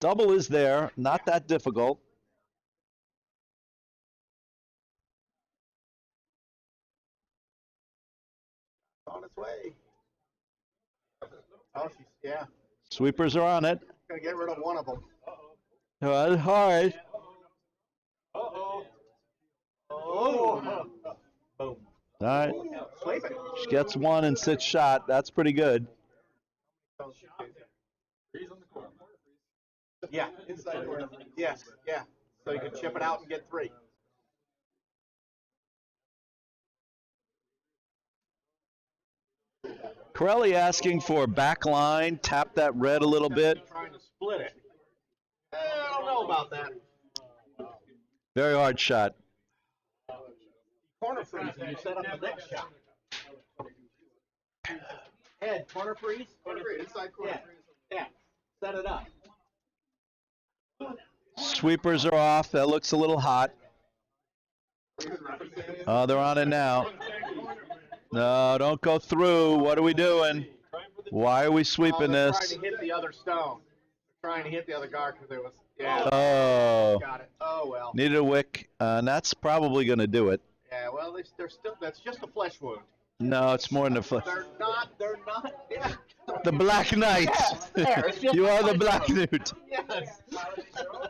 Double is there. Not that difficult. On its way. Oh, yeah. Sweepers are on it. Gonna get rid of one of them. Well, hard. Uh-oh. Oh. Boom. All right. Sweep it. She gets 1 and 6 shot. That's pretty good. Freeze on the corner. Yeah. Inside corner. Yes. Yeah. So you can chip it out and get 3. Corelli asking for back line. Tap that red a little bit. Trying to split it. I don't know about that. Very hard shot. Corner freeze and you set up the next shot. Ed, corner freeze? Corner freeze. Inside corner. Yeah. Set it up. Sweepers are off. That looks a little hot. Oh, they're on it now. No, don't go through. What are we doing? Why are we sweeping they're this? Trying to hit the other stone. They're trying to hit the other guard because there was. Yeah. Oh, Got it. Oh well. needed a wick. And that's probably going to do it. Yeah. Well, they're still. That's just a flesh wound. No, it's more than a foot. They're not. Yeah. The Black Knight. There, it's just You a are the flesh Black wound. Knight. Yes.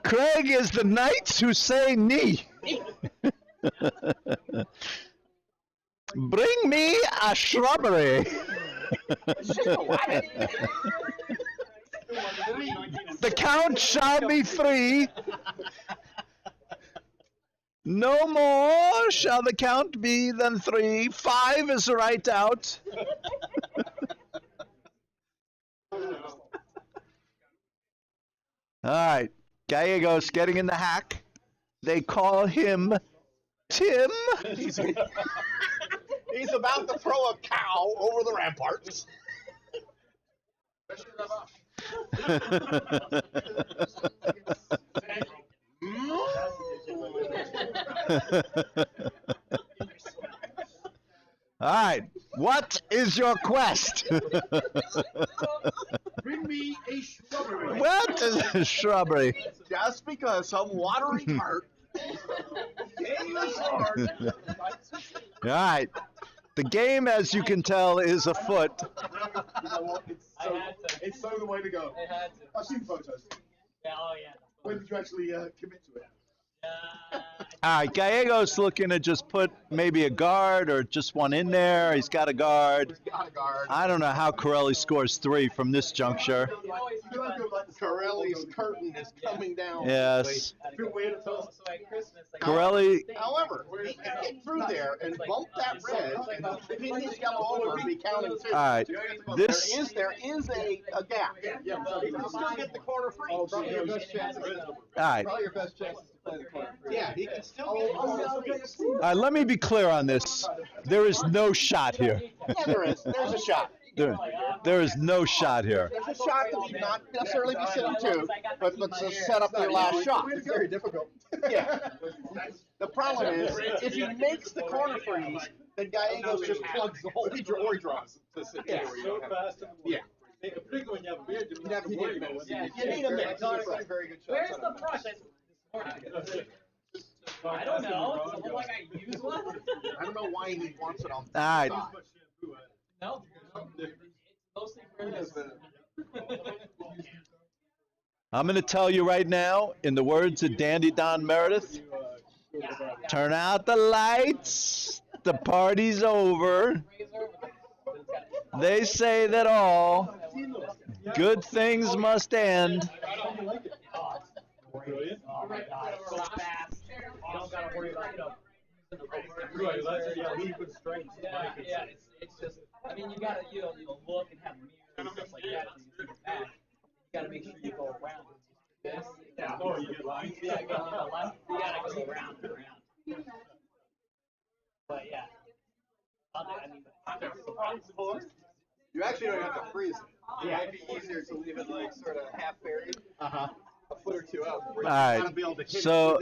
Craig is the knight who say knee. Bring me a shrubbery. The count shall be free. No more shall the count be than 3. 5 is right out. All right. Gallegos getting in the hack. They call him Tim. He's about to throw a cow over the ramparts. All right, what is your quest? Bring me a shrubbery. What is a shrubbery? Just because some watery cart. All right, the game, as you can tell, is afoot. It's so the way to go. I've seen photos. Yeah, oh yeah. When did you actually commit to it? All right, Gallegos looking to just put maybe a guard or just one in there. He's got a guard. I don't know how Corelli scores 3 from this juncture. Corelli's curtain is coming down. Yes. Good way to tell. Corelli, However, he can get through there and bump that red, and pin his yellow over and be counting 2. all right, this, There is a gap. Yeah, so he can still get the corner free. Probably your best chance. all right. Probably your best chance is to play the corner. Yeah, he can still get the corner free. All right, let me be clear on this. There is no shot here. Yeah, there is. There's a shot. There is no shot here. There's a shot to not necessarily be sitting 2, but to set up your last shot. It's very difficult. Yeah. The problem is, if he makes the corner freeze, then Gallegos just plugs the hole. Or he draws to sit there where you don't have to. Yeah. Particularly when you have a beard, you have to worry about it. Yeah, You need a mix. Very good shot. Where's the brush? I don't know. Does it look like I use one? I don't know why he wants it on. All right. No. It's mostly for this. I'm going to tell you right now, in the words of Dandy Don Meredith, turn out the lights. The party's over. They say that all good things must end. Brilliant. Oh my God, it's so fast. You don't gotta worry about, Right, that's leap and strength. Yeah, it's just, I mean, you gotta, you'll look and have mirrors and stuff like that, so you see the back. You gotta make sure you go around. This. Oh, you get lines? Yeah, you gotta go around and around. But yeah. I mean, You actually don't have to freeze it. It might be easier to leave it like sort of half buried, Uh-huh. a foot or 2 out. All right. So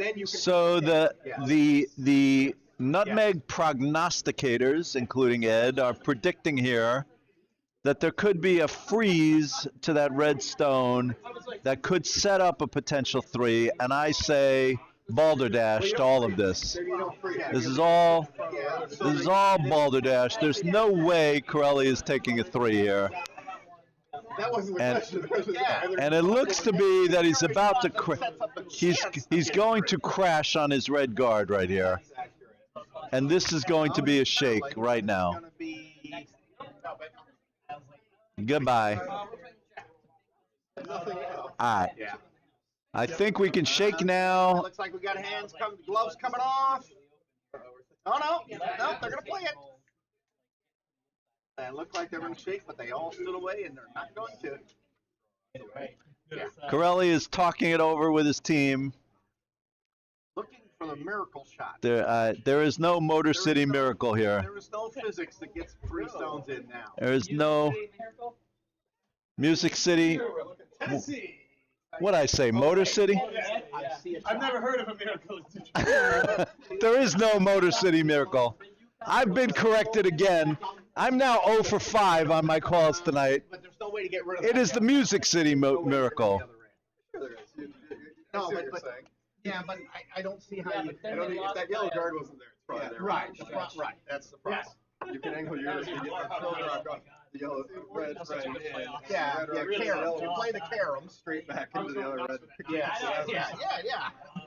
the Nutmeg prognosticators, including Ed, are predicting here that there could be a freeze to that red stone that could set up a potential 3, and I balderdash to all of this. This is all balderdash. There's no way Corelli is taking a 3 here. That wasn't the question. And it looks to be that he's about to he's going to crash on his red guard right here. And this is going to be a shake right now. Goodbye. All right. I think we can shake now. Looks like we got gloves coming off. Oh, no, they're going to play it. It looked like they were going to shake, but they all stood away, and they're not going to. Corelli is talking it over with his team. Looking for the miracle shot. There is no Motor City miracle here. There is no physics that gets 3 stones in now. There is no Music City. What'd I say, Motor City? I've never heard of a miracle. There is no Motor City miracle. I've been corrected again. I'm now 0 for 5 on my calls tonight. But there's no way to get rid of It is the Music City miracle. No, but I don't see how you. I don't think if that yellow guard wasn't there, it's probably there. Right, right. That's the problem. You can angle yours, you get the filter on the yellow, red, in. Yeah, caroms. You play the caroms. Straight back into the other red. Yeah.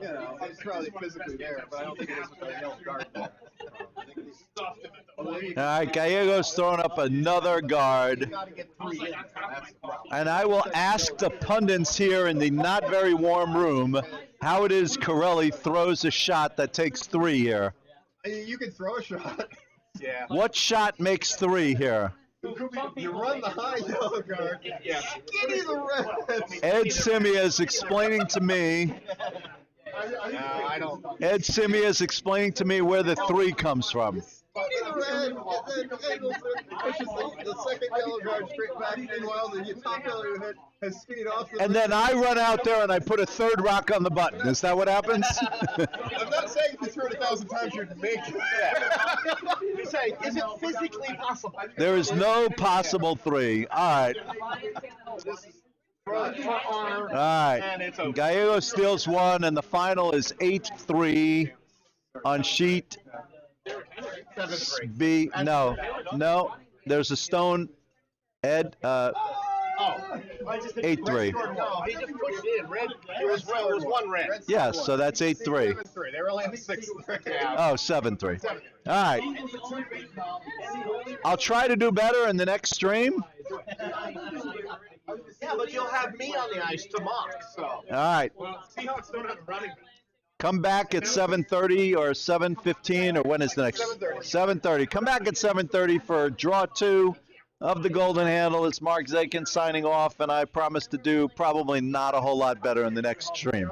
You know, it's probably physically there, but I don't think it is with that yellow guard. All right, Gallegos throwing up another guard. You gotta get 3 in. That's the problem. And I will ask the pundits here in the not very warm room how it is Corelli throws a shot that takes 3 here. You can throw a shot. Yeah. What shot makes 3 here? You run the high yellow card. Yeah. Skinny the red. Ed Simia is explaining to me. I don't. Ed Simia is explaining to me where the 3 comes from. Skinny the red, and then Angleton pushes the second yellow card straight back. Meanwhile, the top yellow you hit has skinnied off. And then I run out there and I put a 3rd rock on the button. Is that what happens? I'm not saying if you threw it 1,000 times you'd make it. You're saying, is it physically possible? There is no possible 3. All right. All right. Gallego steals 1, and the final is 8-3 on sheet B. No. There's a stone. Ed. 8-3. No, he just pushed in. Red. It was 1 red. Yes, so that's 8-3. 7-3. They were only on 6-3. Oh, 7-3. All right. I'll try to do better in the next stream. Yeah, but you'll have me on the ice to mock. So. All right. Well, Seahawks don't have a running. Come back at 7:30 or 7:15, or when is the next? 7:30. Come back at 7:30 for draw 2 of the Golden Handle. It's Mark Zakin signing off, and I promise to do probably not a whole lot better in the next stream.